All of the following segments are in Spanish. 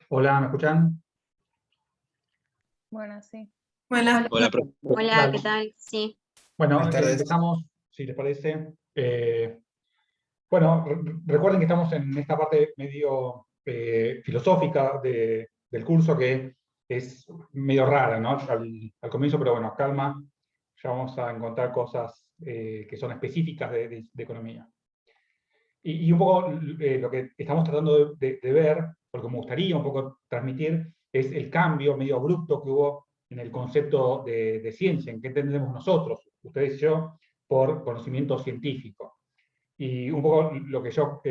Hola, ¿me escuchan? Bueno, sí. Hola. Hola, profe. Hola, ¿qué tal? Sí. Bueno, Buenas tardes. empezamos, si les parece. Bueno, recuerden que estamos en esta parte medio filosófica del curso que es medio rara, ¿no? Al comienzo, pero bueno, calma, ya vamos a encontrar cosas que son específicas de economía. Y un poco lo que estamos tratando de ver, porque me gustaría un poco transmitir, es el cambio medio abrupto que hubo en el concepto de ciencia, en qué entendemos nosotros, ustedes y yo, por conocimiento científico. Y un poco lo que yo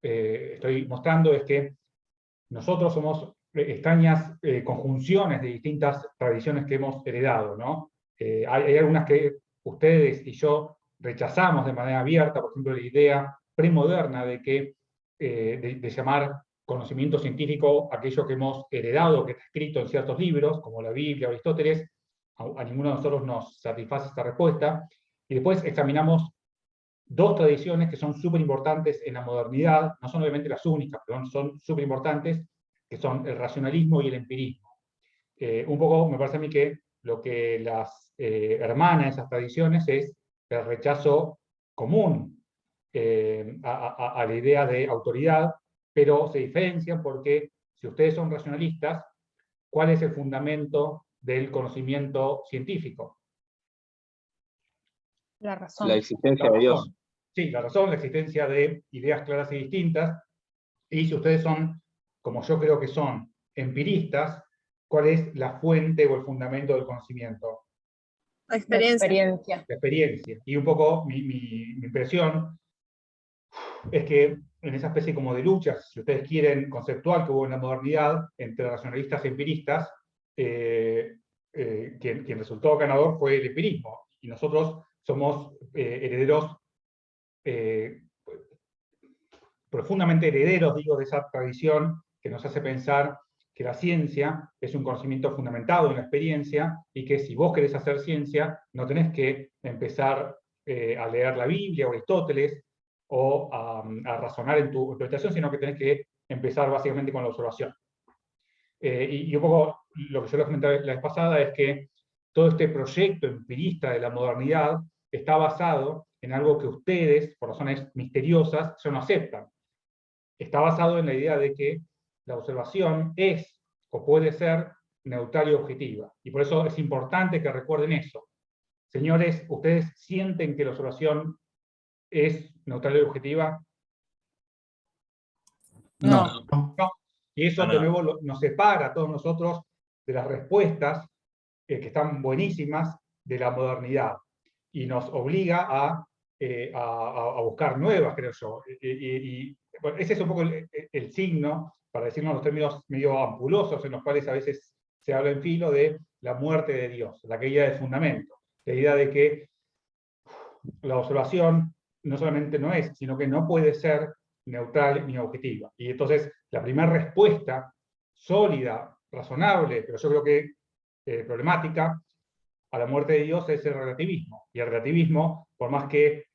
estoy mostrando es que nosotros somos extrañas conjunciones de distintas tradiciones que hemos heredado, ¿no? Hay algunas que ustedes y yo rechazamos de manera abierta, por ejemplo, la idea premoderna de que de llamar conocimiento científico aquello que hemos heredado, que está escrito en ciertos libros, como la Biblia, Aristóteles. A ninguno de nosotros nos satisface esta respuesta. Y después examinamos dos tradiciones que son súper importantes en la modernidad, no son obviamente las únicas, pero son súper importantes, que son el racionalismo y el empirismo. Un poco me parece a mí que lo que las hermana esas tradiciones es el rechazo común a la idea de autoridad, pero se diferencian porque si ustedes son racionalistas, ¿cuál es el fundamento del conocimiento científico? La razón. La existencia La de razón. Dios. Sí, la razón, la existencia de ideas claras y distintas. Y si ustedes son, como yo creo que son, empiristas, ¿cuál es la fuente o el fundamento del conocimiento? La experiencia. La experiencia. Y un poco mi impresión es que en esa especie como de lucha, si ustedes quieren, conceptual que hubo en la modernidad entre racionalistas y empiristas, quien resultó ganador fue el empirismo. Y nosotros somos herederos, profundamente herederos, digo, de esa tradición que nos hace pensar que la ciencia es un conocimiento fundamentado en la experiencia y que si vos querés hacer ciencia, no tenés que empezar a leer la Biblia o Aristóteles o a razonar en tu interpretación, sino que tenés que empezar básicamente con la observación. Y un poco lo que yo les comenté la vez pasada es que todo este proyecto empirista de la modernidad está basado en algo que ustedes, por razones misteriosas, ya no aceptan. Está basado en la idea de que la observación es o puede ser neutral y objetiva. Y por eso es importante que recuerden eso. Señores, ¿ustedes sienten que la observación es neutral y objetiva? No. No. Y eso de nuevo nos separa a todos nosotros de las respuestas que están buenísimas de la modernidad y nos obliga a buscar nuevas, creo yo. Bueno, ese es un poco el signo, para decirlo en los términos medio ampulosos en los cuales a veces se habla en filo de la muerte de Dios, la caída del fundamento, la idea de que la observación no solamente no es, sino que no puede ser neutral ni objetiva. Y entonces la primera respuesta sólida, razonable, pero yo creo que problemática, a la muerte de Dios es el relativismo. Y el relativismo, por más que,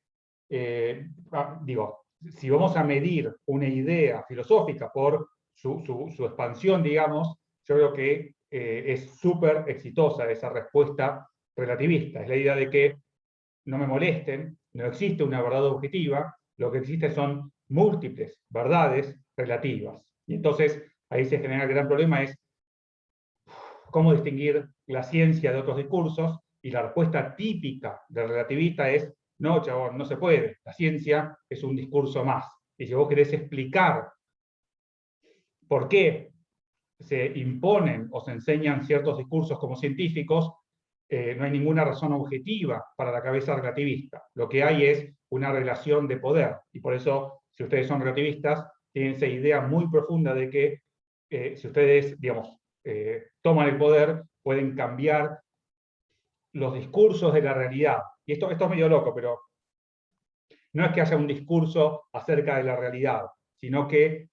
digo, si vamos a medir una idea filosófica por su expansión, digamos, yo creo que es súper exitosa esa respuesta relativista. Es la idea de que no me molesten, no existe una verdad objetiva, lo que existe son múltiples verdades relativas. Y entonces ahí se genera el gran problema, es cómo distinguir la ciencia de otros discursos, y la respuesta típica del relativista es, no, chabón, no se puede, la ciencia es un discurso más. Y si vos querés explicar por qué se imponen o se enseñan ciertos discursos como científicos, no hay ninguna razón objetiva para la cabeza relativista. Lo que hay es una relación de poder. Y por eso, si ustedes son relativistas, tienen esa idea muy profunda de que si ustedes, digamos, toman el poder, pueden cambiar los discursos de la realidad. Y esto es medio loco, pero no es que haya un discurso acerca de la realidad, sino que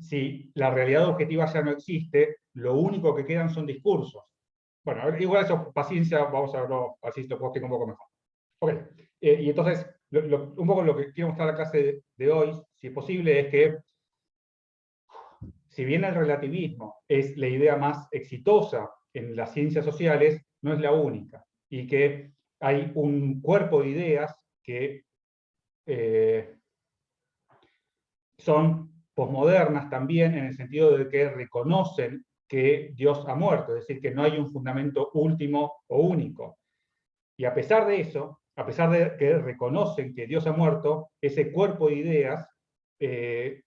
si la realidad objetiva ya no existe, lo único que quedan son discursos. Bueno, igual eso, paciencia, vamos a verlo así, lo puedo explicar un poco mejor. Ok, y entonces, un poco lo que quiero mostrar en la clase de hoy, si es posible, es que si bien el relativismo es la idea más exitosa en las ciencias sociales, no es la única, y que hay un cuerpo de ideas que son posmodernas también, en el sentido de que reconocen que Dios ha muerto, es decir, que no hay un fundamento último o único. Y a pesar de eso, a pesar de que reconocen que Dios ha muerto, ese cuerpo de ideas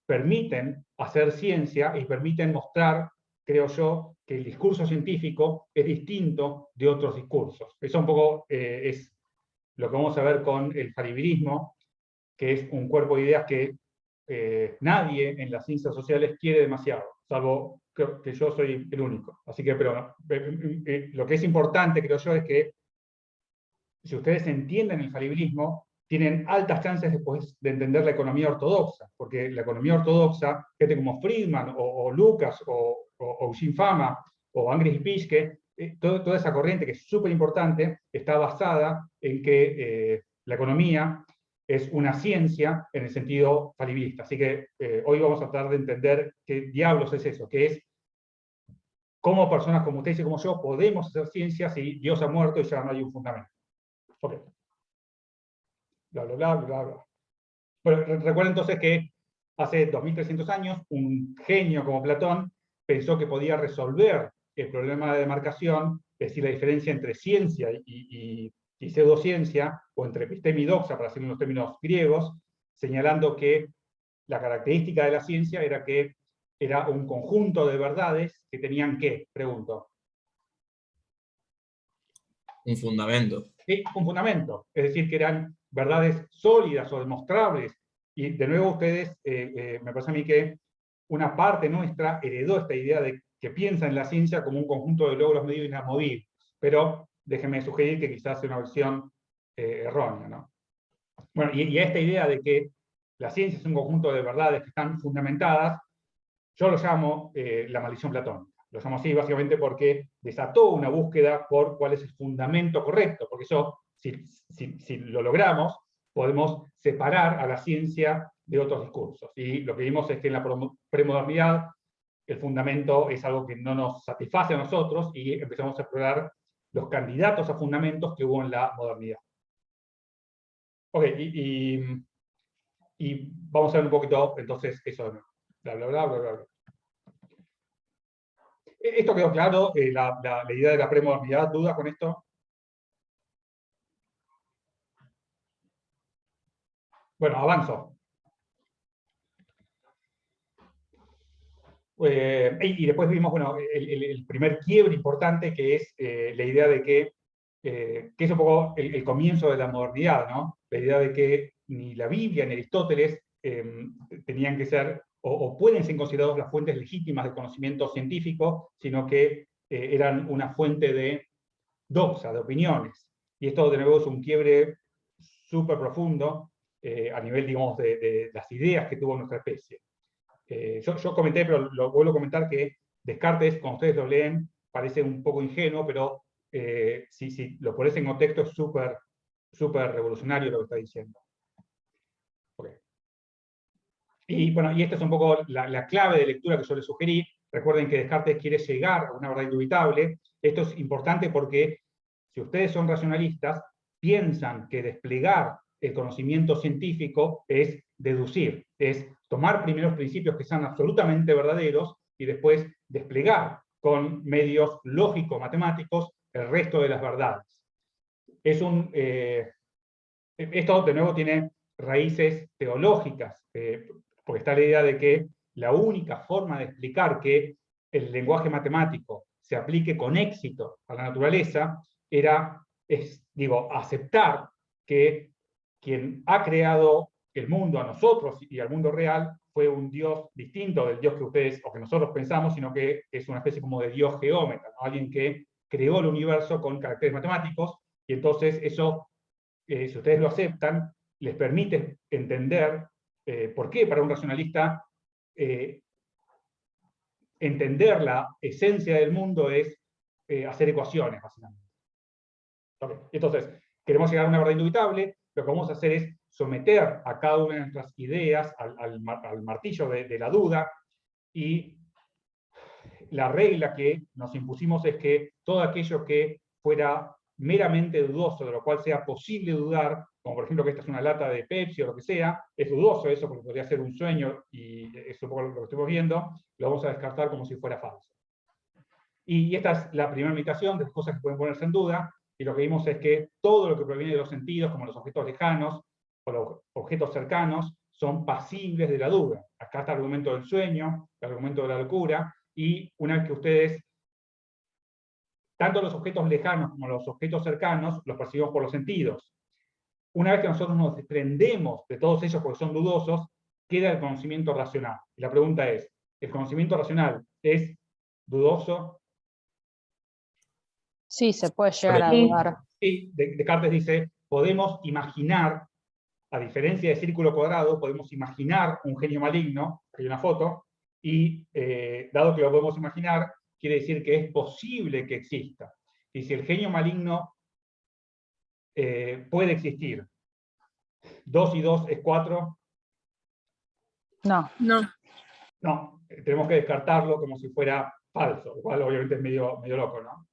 permiten hacer ciencia y permiten mostrar, creo yo, que el discurso científico es distinto de otros discursos. Eso un poco es lo que vamos a ver con el falibilismo, que es un cuerpo de ideas que nadie en las ciencias sociales quiere demasiado, salvo que yo soy el único. Así que, pero lo que es importante, creo yo, es que si ustedes entienden el falibilismo, tienen altas chances después de entender la economía ortodoxa, porque la economía ortodoxa, gente como Friedman, o Lucas, o Eugene Fama, o Andrés Pischke, toda esa corriente que es súper importante, está basada en que la economía es una ciencia en el sentido falibilista. Así que hoy vamos a tratar de entender qué diablos es eso, que es cómo personas como ustedes y como yo podemos hacer ciencia si Dios ha muerto y ya no hay un fundamento. Ok. Bla, bla, bla, bla, bla. Bueno, recuerden entonces que hace 2300 años un genio como Platón pensó que podía resolver el problema de demarcación, es decir, la diferencia entre ciencia y pseudociencia, o entre episteme y doxa, para decirlo en los términos griegos, señalando que la característica de la ciencia era que era un conjunto de verdades que tenían ¿qué? Pregunto. Un fundamento. Sí, un fundamento, es decir, que eran verdades sólidas o demostrables. Y de nuevo ustedes, me parece a mí que una parte nuestra heredó esta idea de que piensa en la ciencia como un conjunto de logros medio inamovibles. Pero déjenme sugerir que quizás sea una versión errónea, ¿no? Bueno, y a esta idea de que la ciencia es un conjunto de verdades que están fundamentadas, yo lo llamo la maldición platónica. Lo llamo así básicamente porque desató una búsqueda por cuál es el fundamento correcto, porque eso, si lo logramos, podemos separar a la ciencia de otros discursos. Y lo que vimos es que en la premodernidad el fundamento es algo que no nos satisface a nosotros y empezamos a explorar los candidatos a fundamentos que hubo en la modernidad. Ok, y vamos a ver un poquito entonces eso de nuevo. Bla, bla, bla, bla, bla. ¿Esto quedó claro? La idea de la premodernidad, ¿dudas con esto? Bueno, avanzo. Y después vimos, bueno, el primer quiebre importante, que es la idea de que es un poco el comienzo de la modernidad, ¿no? La idea de que ni la Biblia ni Aristóteles tenían que ser, o pueden ser considerados las fuentes legítimas de conocimiento científico, sino que eran una fuente de doxa, de opiniones. Y esto de nuevo es un quiebre súper profundo a nivel, digamos, de las ideas que tuvo nuestra especie. Yo comenté, pero lo vuelvo a comentar, que Descartes, cuando ustedes lo leen, parece un poco ingenuo, pero si lo pones en contexto es súper revolucionario lo que está diciendo. Okay. Y bueno, y esta es un poco la clave de lectura que yo les sugerí. Recuerden que Descartes quiere llegar a una verdad indubitable. Esto es importante porque si ustedes son racionalistas, piensan que desplegar el conocimiento científico es deducir, es tomar primeros principios que sean absolutamente verdaderos y después desplegar con medios lógicos, matemáticos, el resto de las verdades. Esto de nuevo tiene raíces teológicas, porque está la idea de que la única forma de explicar que el lenguaje matemático se aplique con éxito a la naturaleza aceptar que quien ha creado el mundo a nosotros y al mundo real fue un Dios distinto del Dios que ustedes o que nosotros pensamos, sino que es una especie como de Dios geómetra, ¿no? Alguien que creó el universo con caracteres matemáticos, y entonces eso, si ustedes lo aceptan, les permite entender por qué para un racionalista entender la esencia del mundo es hacer ecuaciones, básicamente. Okay. Entonces, queremos llegar a una verdad indubitable, lo que vamos a hacer es someter a cada una de nuestras ideas al martillo de la duda, y la regla que nos impusimos es que todo aquello que fuera meramente dudoso, de lo cual sea posible dudar, como por ejemplo que esta es una lata de Pepsi o lo que sea, es dudoso eso porque podría ser un sueño y es un poco lo que estuvimos viendo, lo vamos a descartar como si fuera falso. Y esta es la primera limitación de las cosas que pueden ponerse en duda, y lo que vimos es que todo lo que proviene de los sentidos, como los objetos lejanos o los objetos cercanos, son pasibles de la duda. Acá está el argumento del sueño, el argumento de la locura, y una vez que ustedes, tanto los objetos lejanos como los objetos cercanos, los percibimos por los sentidos. Una vez que nosotros nos desprendemos de todos ellos porque son dudosos, queda el conocimiento racional. Y la pregunta es, ¿el conocimiento racional es dudoso? Sí, se puede llegar a dudar. Sí, Descartes dice, podemos imaginar, a diferencia de círculo cuadrado, podemos imaginar un genio maligno, hay una foto, y dado que lo podemos imaginar, quiere decir que es posible que exista. Y si el genio maligno puede existir, 2 y 2 es 4, No. no, tenemos que descartarlo como si fuera falso, lo cual obviamente es medio loco, ¿no?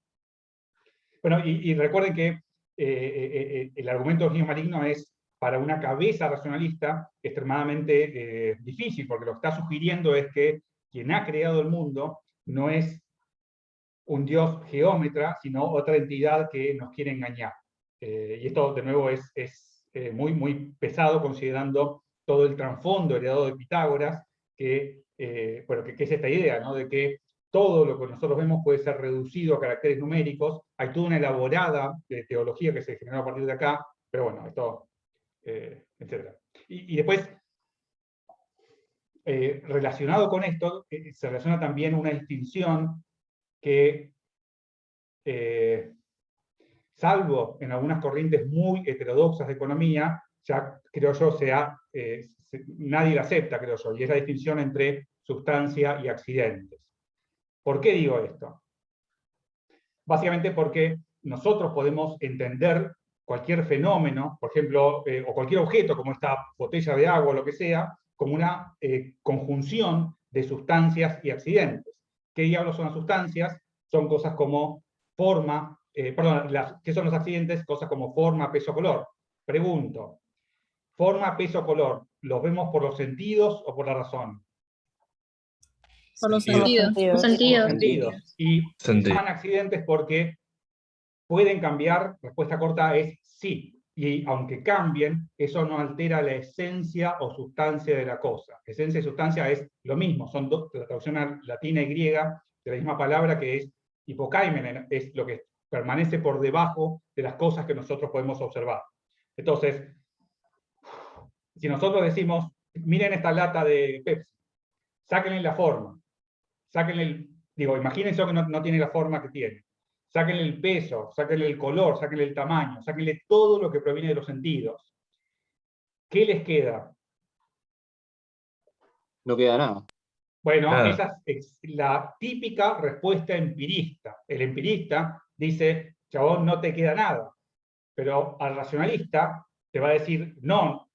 Bueno, y recuerden que el argumento del genio maligno es, para una cabeza racionalista, extremadamente difícil, porque lo que está sugiriendo es que quien ha creado el mundo no es un dios geómetra, sino otra entidad que nos quiere engañar. Y esto, de nuevo, es muy, muy pesado, considerando todo el trasfondo heredado de Pitágoras, que es esta idea, ¿no? De que todo lo que nosotros vemos puede ser reducido a caracteres numéricos. Hay toda una elaborada teología que se generó a partir de acá, pero bueno, esto, etc. Y después, relacionado con esto, se relaciona también una distinción que, salvo en algunas corrientes muy heterodoxas de economía, ya creo yo nadie la acepta, creo yo, y es la distinción entre sustancia y accidentes. ¿Por qué digo esto? Básicamente porque nosotros podemos entender cualquier fenómeno, por ejemplo, o cualquier objeto, como esta botella de agua o lo que sea, como una conjunción de sustancias y accidentes. ¿Qué diablos son las sustancias? Son cosas como forma, ¿qué son los accidentes? Cosas como forma, peso, color. Pregunto, forma, peso, color, ¿los vemos por los sentidos o por la razón? Por los Sentido. sentidos. Los Por los sentidos. sentidos. Y se Sentido. llaman accidentes porque pueden cambiar, respuesta corta es sí. Y aunque cambien, eso no altera la esencia o sustancia de la cosa. Esencia y sustancia es lo mismo, son dos, la traducción latina y griega de la misma palabra, que es hipokaimen, es lo que permanece por debajo de las cosas que nosotros podemos observar. Entonces, si nosotros decimos, miren esta lata de Pepsi, sáquenle la forma, imagínense que no tiene la forma que tiene. Sáquenle el peso, sáquenle el color, sáquenle el tamaño, sáquenle todo lo que proviene de los sentidos. ¿Qué les queda? No queda nada. Bueno, Nada. esa es la típica respuesta empirista. El empirista dice, chabón, no te queda nada. Pero al racionalista te va a decir, no,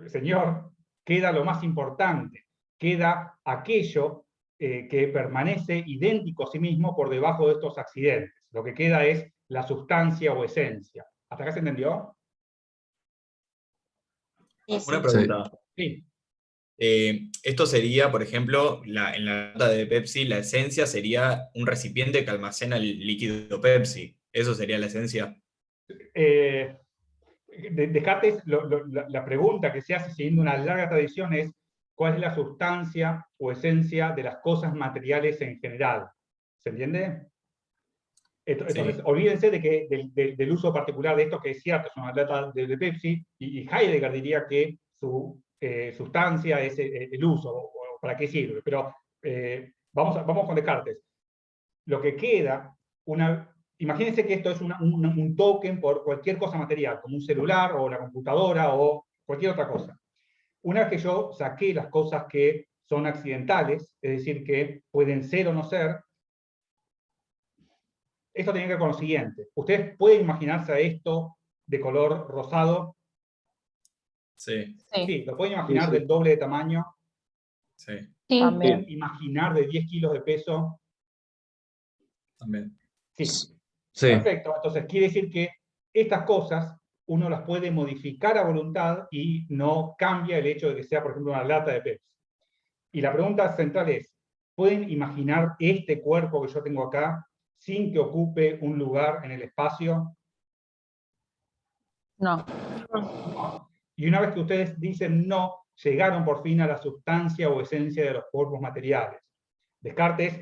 señor, queda lo más importante. Queda aquello que permanece idéntico a sí mismo por debajo de estos accidentes. Lo que queda es la sustancia o esencia. ¿Hasta acá se entendió? Una pregunta. Sí. Esto sería, por ejemplo, en la nota de Pepsi, la esencia sería un recipiente que almacena el líquido Pepsi. ¿Eso sería la esencia? Descartes, la pregunta que se hace siguiendo una larga tradición es ¿cuál es la sustancia o esencia de las cosas materiales en general? ¿Se entiende? Entonces, Sí. olvídense del uso particular de esto, que es cierto, es una lata de Pepsi, y Heidegger diría que su sustancia es el uso, o para qué sirve. Pero vamos con Descartes. Lo que queda, imagínense que esto es un token por cualquier cosa material, como un celular o la computadora o cualquier otra cosa. Una vez que yo saqué las cosas que son accidentales, es decir, que pueden ser o no ser, esto tiene que ver con lo siguiente. ¿Ustedes pueden imaginarse a esto de color rosado? Sí. Sí, ¿lo pueden imaginar Sí. del doble de tamaño? Sí, Sí. También. Imaginar de 10 kilos de peso. también. Sí, Sí, perfecto. Entonces quiere decir que estas cosas uno las puede modificar a voluntad y no cambia el hecho de que sea, por ejemplo, una lata de Pepsi. Y la pregunta central es, ¿pueden imaginar este cuerpo que yo tengo acá sin que ocupe un lugar en el espacio? No. No. Y una vez que ustedes dicen no, llegaron por fin a la sustancia o esencia de los cuerpos materiales. Descartes,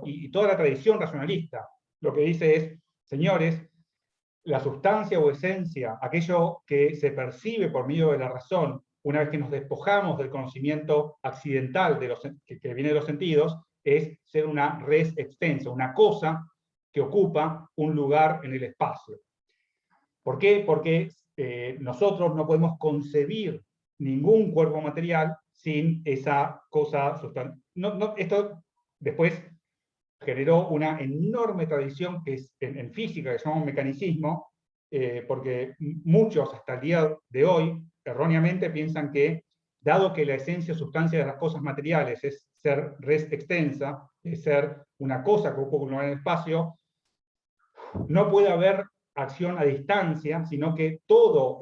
y toda la tradición racionalista, lo que dice es, señores, la sustancia o esencia, aquello que se percibe por medio de la razón, una vez que nos despojamos del conocimiento accidental que viene de los sentidos, es ser una res extensa, una cosa que ocupa un lugar en el espacio. ¿Por qué? Porque nosotros no podemos concebir ningún cuerpo material sin esa cosa sustancial. Esto después generó una enorme tradición que es en física, que se llama mecanicismo, porque muchos hasta el día de hoy erróneamente piensan que, dado que la esencia o sustancia de las cosas materiales es ser res extensa, es ser una cosa que ocupa un lugar en el espacio, no puede haber acción a distancia, sino que toda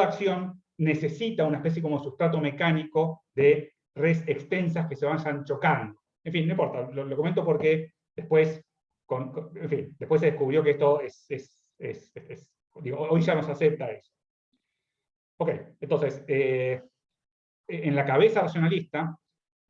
acción necesita una especie como sustrato mecánico de res extensas que se vayan chocando. En fin, no importa, lo comento porque después, en fin, después se descubrió que esto digo, hoy ya no se acepta eso. Ok, entonces, en la cabeza racionalista,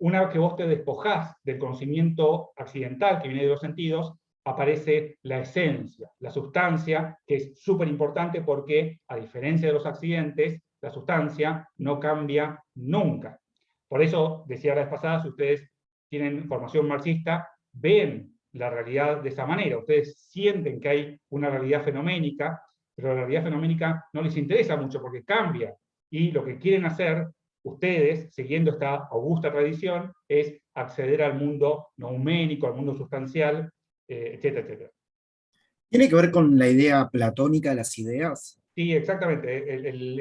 una vez que vos te despojás del conocimiento accidental que viene de los sentidos, aparece la esencia, la sustancia, que es súper importante porque, a diferencia de los accidentes, la sustancia no cambia nunca. Por eso, decía la vez pasada, si ustedes tienen formación marxista, ven la realidad de esa manera. Ustedes sienten que hay una realidad fenoménica, pero la realidad fenoménica no les interesa mucho porque cambia. Y lo que quieren hacer ustedes, siguiendo esta augusta tradición, es acceder al mundo nouménico, al mundo sustancial, etcétera, etcétera. ¿Tiene que ver con la idea platónica de las ideas? Sí, exactamente.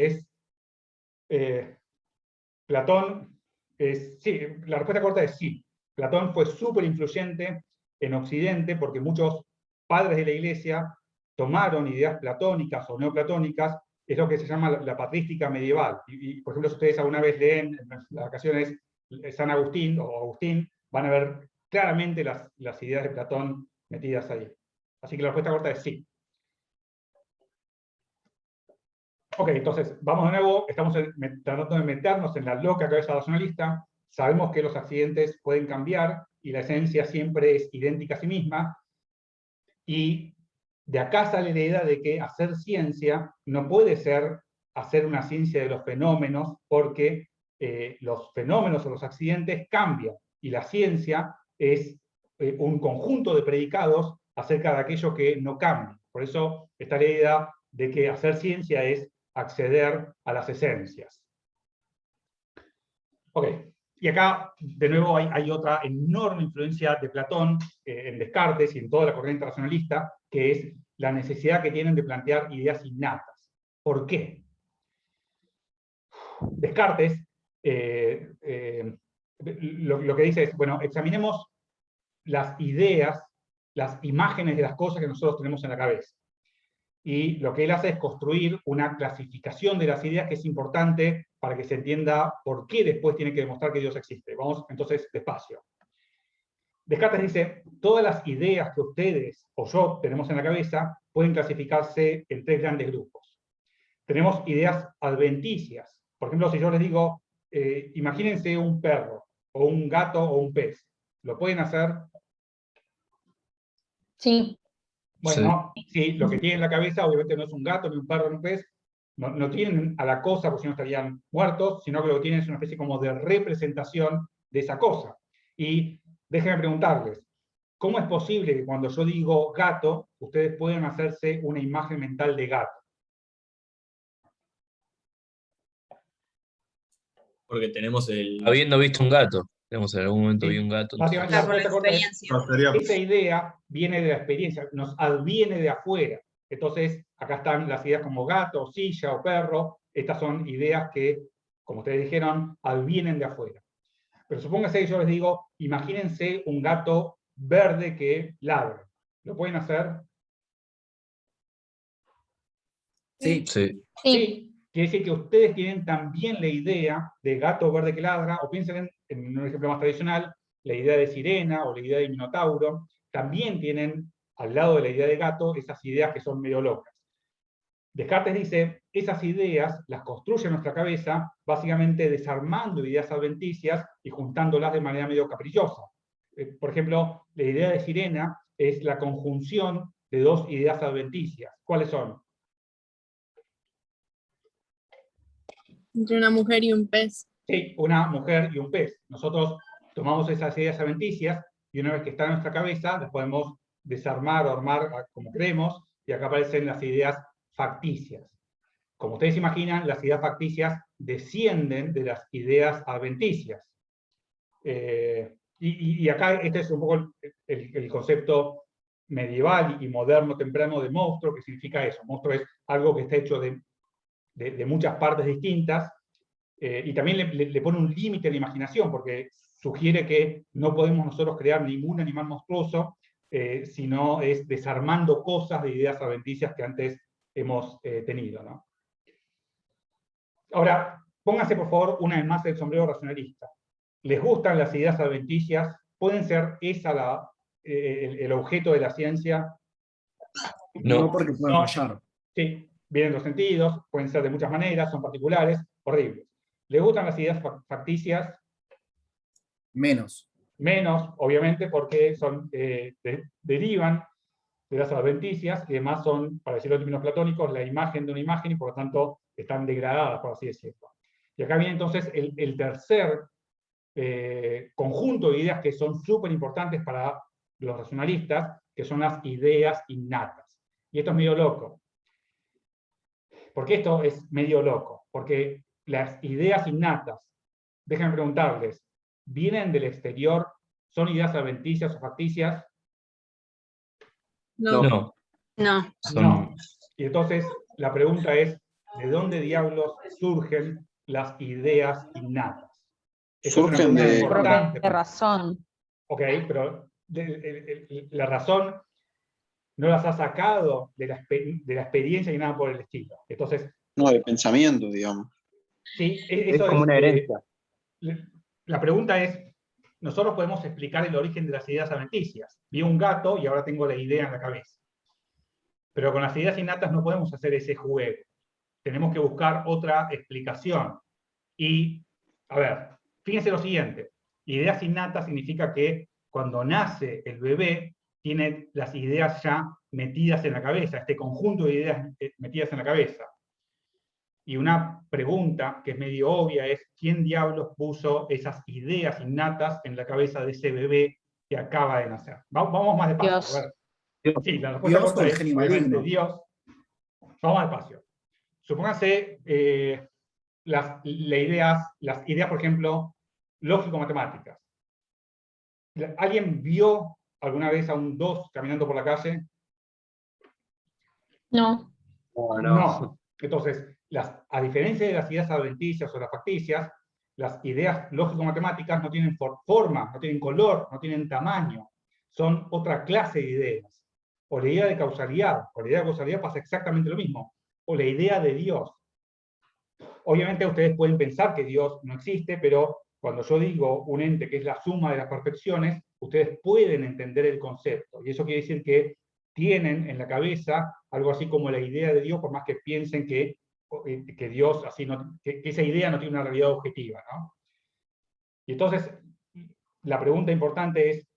Platón, sí, la respuesta corta es sí. Platón fue súper influyente en Occidente porque muchos padres de la Iglesia tomaron ideas platónicas o neoplatónicas, es lo que se llama la patrística medieval. Por ejemplo, si ustedes alguna vez leen en las vacaciones San Agustín o Agustín, van a ver claramente las ideas de Platón metidas ahí. Así que la respuesta corta es sí. Ok, entonces, vamos de nuevo, estamos tratando de meternos en la loca cabeza racionalista, sabemos que los accidentes pueden cambiar y la esencia siempre es idéntica a sí misma, y de acá sale la idea de que hacer ciencia no puede ser hacer una ciencia de los fenómenos, porque los fenómenos o los accidentes cambian, y la ciencia es un conjunto de predicados acerca de aquello que no cambia. Por eso está la idea de que hacer ciencia es acceder a las esencias. Ok, y acá de nuevo hay otra enorme influencia de Platón en Descartes y en toda la corriente racionalista, que es la necesidad que tienen de plantear ideas innatas. ¿Por qué? Descartes lo que dice es, bueno, examinemos las ideas, las imágenes de las cosas que nosotros tenemos en la cabeza. Y lo que él hace es construir una clasificación de las ideas que es importante para que se entienda por qué después tiene que demostrar que Dios existe. Vamos entonces despacio. Descartes dice, todas las ideas que ustedes o yo tenemos en la cabeza pueden clasificarse en tres grandes grupos. Tenemos ideas adventicias. Por ejemplo, si yo les digo, imagínense un perro, o un gato, o un pez. ¿Lo pueden hacer? Sí. Bueno, sí, lo que tienen en la cabeza obviamente no es un gato, ni un perro, ni un pez, no tienen a la cosa porque si no estarían muertos, sino que lo que tienen es una especie como de representación de esa cosa. Y déjenme preguntarles, ¿cómo es posible que cuando yo digo gato, ustedes puedan hacerse una imagen mental de gato? Porque tenemos Habiendo visto un gato. Digamos, en algún momento Sí. vi un gato. Básicamente, Claro, la por la respuesta corta es, experiencia. No, sería esa idea viene de la experiencia, nos adviene de afuera. Entonces, acá están las ideas como gato, o silla o perro. Estas son ideas que, como ustedes dijeron, advienen de afuera. Pero supóngase que yo les digo, imagínense un gato verde que ladra. ¿Lo pueden hacer? Sí, Sí. Sí. Quiere decir que ustedes tienen también la idea de gato verde que ladra, o piensen en un ejemplo más tradicional, la idea de sirena o la idea de minotauro. También tienen, al lado de la idea de gato, esas ideas que son medio locas. Descartes dice, esas ideas las construye en nuestra cabeza, básicamente desarmando ideas adventicias y juntándolas de manera medio caprichosa. Por ejemplo, la idea de sirena es la conjunción de dos ideas adventicias. ¿Cuáles son? Entre una mujer y un pez. Sí, una mujer y un pez. Nosotros tomamos esas ideas adventicias y una vez que están en nuestra cabeza, las podemos desarmar o armar como queremos, y acá aparecen las ideas facticias. Como ustedes imaginan, las ideas facticias descienden de las ideas adventicias. Y acá este es un poco el concepto medieval y moderno temprano de monstruo, que significa eso. Monstruo es algo que está hecho de muchas partes distintas, y también le pone un límite a la imaginación, porque sugiere que no podemos nosotros crear ningún animal monstruoso, sino es desarmando cosas de ideas adventicias que antes hemos tenido, ¿no? Ahora, pónganse por favor una vez más el sombrero racionalista. ¿Les gustan las ideas adventicias? ¿Pueden ser esa el objeto de la ciencia? no No. porque pueden No. fallar. Sí, vienen los sentidos, pueden ser de muchas maneras, son particulares, horribles. ¿Les gustan las ideas facticias? Menos. Menos, obviamente, porque derivan de las adventicias, y además son, para decirlo en términos platónicos, la imagen de una imagen, y por lo tanto están degradadas, por así decirlo. Y acá viene entonces el tercer conjunto de ideas que son súper importantes para los racionalistas, que son las ideas innatas. Y esto es medio loco. ¿Por qué esto es medio loco? Porque las ideas innatas, déjenme preguntarles, ¿vienen del exterior? ¿Son ideas adventicias o facticias? No. No. No. Son, No. Y entonces la pregunta es, ¿de dónde diablos surgen las ideas innatas? Esa es una Surgen pregunta de- importante. Propia razón. Ok, pero la razón no las ha sacado de la experiencia ni nada por el estilo. Entonces, No, de pensamiento, digamos. sí, Es eso como es... una herencia. La pregunta es, nosotros podemos explicar el origen de las ideas adventicias. Vi un gato y ahora tengo la idea en la cabeza. Pero con las ideas innatas no podemos hacer ese juego. Tenemos que buscar otra explicación. Y, a ver, fíjense lo siguiente. Ideas innatas significa que cuando nace el bebé, tiene las ideas ya metidas en la cabeza, este conjunto de ideas metidas en la cabeza. Y una pregunta que es medio obvia es, ¿quién diablos puso esas ideas innatas en la cabeza de ese bebé que acaba de nacer? Vamos más despacio. Dios. A ver. Sí, la respuesta Dios o corta el es, genio obviamente, maligno. Dios. Vamos despacio. Supónganse las ideas, por ejemplo, lógico-matemáticas. ¿Alguien vio alguna vez a un 2 caminando por la calle? No. No, No. Entonces, a diferencia de las ideas adventicias o las facticias, las ideas lógico-matemáticas no tienen forma, no tienen color, no tienen tamaño. Son otra clase de ideas. O la idea de causalidad. Con la idea de causalidad pasa exactamente lo mismo. O la idea de Dios. Obviamente ustedes pueden pensar que Dios no existe, pero cuando yo digo un ente que es la suma de las perfecciones, ustedes pueden entender el concepto. Y eso quiere decir que tienen en la cabeza algo así como la idea de Dios, por más que piensen que Dios, así no, que esa idea no tiene una realidad objetiva, ¿no? Y entonces, la pregunta importante es,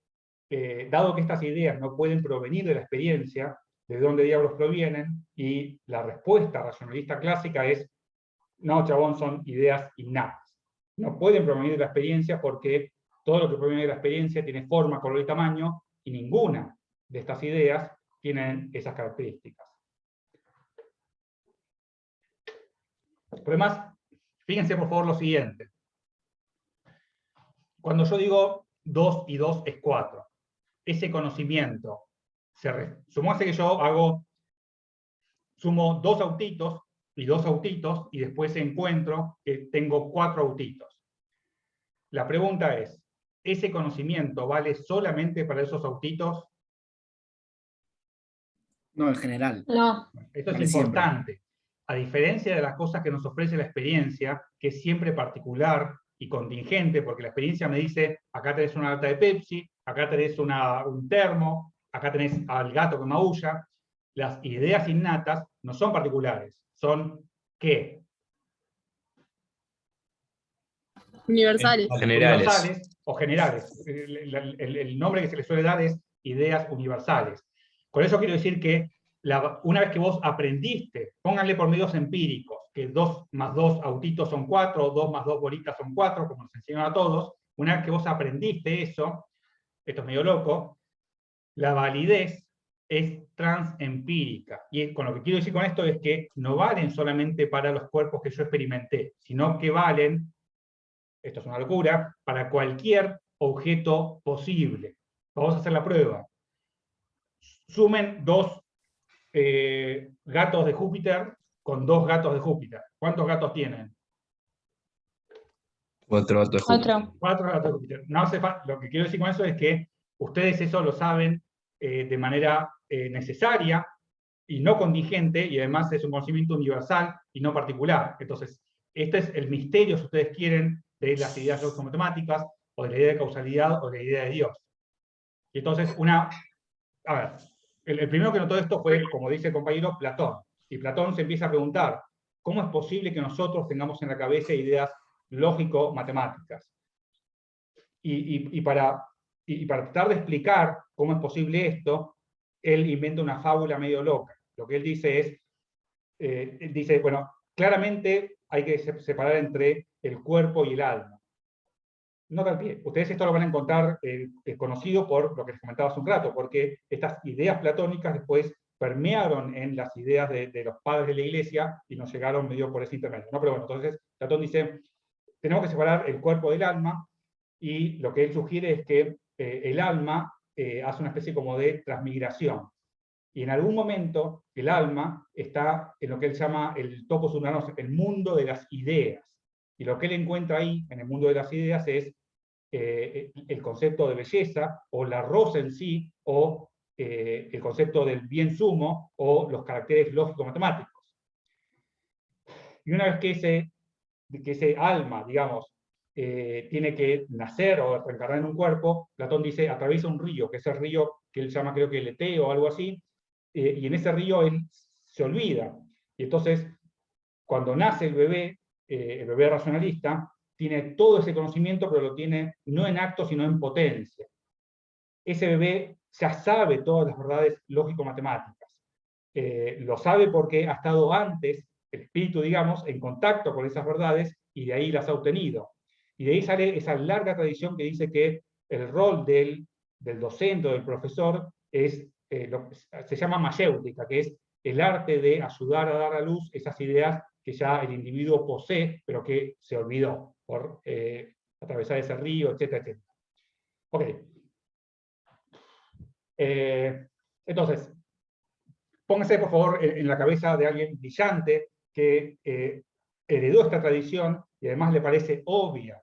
dado que estas ideas no pueden provenir de la experiencia, ¿de dónde diablos provienen? Y la respuesta racionalista clásica es, no, chabón, son ideas innatas. No pueden provenir de la experiencia porque todo lo que proviene de la experiencia tiene forma, color y tamaño, y ninguna de estas ideas tienen esas características. Por demás, fíjense por favor lo siguiente. Cuando yo digo 2 y 2 es 4, ese conocimiento, supóngase que yo sumo 2 autitos y 2 autitos, y después encuentro que tengo 4 autitos. la pregunta es, ¿ese conocimiento vale solamente para esos autitos? No, en general. No. Esto es Vale siempre. importante. A diferencia de las cosas que nos ofrece la experiencia, que es siempre particular y contingente, porque la experiencia me dice, acá tenés una lata de Pepsi, acá tenés un termo, acá tenés al gato que maulla. Las ideas innatas no son particulares, son ¿qué? Universales. Generales. Universales o generales. El nombre que se le suele dar es ideas universales. Con eso quiero decir que una vez que vos aprendiste, pónganle por medios empíricos, que 2 más 2 autitos son 4, 2 más 2 bolitas son 4, como nos enseñan a todos, una vez que vos aprendiste eso, esto es medio loco, la validez es transempírica. Y con lo que quiero decir con esto es que no valen solamente para los cuerpos que yo experimenté, sino que valen, esto es una locura, para cualquier objeto posible. Vamos a hacer la prueba. Sumen 2 gatos de Júpiter con 2 gatos de Júpiter. ¿Cuántos gatos tienen? 4 gatos de Júpiter. 4. 4 gatos de Júpiter. No hace lo que quiero decir con eso es que ustedes eso lo saben de manera necesaria y no contingente, y además es un conocimiento universal y no particular. Entonces, este es el misterio, si ustedes quieren, de las ideas lógico-matemáticas, o de la idea de causalidad, o de la idea de Dios. Y entonces, a ver, el primero que notó esto fue, como dice el compañero, Platón. Y Platón se empieza a preguntar, ¿cómo es posible que nosotros tengamos en la cabeza ideas lógico-matemáticas? Y para tratar de explicar cómo es posible esto, él inventa una fábula medio loca. Lo que él dice es, bueno, claramente hay que separar entre el cuerpo y el alma. No al pie. Ustedes esto lo van a encontrar conocido por lo que les comentaba hace un rato, porque estas ideas platónicas después permearon en las ideas de los padres de la Iglesia y nos llegaron medio por ese intermedio, ¿no? Pero bueno, entonces Platón dice, tenemos que separar el cuerpo del alma, y lo que él sugiere es que el alma hace una especie como de transmigración. Y en algún momento el alma está en lo que él llama el topos humanos, el mundo de las ideas. Y lo que él encuentra ahí, en el mundo de las ideas, es el concepto de belleza, o la rosa en sí, o el concepto del bien sumo, o los caracteres lógico-matemáticos. Y una vez que ese alma, digamos, tiene que nacer o reencarnar en un cuerpo, Platón dice, atraviesa un río, que es el río que él llama, creo que el Eteo o algo así, y en ese río él se olvida. Y entonces, cuando nace el bebé racionalista, tiene todo ese conocimiento, pero lo tiene no en acto, sino en potencia. Ese bebé ya sabe todas las verdades lógico-matemáticas. Lo sabe porque ha estado antes, el espíritu, digamos, en contacto con esas verdades, y de ahí las ha obtenido. Y de ahí sale esa larga tradición que dice que el rol del docente o del profesor es, se llama mayéutica, que es el arte de ayudar a dar a luz esas ideas que ya el individuo posee, pero que se olvidó por atravesar ese río, etcétera, etcétera. Ok. Entonces, pónganse por favor en la cabeza de alguien brillante que heredó esta tradición y además le parece obvia.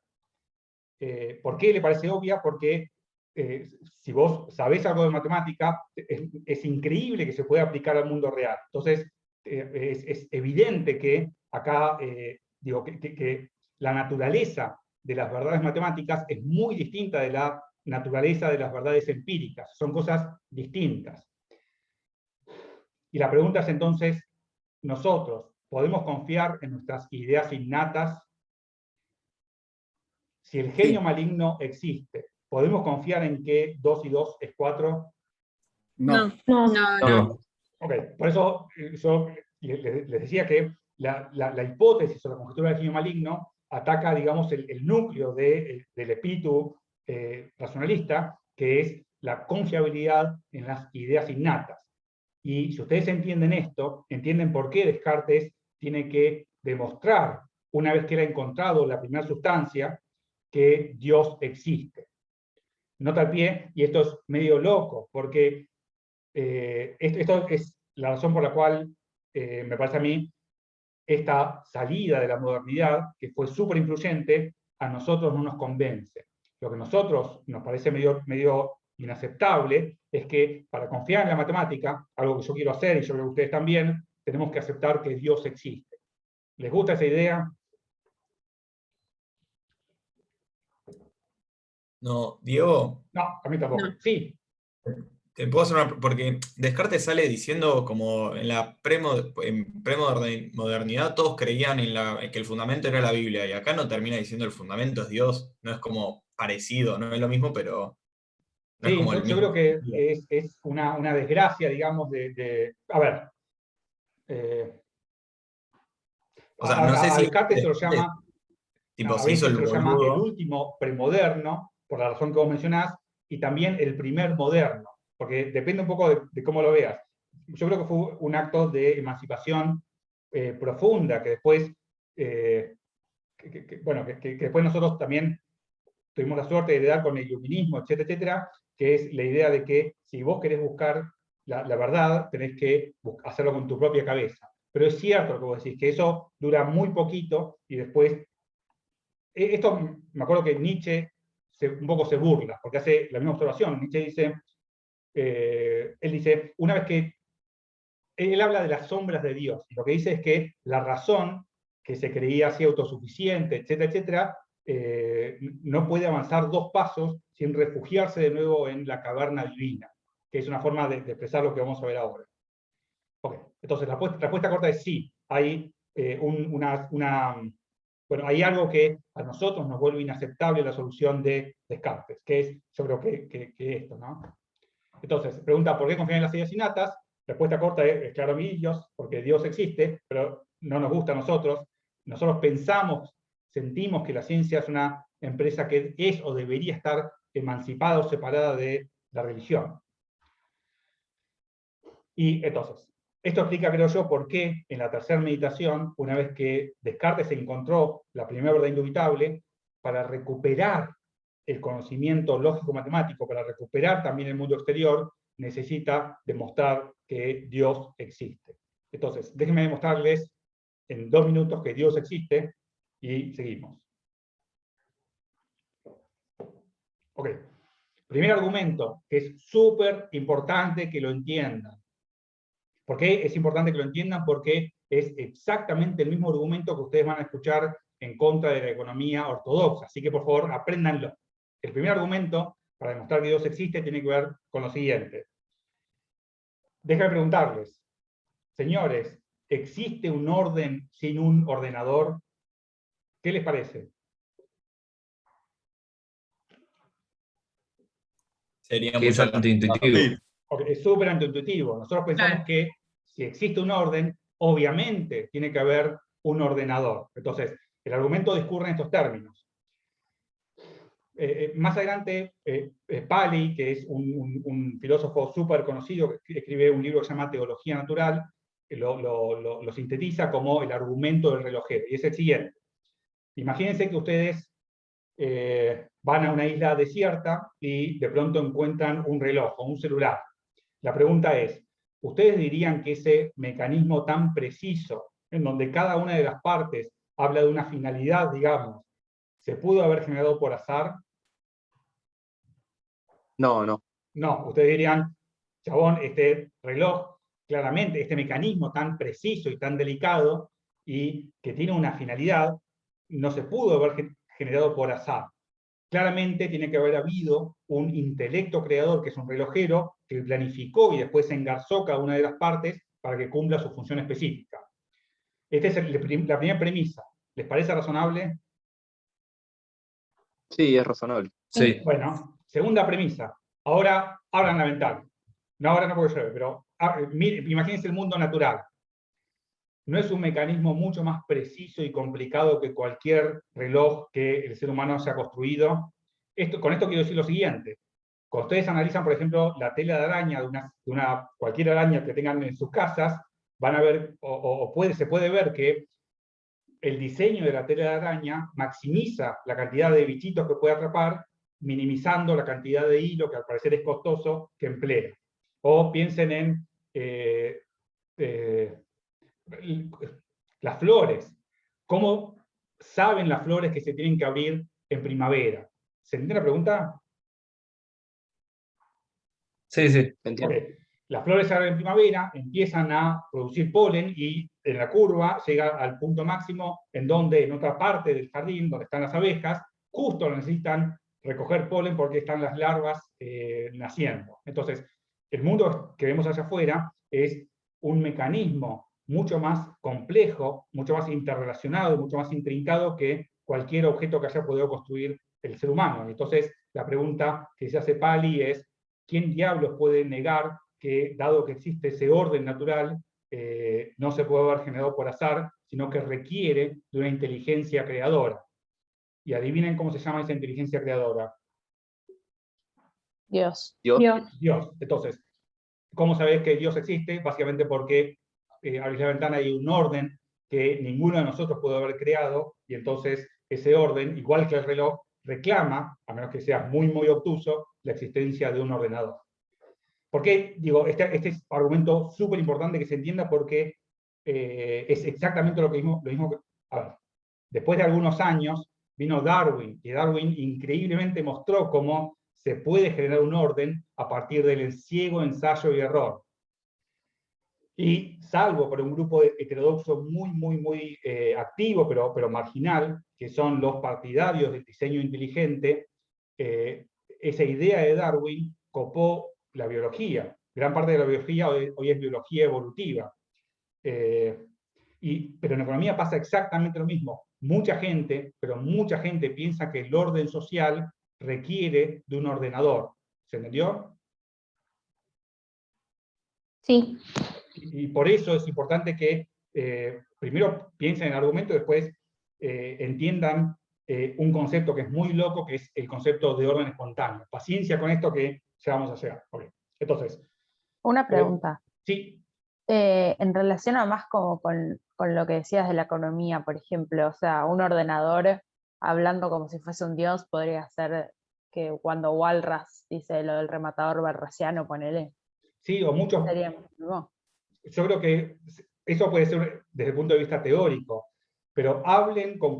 ¿Por qué le parece obvia? Porque si vos sabés algo de matemática, es increíble que se pueda aplicar al mundo real. Entonces, es evidente que acá, digo, que la naturaleza de las verdades matemáticas es muy distinta de la naturaleza de las verdades empíricas. Son cosas distintas. Y la pregunta es entonces, ¿nosotros podemos confiar en nuestras ideas innatas? Si el genio maligno existe, ¿podemos confiar en que 2 y 2 es 4? No. No. Ok, por eso yo les decía que la hipótesis o la conjetura del genio maligno ataca, digamos, el núcleo del espíritu racionalista, que es la confiabilidad en las ideas innatas. Y si ustedes entienden esto, entienden por qué Descartes tiene que demostrar, una vez que él ha encontrado la primera sustancia, que Dios existe. Nota al pie, y esto es medio loco, porque esto es la razón por la cual me parece a mí esta salida de la modernidad, que fue súper influyente, a nosotros no nos convence. Lo que a nosotros nos parece medio inaceptable es que para confiar en la matemática, algo que yo quiero hacer y yo creo que ustedes también, tenemos que aceptar que Dios existe. ¿Les gusta esa idea? No, Diego, No, a mí tampoco. No. Sí, te puedo hacer una. Porque Descartes sale diciendo como en la premodernidad todos creían en que el fundamento era la Biblia, y acá no termina diciendo el fundamento es Dios, no es como parecido, no es lo mismo, pero no es sí, como el yo mismo creo que sentido. es una desgracia, digamos, a ver, O sea, no sé a si Descartes se lo Descartes, llama, tipo, a se hizo veces el se lo llama el boludo. último premoderno, por la razón que vos mencionás, y también el primer moderno, porque depende un poco de cómo lo veas. Yo creo que fue un acto de emancipación profunda, que después, bueno, que después nosotros también tuvimos la suerte de heredar con el iluminismo, etcétera, etcétera, que es la idea de que si vos querés buscar la verdad, tenés que hacerlo con tu propia cabeza. Pero es cierto lo que vos decís, que eso dura muy poquito y después. Esto me acuerdo que Nietzsche un poco se burla, porque hace la misma observación. Nietzsche dice, él dice, una vez que él habla de las sombras de Dios, y lo que dice es que la razón, que se creía así autosuficiente, etcétera, etcétera, no puede avanzar 2 pasos sin refugiarse de nuevo en la caverna divina, que es una forma de expresar lo que vamos a ver ahora. Okay. Entonces, la respuesta corta es sí, hay bueno, hay algo que a nosotros nos vuelve inaceptable la solución de Descartes, que es, yo creo que esto, ¿no? Entonces, pregunta, ¿por qué confiar en las ideas innatas? Respuesta corta es claro, mi Dios, porque Dios existe, pero no nos gusta a nosotros. Nosotros pensamos, sentimos que la ciencia es una empresa que es o debería estar emancipada o separada de la religión. Y entonces, esto explica, creo yo, por qué en la tercera meditación, una vez que Descartes encontró la primera verdad indubitable, para recuperar el conocimiento lógico-matemático, para recuperar también el mundo exterior, necesita demostrar que Dios existe. Entonces, déjenme demostrarles en 2 minutos que Dios existe y seguimos. Ok. Primer argumento, que es súper importante que lo entiendan. ¿Por qué es importante que lo entiendan? Porque es exactamente el mismo argumento que ustedes van a escuchar en contra de la economía ortodoxa. Así que, por favor, apréndanlo. El primer argumento para demostrar que Dios existe tiene que ver con lo siguiente. Déjenme preguntarles, señores, ¿existe un orden sin un ordenador? ¿Qué les parece? Sería Que es mucho. antiintuitivo. Sí. Porque es súper intuitivo. Nosotros pensamos Claro. que si existe un orden, obviamente tiene que haber un ordenador. Entonces, el argumento discurre en estos términos. Más adelante, Paley, que es un filósofo súper conocido, que escribe un libro que se llama Teología Natural, lo sintetiza como el argumento del relojero. Y es el siguiente. Imagínense que ustedes van a una isla desierta y de pronto encuentran un reloj o un celular. La pregunta es, ¿ustedes dirían que ese mecanismo tan preciso, en donde cada una de las partes habla de una finalidad, digamos, se pudo haber generado por azar? No, no. No, ustedes dirían, chabón, este reloj, claramente, este mecanismo tan preciso y tan delicado y que tiene una finalidad, no se pudo haber generado por azar. Claramente tiene que haber habido un intelecto creador, que es un relojero, que planificó y después engarzó cada una de las partes para que cumpla su función específica. Esta es la primera premisa. ¿Les parece razonable? Sí, es razonable. Sí. Bueno, segunda premisa. Ahora abran la ventana. No, ahora no porque llueve, pero imagínense el mundo natural. ¿No es un mecanismo mucho más preciso y complicado que cualquier reloj que el ser humano se ha construido? Con esto quiero decir lo siguiente. Cuando ustedes analizan, por ejemplo, la tela de araña de cualquier araña que tengan en sus casas, van a ver, se puede ver que el diseño de la tela de araña maximiza la cantidad de bichitos que puede atrapar, minimizando la cantidad de hilo, que al parecer es costoso, que emplea. O piensen en las flores. ¿Cómo saben las flores que se tienen que abrir en primavera. ¿Se entiende la pregunta? Sí, sí. Ok. Las flores se abren en primavera, empiezan a producir polen y en la curva llega al punto máximo en donde en otra parte del jardín, donde están las abejas, justo necesitan recoger polen porque están las larvas naciendo. Entonces, el mundo que vemos allá afuera es un mecanismo mucho más complejo, mucho más interrelacionado, mucho más intrincado que cualquier objeto que haya podido construir el ser humano. Entonces, la pregunta que se hace Pali es, ¿quién diablos puede negar que, dado que existe ese orden natural, no se puede haber generado por azar, sino que requiere de una inteligencia creadora? Y adivinen cómo se llama esa inteligencia creadora. Dios. Dios. Entonces, ¿cómo sabés que Dios existe? Básicamente porque abrís la ventana y hay un orden que ninguno de nosotros puede haber creado, y entonces ese orden, igual que el reloj, reclama, a menos que sea muy, muy obtuso, la existencia de un ordenador. ¿Por qué? Digo, este es un argumento súper importante que se entienda porque es exactamente lo mismo que, a ver, después de algunos años vino Darwin, y Darwin increíblemente mostró cómo se puede generar un orden a partir del ciego ensayo y error. Y salvo por un grupo heterodoxo muy, muy, muy activo, pero marginal, que son los partidarios del diseño inteligente, esa idea de Darwin copó la biología. Gran parte de la biología hoy es biología evolutiva. Pero en economía pasa exactamente lo mismo. Mucha gente, pero mucha gente piensa que el orden social requiere de un ordenador. ¿Se entendió? Sí. Y por eso es importante que primero piensen en el argumento y después entiendan un concepto que es muy loco, que es el concepto de orden espontáneo. Paciencia con esto que ya vamos a llegar. Okay. Entonces. Una pregunta. Sí. En relación a más como con lo que decías de la economía, por ejemplo, o sea, un ordenador hablando como si fuese un dios podría ser que cuando Walras dice lo del rematador balrasiano, ponele. Sí, o muchos. No. Yo creo que eso puede ser desde el punto de vista teórico, pero hablen con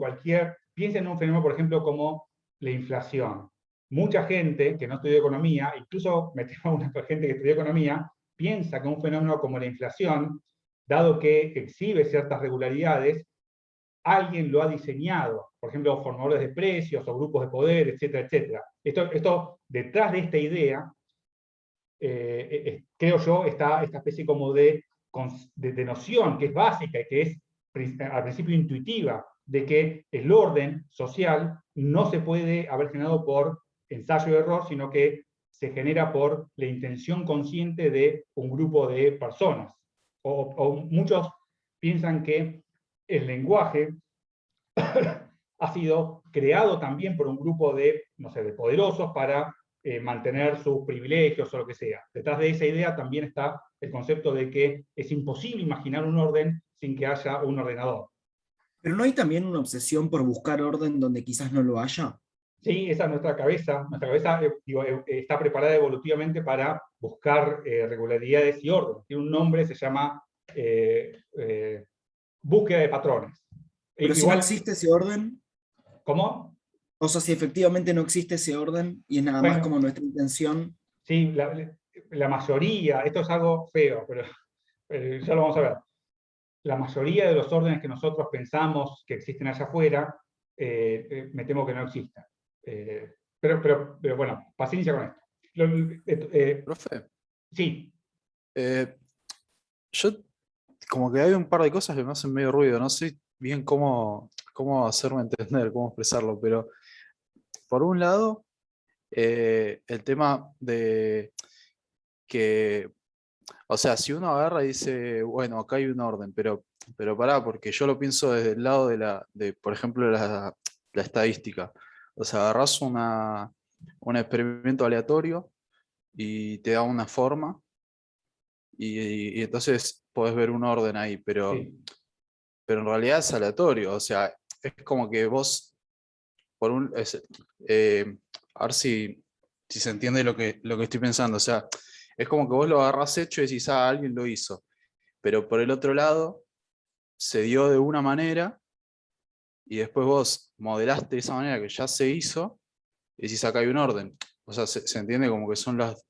piensen en un fenómeno, por ejemplo, como la inflación. Mucha gente que no estudió economía, incluso me tengo una gente que estudió economía, piensa que un fenómeno como la inflación, dado que exhibe ciertas regularidades, alguien lo ha diseñado, por ejemplo, formadores de precios o grupos de poder, etcétera, etcétera. Esto detrás de esta idea, creo yo, está esta especie como de noción que es básica y que es al principio intuitiva, de que el orden social no se puede haber generado por ensayo y error, sino que se genera por la intención consciente de un grupo de personas. O muchos piensan que el lenguaje ha sido creado también por un grupo de, no sé, de poderosos para mantener sus privilegios o lo que sea. Detrás de esa idea también está el concepto de que es imposible imaginar un orden sin que haya un ordenador. ¿Pero no hay también una obsesión por buscar orden donde quizás no lo haya? Sí, esa es nuestra cabeza. Nuestra cabeza está preparada evolutivamente para buscar regularidades y orden. Tiene un nombre, se llama búsqueda de patrones. Pero si no existe ese orden. ¿Cómo? O sea, si efectivamente no existe ese orden y es nada más como nuestra intención. Sí, la mayoría, esto es algo feo, pero ya lo vamos a ver. La mayoría de los órdenes que nosotros pensamos que existen allá afuera, me temo que no existan. Pero bueno, paciencia con esto. Profe. Sí. Yo, como que hay un par de cosas que me hacen medio ruido, no sé bien cómo hacerme entender, cómo expresarlo, pero por un lado, el tema de que, o sea, si uno agarra y dice, bueno, acá hay un orden, pero pará, porque yo lo pienso desde el lado de por ejemplo, la estadística. O sea, agarrás un experimento aleatorio y te da una forma, y entonces podés ver un orden ahí, pero en realidad es aleatorio. O sea, es como que vos, a ver si se entiende lo que estoy pensando. O sea, es como que vos lo agarrás hecho y decís, alguien lo hizo. Pero por el otro lado, se dio de una manera y después vos modelaste de esa manera que ya se hizo, y decís acá hay un orden. O sea, se entiende como que son las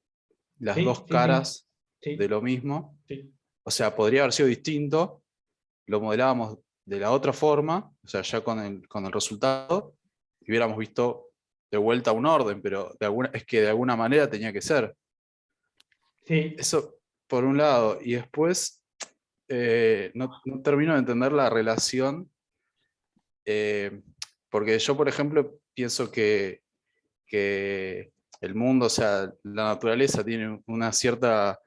Sí, dos sí, sí, caras sí, de lo mismo. sí. O sea, podría haber sido distinto, lo modelábamos de la otra forma, o sea, ya con el resultado, y hubiéramos visto de vuelta un orden, pero es que de alguna manera tenía que ser. Sí, Eso por un lado, y después no termino de entender la relación, porque yo, por ejemplo, pienso que el mundo, o sea, la naturaleza tiene una cierta,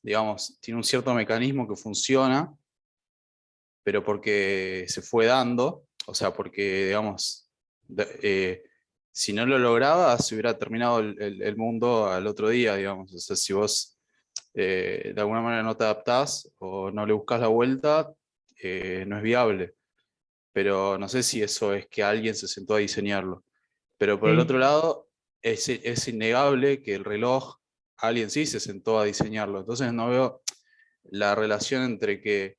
digamos, tiene un cierto mecanismo que funciona, pero porque se fue dando, o sea, porque, digamos, si no lo lograba, se hubiera terminado el mundo al otro día, digamos. O sea, si vos de alguna manera no te adaptás o no le buscas la vuelta, no es viable. Pero no sé si eso es que alguien se sentó a diseñarlo. Pero por el sí. otro lado, es innegable que el reloj, alguien sí se sentó a diseñarlo. Entonces no veo la relación entre que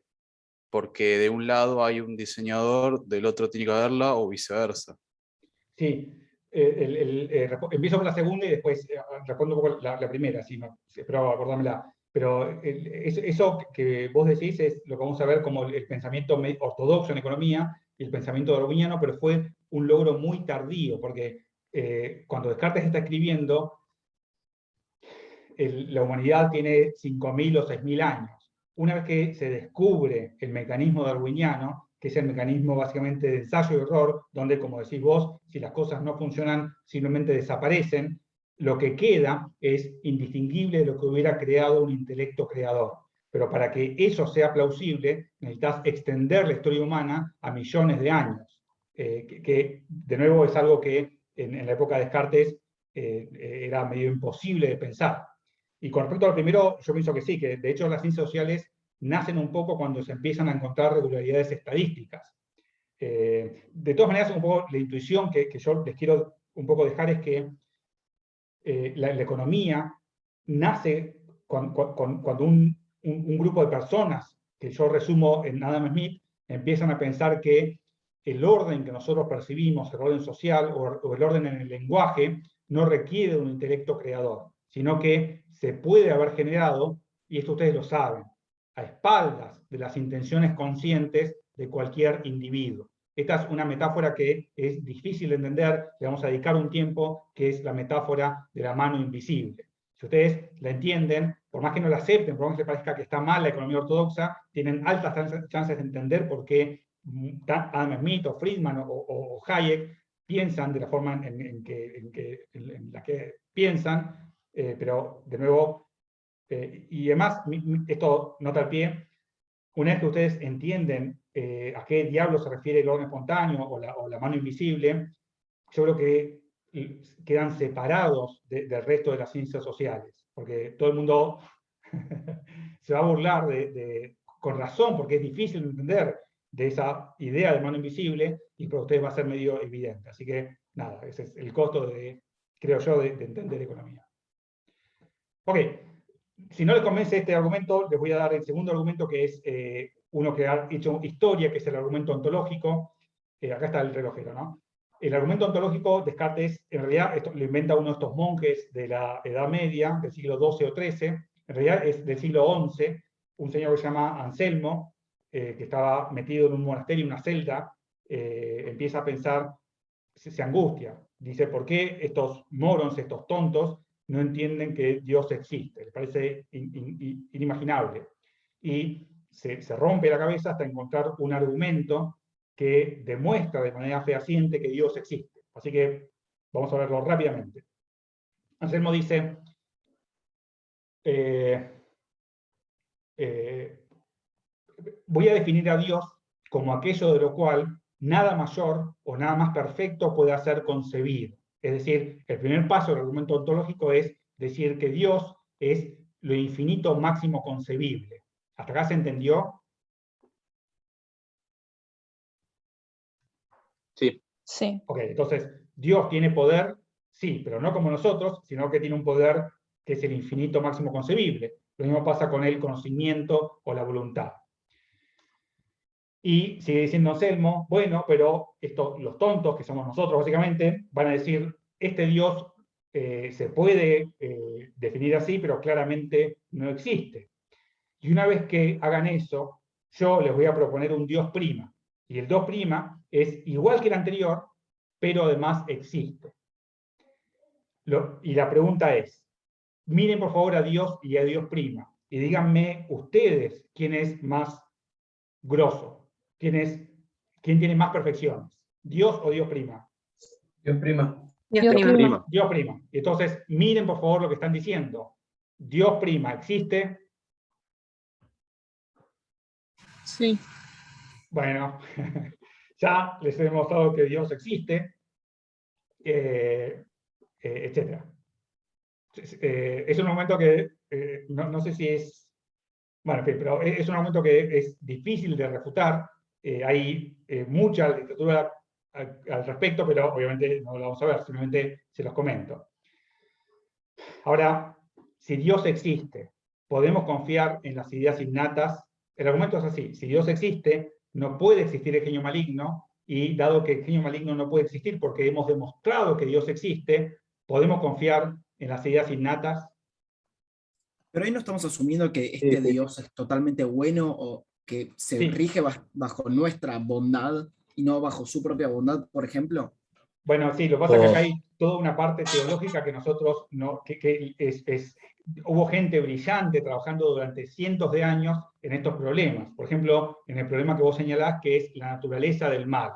porque de un lado hay un diseñador, del otro tiene que haberla o viceversa. Sí, empiezo por la segunda y después respondo un poco la primera, si no, espero acordármela. Pero eso que vos decís es lo que vamos a ver como el pensamiento ortodoxo en economía y el pensamiento darwiniano, pero fue un logro muy tardío, porque cuando Descartes está escribiendo, la humanidad tiene 5.000 o 6.000 años. Una vez que se descubre el mecanismo darwiniano, que es el mecanismo básicamente de ensayo y error, donde, como decís vos, si las cosas no funcionan, simplemente desaparecen, lo que queda es indistinguible de lo que hubiera creado un intelecto creador. Pero para que eso sea plausible, necesitas extender la historia humana a millones de años, que de nuevo es algo que en la época de Descartes era medio imposible de pensar. Y con respecto al primero, yo pienso que sí, que de hecho las ciencias sociales nacen un poco cuando se empiezan a encontrar regularidades estadísticas. De todas maneras, un poco la intuición que yo les quiero un poco dejar es que la economía nace cuando un grupo de personas, que yo resumo en Adam Smith, empiezan a pensar que el orden que nosotros percibimos, el orden social o el orden en el lenguaje, no requiere de un intelecto creador, sino que se puede haber generado, y esto ustedes lo saben, a espaldas de las intenciones conscientes de cualquier individuo. Esta es una metáfora que es difícil de entender, le vamos a dedicar un tiempo, que es la metáfora de la mano invisible. Si ustedes la entienden, por más que no la acepten, por más que les parezca que está mal la economía ortodoxa, tienen altas chances de entender por qué Adam Smith o Friedman o Hayek piensan de la forma en la que piensan, pero de nuevo, y además, esto nota al pie, una vez que ustedes entienden a qué diablo se refiere el orden espontáneo o la mano invisible, yo creo que quedan separados del resto de las ciencias sociales, porque todo el mundo se va a burlar con razón, porque es difícil entender de esa idea de mano invisible, y para ustedes va a ser medio evidente. Así que, nada, ese es el costo, creo yo, de entender economía. Ok, si no les convence este argumento, les voy a dar el segundo argumento, que es uno que ha hecho historia, que es el argumento ontológico. Acá está el relojero, ¿no? El argumento ontológico, Descartes, en realidad, esto lo inventa uno de estos monjes de la Edad Media, del siglo XII o XIII, en realidad es del siglo XI, un señor que se llama Anselmo, que estaba metido en un monasterio, en una celda, empieza a pensar, se angustia, dice, ¿por qué estos morons, estos tontos, no entienden que Dios existe? Les parece inimaginable. Y se rompe la cabeza hasta encontrar un argumento que demuestra de manera fehaciente que Dios existe. Así que vamos a verlo rápidamente. Anselmo dice, voy a definir a Dios como aquello de lo cual nada mayor o nada más perfecto puede ser concebido. Es decir, el primer paso del argumento ontológico es decir que Dios es lo infinito máximo concebible. ¿Hasta acá se entendió? Sí. Sí. Ok, entonces, ¿Dios tiene poder? Sí, pero no como nosotros, sino que tiene un poder que es el infinito máximo concebible. Lo mismo pasa con el conocimiento o la voluntad. Y sigue diciendo Anselmo, bueno, pero los tontos, que somos nosotros básicamente, van a decir, este Dios se puede definir así, pero claramente no existe. Y una vez que hagan eso, yo les voy a proponer un Dios prima. Y el Dios prima es igual que el anterior, pero además existe. Y la pregunta es, miren por favor a Dios y a Dios prima, y díganme ustedes quién es más grosso, quién tiene más perfecciones, Dios o Dios prima. Dios prima. Dios prima. Prima. Dios prima. Entonces, miren por favor lo que están diciendo. Dios prima existe. Sí. Bueno, ya les he demostrado que Dios existe, etc. Es un momento que no sé si es. Bueno, en fin, pero es un argumento que es difícil de refutar. Hay mucha literatura al respecto, pero obviamente no lo vamos a ver, simplemente se los comento. Ahora, si Dios existe, podemos confiar en las ideas innatas. El argumento es así: si Dios existe, no puede existir el genio maligno, y dado que el genio maligno no puede existir porque hemos demostrado que Dios existe, podemos confiar en las ideas innatas. Pero ahí no estamos asumiendo que este Dios es totalmente bueno o que se Sí. rige bajo nuestra bondad y no bajo su propia bondad, por ejemplo. Bueno, sí, lo que pasa es que acá hay toda una parte teológica que nosotros no, hubo gente brillante trabajando durante cientos de años en estos problemas. Por ejemplo, en el problema que vos señalás, que es la naturaleza del mal.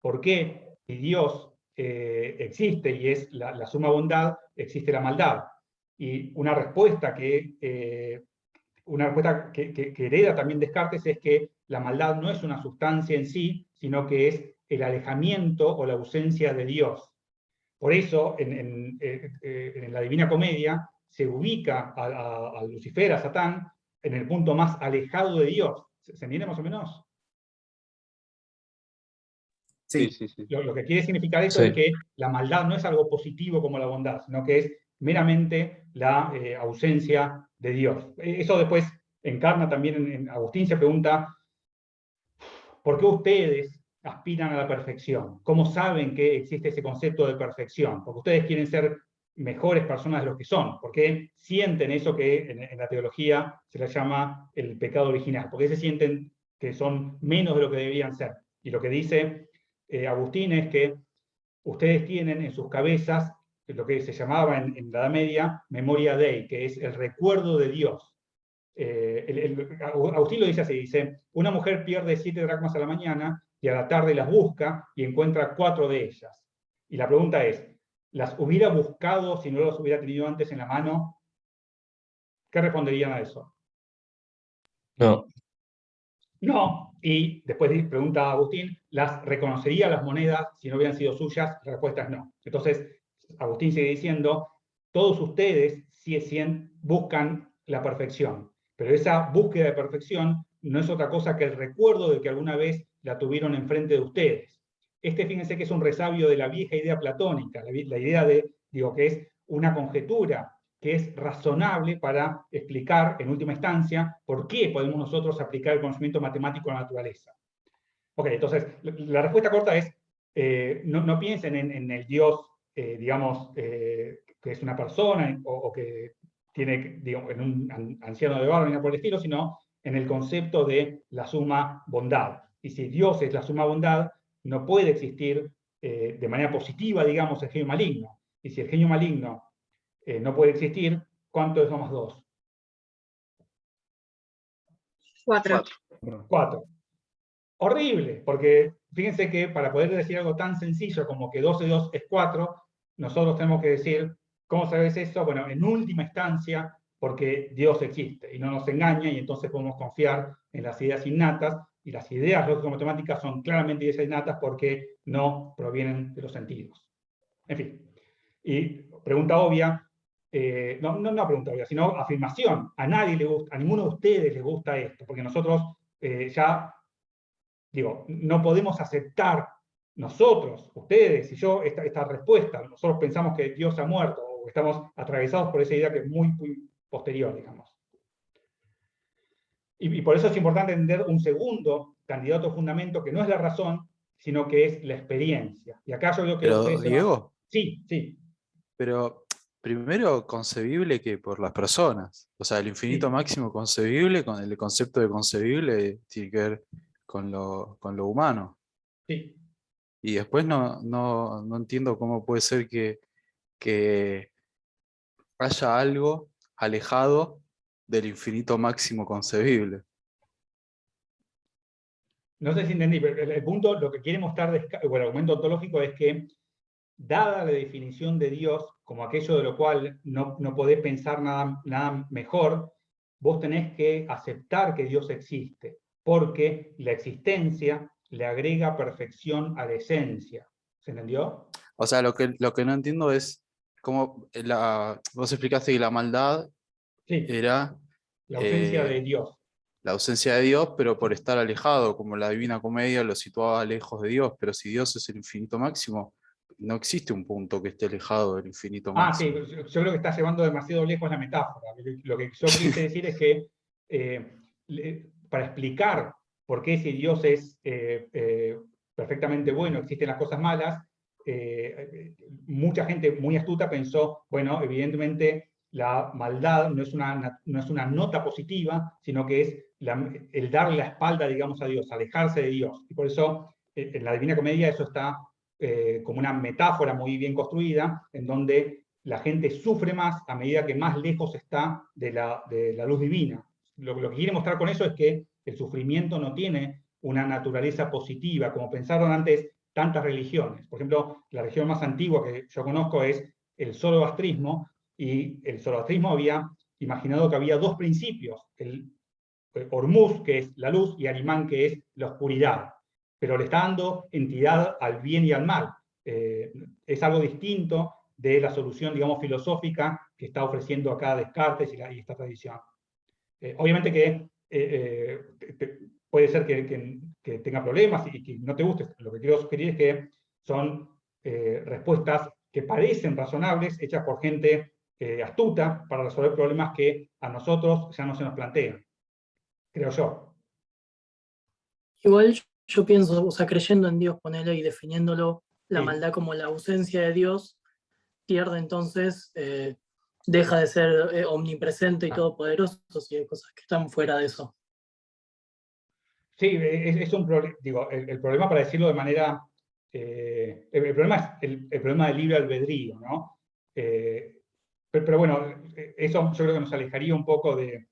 ¿Por qué, si Dios existe y es la suma bondad, existe la maldad? Y una respuesta que hereda también Descartes es que la maldad no es una sustancia en sí, sino que es el alejamiento o la ausencia de Dios. Por eso, en la Divina Comedia, se ubica a Lucifer, a Satán, en el punto más alejado de Dios. ¿Se entiende más o menos? Sí. Sí, sí, sí. Lo que quiere significar eso es que la maldad no es algo positivo como la bondad, sino que es meramente la ausencia de Dios. Eso después encarna también en Agustín, se pregunta, ¿por qué ustedes aspiran a la perfección? ¿Cómo saben que existe ese concepto de perfección? Porque ustedes quieren ser mejores personas de lo que son. ¿Por qué sienten eso que en la teología se le llama el pecado original? ¿Por qué se sienten que son menos de lo que deberían ser? Y lo que dice Agustín es que ustedes tienen en sus cabezas lo que se llamaba en la Edad Media memoria Dei, que es el recuerdo de Dios. Agustín lo dice así, dice, una mujer pierde 7 dracmas a la mañana y a la tarde las busca y encuentra 4 de ellas. Y la pregunta es, ¿las hubiera buscado si no las hubiera tenido antes en la mano? ¿Qué responderían a eso? No. No. Y después pregunta Agustín, ¿las reconocería las monedas si no hubieran sido suyas? La respuesta es no. Entonces, Agustín sigue diciendo, todos ustedes buscan la perfección, pero esa búsqueda de perfección no es otra cosa que el recuerdo de que alguna vez la tuvieron enfrente de ustedes. Fíjense que es un resabio de la vieja idea platónica, la idea de, que es una conjetura, que es razonable para explicar, en última instancia, por qué podemos nosotros aplicar el conocimiento matemático a la naturaleza. Ok, entonces, la respuesta corta es, no piensen en el Dios, digamos, que es una persona o que tiene, digamos, en un anciano de barba, ni por el estilo, sino en el concepto de la suma bondad. Y si Dios es la suma bondad, no puede existir de manera positiva, digamos, el genio maligno. Y si el genio maligno no puede existir, ¿cuánto es 2 más 2? 4. 4. Horrible, porque fíjense que para poder decir algo tan sencillo como que 2 de 2 es 4, nosotros tenemos que decir, ¿cómo sabes eso? Bueno, en última instancia, porque Dios existe y no nos engaña, y entonces podemos confiar en las ideas innatas, y las ideas lógico-matemáticas son claramente ideas innatas porque no provienen de los sentidos. En fin, y pregunta obvia, no pregunta obvia, sino afirmación. A nadie le gusta, a ninguno de ustedes les gusta esto, porque nosotros ya, no podemos aceptar nosotros, ustedes y yo, esta respuesta. Nosotros pensamos que Dios ha muerto, o estamos atravesados por esa idea que es muy, muy posterior, digamos. Y por eso es importante entender un segundo candidato a fundamento que no es la razón, sino que es la experiencia. Y acá yo creo que Pero, ustedes se van- Diego, Sí, sí, pero primero concebible que por las personas. O sea, el infinito sí, máximo concebible, con el concepto de concebible, tiene que ver con lo humano. sí. Y después no entiendo cómo puede ser que haya algo alejado del infinito máximo concebible. No sé si entendí, pero el punto, lo que quiere mostrar el argumento ontológico es que, dada la definición de Dios como aquello de lo cual no podés pensar nada mejor, vos tenés que aceptar que Dios existe, porque la existencia le agrega perfección a la esencia. ¿Se entendió? O sea, lo que no entiendo es cómo vos explicaste que la maldad Sí, era la ausencia de eh, Dios. la ausencia de Dios, pero por estar alejado, como la Divina Comedia lo situaba lejos de Dios. Pero si Dios es el infinito máximo, no existe un punto que esté alejado del infinito Ah, sí, máximo. yo creo que está llevando demasiado lejos la metáfora. Lo que yo quise decir es que para explicar por qué si Dios es perfectamente bueno, existen las cosas malas, mucha gente muy astuta pensó, bueno, evidentemente la maldad no es una nota positiva, sino que es el darle la espalda, digamos, a Dios, alejarse de Dios. Y por eso en la Divina Comedia eso está como una metáfora muy bien construida, en donde la gente sufre más a medida que más lejos está de la luz divina. Lo que quiere mostrar con eso es que el sufrimiento no tiene una naturaleza positiva, como pensaron antes tantas religiones. Por ejemplo, la religión más antigua que yo conozco es el zoroastrismo, y el zoroastrismo había imaginado que había dos principios, el Hormuz, que es la luz, y Arimán, que es la oscuridad, pero le está dando entidad al bien y al mal. Es algo distinto de la solución, digamos, filosófica que está ofreciendo acá Descartes y esta tradición. Obviamente que puede ser que tenga problemas y que no te guste. Lo que quiero sugerir es que son respuestas que parecen razonables, hechas por gente astuta para resolver problemas que a nosotros ya no se nos plantean, creo yo. Igual yo pienso, o sea, creyendo en Dios, ponele, y definiéndolo, la Sí. maldad como la ausencia de Dios, pierde entonces, deja de ser omnipresente y todopoderoso si hay cosas que están fuera de eso. Sí, es un problema, digo, el problema, para decirlo de manera, el problema es el problema del libre albedrío, ¿no? Pero bueno, eso yo creo que nos alejaría un poco de,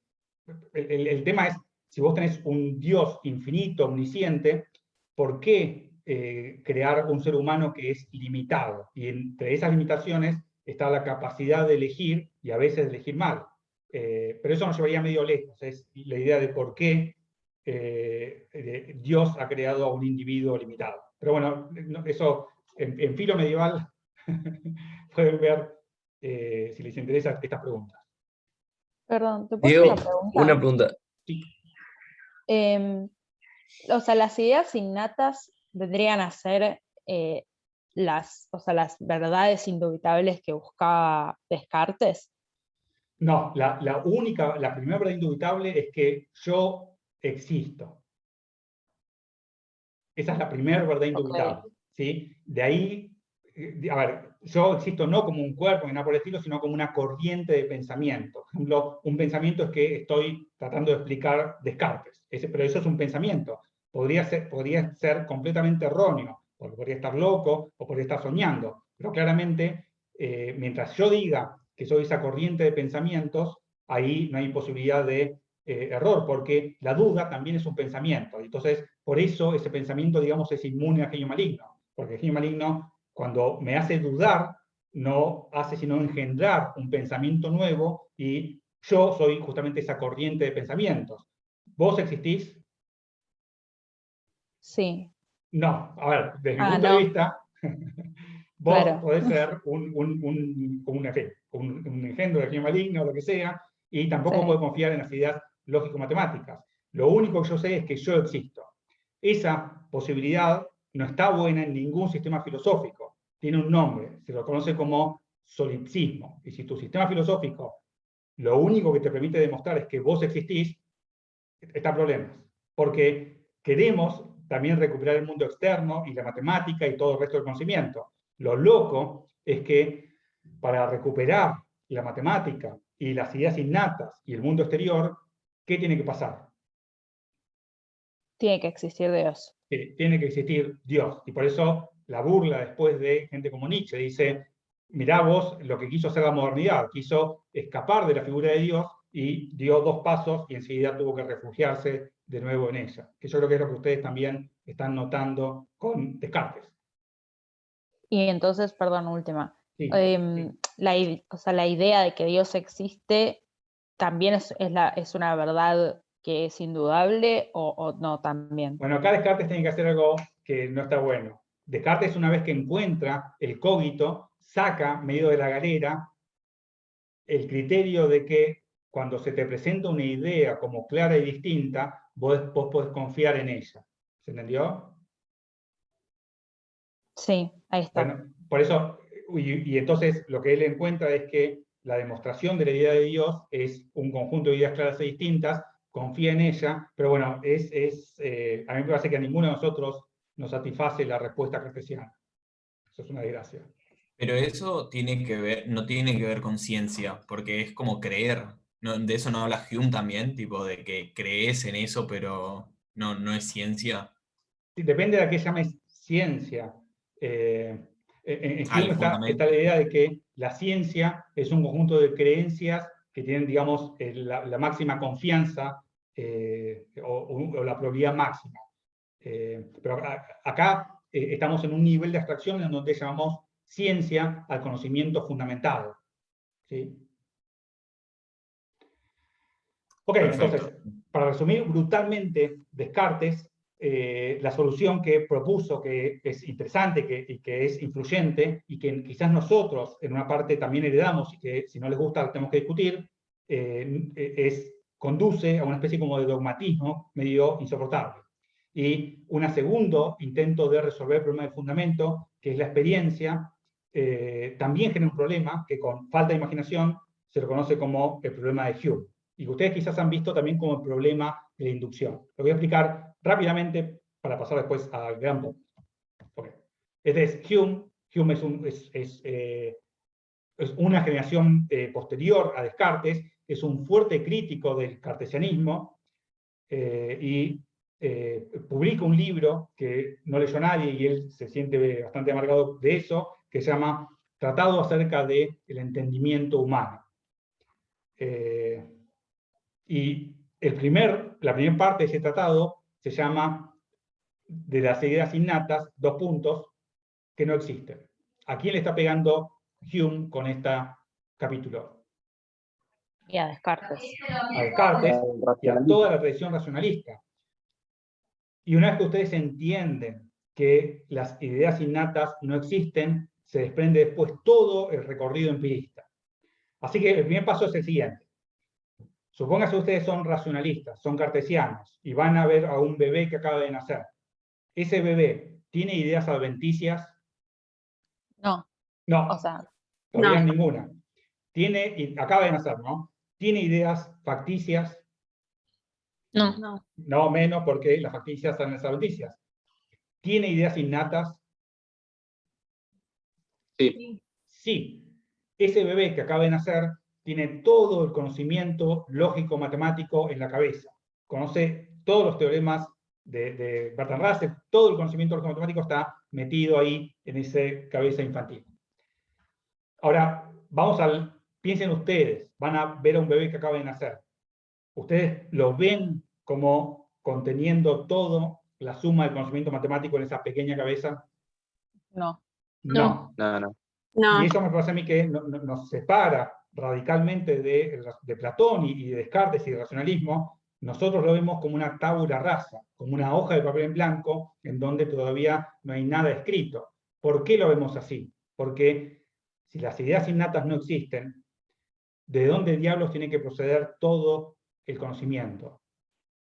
el tema es, si vos tenés un Dios infinito, omnisciente, ¿por qué crear un ser humano que es limitado? Y entre esas limitaciones está la capacidad de elegir, y a veces de elegir mal. Pero eso nos llevaría medio lejos, es la idea de por qué Dios ha creado a un individuo limitado. Pero bueno, eso en filo medieval pueden ver si les interesa estas preguntas. Perdón, ¿te puedo hacer Diego, una pregunta? una pregunta. Sí. O sea, las ideas innatas vendrían a ser o sea, las verdades indubitables que buscaba Descartes. No, la primera verdad indubitable es que yo existo. Esa es la primera verdad indubitable. Ok. ¿Sí? De ahí, a ver, yo existo no como un cuerpo ni nada por el estilo, sino como una corriente de pensamiento. Por ejemplo, un pensamiento es que estoy tratando de explicar Descartes, pero eso es un pensamiento. Podría ser completamente erróneo, porque podría estar loco o podría estar soñando, pero claramente, mientras yo diga que soy esa corriente de pensamientos, ahí no hay posibilidad de error, porque la duda también es un pensamiento. Entonces, por eso ese pensamiento, digamos, es inmune al genio maligno, porque el genio maligno, cuando me hace dudar, no hace sino engendrar un pensamiento nuevo, y yo soy justamente esa corriente de pensamientos. ¿Vos existís? Sí. No. A ver, desde mi Ah, punto de no, vista, vos claro. podés ser un engendro del genio maligno o lo que sea, y tampoco Sí. podés confiar en las ideas lógico-matemáticas. Lo único que yo sé es que yo existo. Esa posibilidad no está buena en ningún sistema filosófico. Tiene un nombre, se lo conoce como solipsismo. Y si tu sistema filosófico lo único que te permite demostrar es que vos existís, está en problemas, porque queremos también recuperar el mundo externo y la matemática y todo el resto del conocimiento. Lo loco es que para recuperar la matemática y las ideas innatas y el mundo exterior, ¿qué tiene que pasar? Tiene que existir Dios. Tiene que existir Dios. Y por eso la burla después de gente como Nietzsche dice, mirá vos lo que quiso hacer la modernidad, quiso escapar de la figura de Dios y dio 2 pasos y enseguida tuvo que refugiarse de nuevo en ella. Que yo creo que es lo que ustedes también están notando con Descartes. Y entonces, perdón, última. Sí, O sea, la idea de que Dios existe también es una verdad que es indudable o no también. Bueno, acá Descartes tiene que hacer algo que no está bueno. Descartes, una vez que encuentra el cogito, saca medio de la galera el criterio de que cuando se te presenta una idea como clara y distinta, vos podés confiar en ella. ¿Se entendió? Sí, ahí está. Bueno, por eso, y entonces lo que él encuentra es que la demostración de la idea de Dios es un conjunto de ideas claras y distintas, confía en ella, pero bueno, a mí me parece que a ninguno de nosotros nos satisface la respuesta cartesiana. Eso es una desgracia. Pero eso no tiene que ver con ciencia, porque es como creer. De eso no habla Hume también, tipo de que crees en eso, pero no es ciencia. Sí, depende de a qué llames ciencia. En Hume El fundamento. está la idea de que la ciencia es un conjunto de creencias que tienen, digamos, la máxima confianza o la probabilidad máxima. Pero acá estamos en un nivel de abstracción en donde llamamos ciencia al conocimiento fundamentado. ¿Sí? Ok, Perfecto. entonces, para resumir brutalmente, Descartes, la solución que propuso, que es interesante y que es influyente, y que quizás nosotros en una parte también heredamos, y que si no les gusta tenemos que discutir, conduce a una especie como de dogmatismo medio insoportable. Y un segundo intento de resolver el problema de fundamento, que es la experiencia, también genera un problema que con falta de imaginación se lo conoce como el problema de Hume. Y que ustedes quizás han visto también como el problema de la inducción. Lo voy a explicar rápidamente para pasar después al gran punto. Okay. Este es Hume. Hume es una generación posterior a Descartes, es un fuerte crítico del cartesianismo y publica un libro que no leyó nadie y él se siente bastante amargado de eso, que se llama Tratado acerca del entendimiento humano. Y la primera parte de ese tratado se llama de las ideas innatas, 2 puntos, que no existen. ¿A quién le está pegando Hume con este capítulo? Y a Descartes. A Descartes y a toda la tradición racionalista. Y una vez que ustedes entienden que las ideas innatas no existen, se desprende después todo el recorrido empirista. Así que el primer paso es el siguiente. Supóngase que ustedes son racionalistas, son cartesianos, y van a ver a un bebé que acaba de nacer. ¿Ese bebé tiene ideas adventicias? No. No, O sea, todavía no. ninguna. Acaba de nacer, ¿no? ¿Tiene ideas facticias? No. No, menos, porque las facticias son las adventicias. ¿Tiene ideas innatas? Sí. Sí. Ese bebé que acaba de nacer tiene todo el conocimiento lógico-matemático en la cabeza. Conoce todos los teoremas de Bertrand Russell, todo el conocimiento lógico-matemático está metido ahí en esa cabeza infantil. Ahora, piensen ustedes, van a ver a un bebé que acaba de nacer. ¿Ustedes lo ven como conteniendo todo la suma del conocimiento matemático en esa pequeña cabeza? no. No. No. Y eso me parece a mí que nos separa radicalmente de Platón y de Descartes y de racionalismo. Nosotros lo vemos como una tabula rasa, como una hoja de papel en blanco en donde todavía no hay nada escrito. ¿Por qué lo vemos así? Porque si las ideas innatas no existen, ¿de dónde diablos tiene que proceder todo el conocimiento?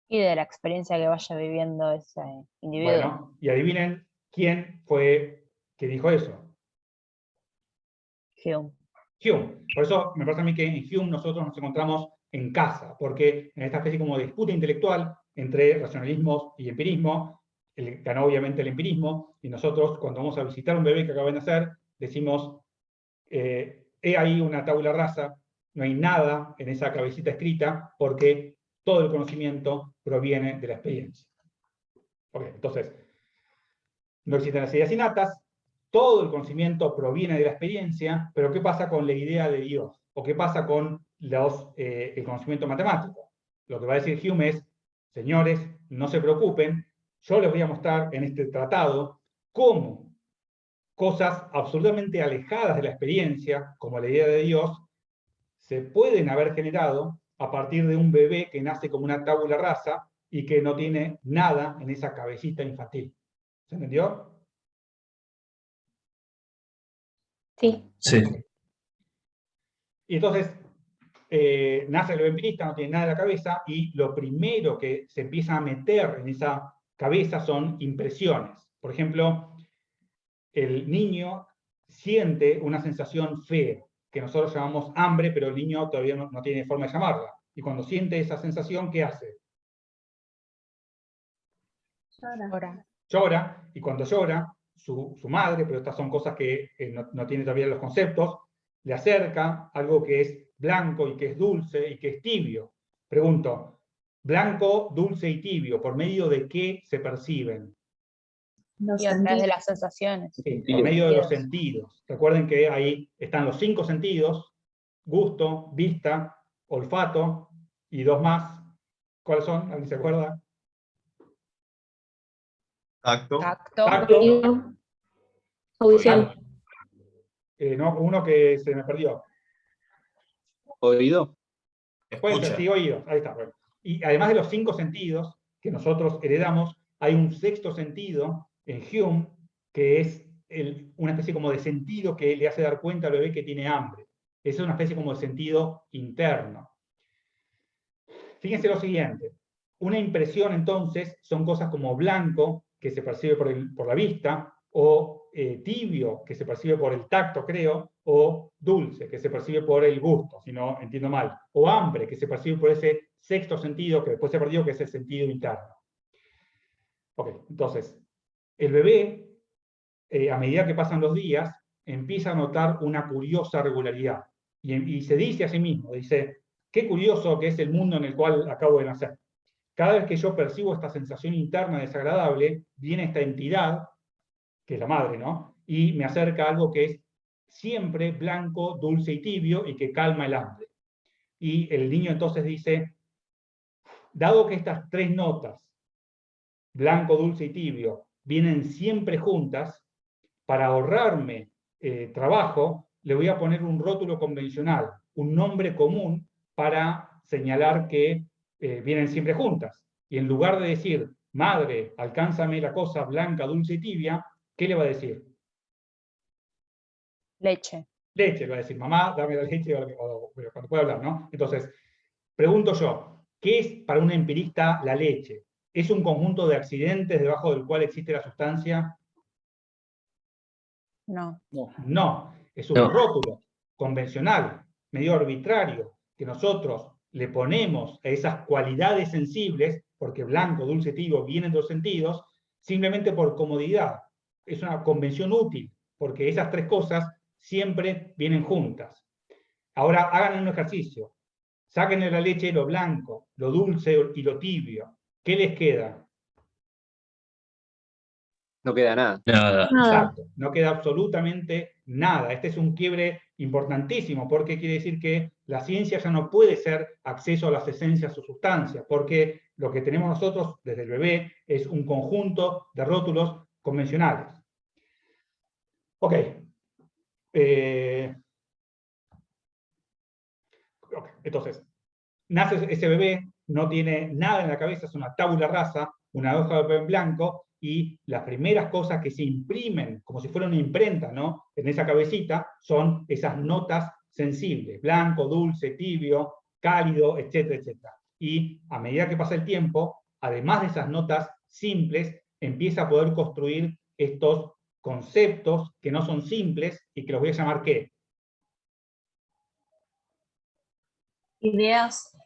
Y de la experiencia que vaya viviendo ese individuo. Bueno, y adivinen quién fue que dijo eso. Hume. Hume. Por eso me parece a mí que en Hume nosotros nos encontramos en casa, porque en esta especie como de disputa intelectual entre racionalismo y empirismo, ganó obviamente el empirismo, y nosotros cuando vamos a visitar un bebé que acaba de nacer, decimos, he ahí una tabula rasa, no hay nada en esa cabecita escrita, porque todo el conocimiento proviene de la experiencia. Okay, entonces, no existen las ideas innatas, todo el conocimiento proviene de la experiencia, pero ¿qué pasa con la idea de Dios? ¿O qué pasa con el conocimiento matemático? Lo que va a decir Hume es, señores, no se preocupen, yo les voy a mostrar en este tratado cómo cosas absolutamente alejadas de la experiencia, como la idea de Dios, se pueden haber generado a partir de un bebé que nace como una tabula rasa y que no tiene nada en esa cabecita infantil. ¿Se entendió? Sí. Sí. Y entonces, nace el bebé empirista, no tiene nada en la cabeza, y lo primero que se empieza a meter en esa cabeza son impresiones. Por ejemplo, el niño siente una sensación fea, que nosotros llamamos hambre, pero el niño todavía no tiene forma de llamarla. Y cuando siente esa sensación, ¿qué hace? Ahora. Llora, y cuando llora, su madre, pero estas son cosas que no tiene todavía los conceptos, le acerca algo que es blanco y que es dulce y que es tibio. Pregunto, blanco, dulce y tibio, ¿por medio de qué se perciben? Y a través de las sensaciones. Sí, por medio de los sentidos. Recuerden que ahí están los 5 sentidos, gusto, vista, olfato, y 2 más. ¿Cuáles son? ¿Alguien se acuerda? Tacto. Tacto. Audición. No, uno que se me perdió. ¿Oído? Puede ser, Escucha. sí, oídos. Ahí está. Bueno. Y además de los 5 sentidos que nosotros heredamos, hay un 6º sentido en Hume, que es una especie como de sentido que le hace dar cuenta al bebé que tiene hambre. Es una especie como de sentido interno. Fíjense lo siguiente. Una impresión, entonces, son cosas como blanco, que se percibe por la vista, o tibio, que se percibe por el tacto, creo, o dulce, que se percibe por el gusto, si no entiendo mal, o hambre, que se percibe por ese 6º sentido, que después se perdió, que es el sentido interno. Ok, entonces, el bebé, a medida que pasan los días, empieza a notar una curiosa regularidad, y se dice a sí mismo, dice, qué curioso que es el mundo en el cual acabo de nacer. Cada vez que yo percibo esta sensación interna desagradable, viene esta entidad, que es la madre, ¿no? Y me acerca a algo que es siempre blanco, dulce y tibio, y que calma el hambre. Y el niño entonces dice, dado que estas 3 notas, blanco, dulce y tibio, vienen siempre juntas, para ahorrarme trabajo, le voy a poner un rótulo convencional, un nombre común para señalar que vienen siempre juntas. Y en lugar de decir, madre, alcánzame la cosa blanca, dulce y tibia, ¿qué le va a decir? Leche. Leche, le va a decir, mamá, dame la leche, o cuando pueda hablar, ¿no? Entonces, pregunto yo, ¿qué es para un empirista la leche? ¿Es un conjunto de accidentes debajo del cual existe la sustancia? No. No, es un No. rótulo convencional, medio arbitrario, que nosotros le ponemos a esas cualidades sensibles, porque blanco, dulce, tibio vienen de los sentidos, simplemente por comodidad. Es una convención útil, porque esas 3 cosas siempre vienen juntas. Ahora hagan un ejercicio. Sáquenle la leche lo blanco, lo dulce y lo tibio. ¿Qué les queda? No queda nada. Nada. Exacto, no queda absolutamente nada. Este es un quiebre importantísimo, porque quiere decir que la ciencia ya no puede ser acceso a las esencias o sustancias, porque lo que tenemos nosotros desde el bebé es un conjunto de rótulos convencionales. Ok. Entonces, nace ese bebé, no tiene nada en la cabeza, es una tabula rasa, una hoja de papel en blanco, y las primeras cosas que se imprimen, como si fuera una imprenta, ¿no?, en esa cabecita, son esas notas sensibles, blanco, dulce, tibio, cálido, etcétera, etcétera. Y a medida que pasa el tiempo, además de esas notas simples, empieza a poder construir estos conceptos que no son simples y que los voy a llamar ¿qué? Ideas.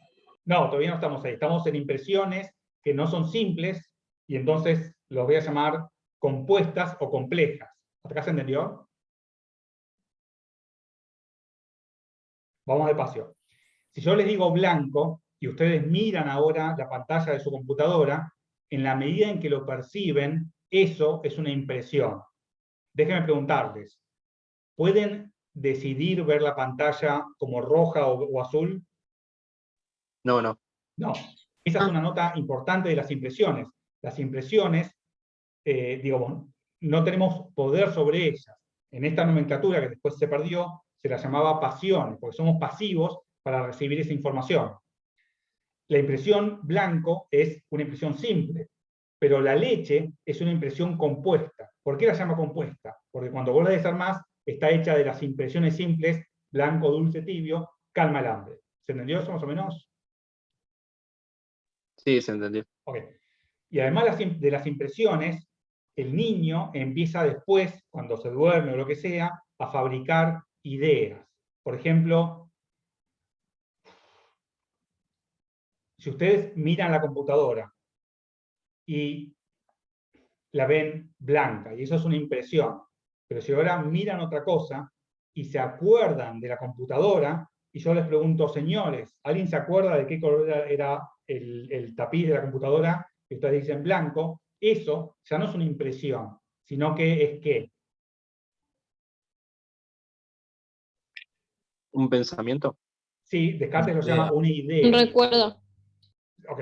No, todavía no estamos ahí. Estamos en impresiones que no son simples y entonces los voy a llamar compuestas o complejas. ¿Hasta acá se entendió? Vamos despacio. Si yo les digo blanco y ustedes miran ahora la pantalla de su computadora, en la medida en que lo perciben, eso es una impresión. Déjenme preguntarles, ¿pueden decidir ver la pantalla como roja o azul? No, no. No. Esa es una nota importante de las impresiones. Las impresiones, digamos, no tenemos poder sobre ellas. En esta nomenclatura que después se perdió, se la llamaba pasiones, porque somos pasivos para recibir esa información. La impresión blanco es una impresión simple, pero la leche es una impresión compuesta. ¿Por qué la llama compuesta? Porque cuando vos la desarmás, está hecha de las impresiones simples, blanco, dulce, tibio, calma el hambre. ¿Se entendió eso más o menos? Sí, se entendió. Ok. Y además de las impresiones, el niño empieza después, cuando se duerme o lo que sea, a fabricar ideas. Por ejemplo, si ustedes miran la computadora y la ven blanca, y eso es una impresión, pero si ahora miran otra cosa y se acuerdan de la computadora, y yo les pregunto, señores, ¿alguien se acuerda de qué color era el tapiz de la computadora? Y ustedes dicen blanco. Eso ya no es una impresión, sino que es ¿qué? ¿Un pensamiento? Sí, Descartes lo Idea. llama una Un idea. recuerdo. Ok,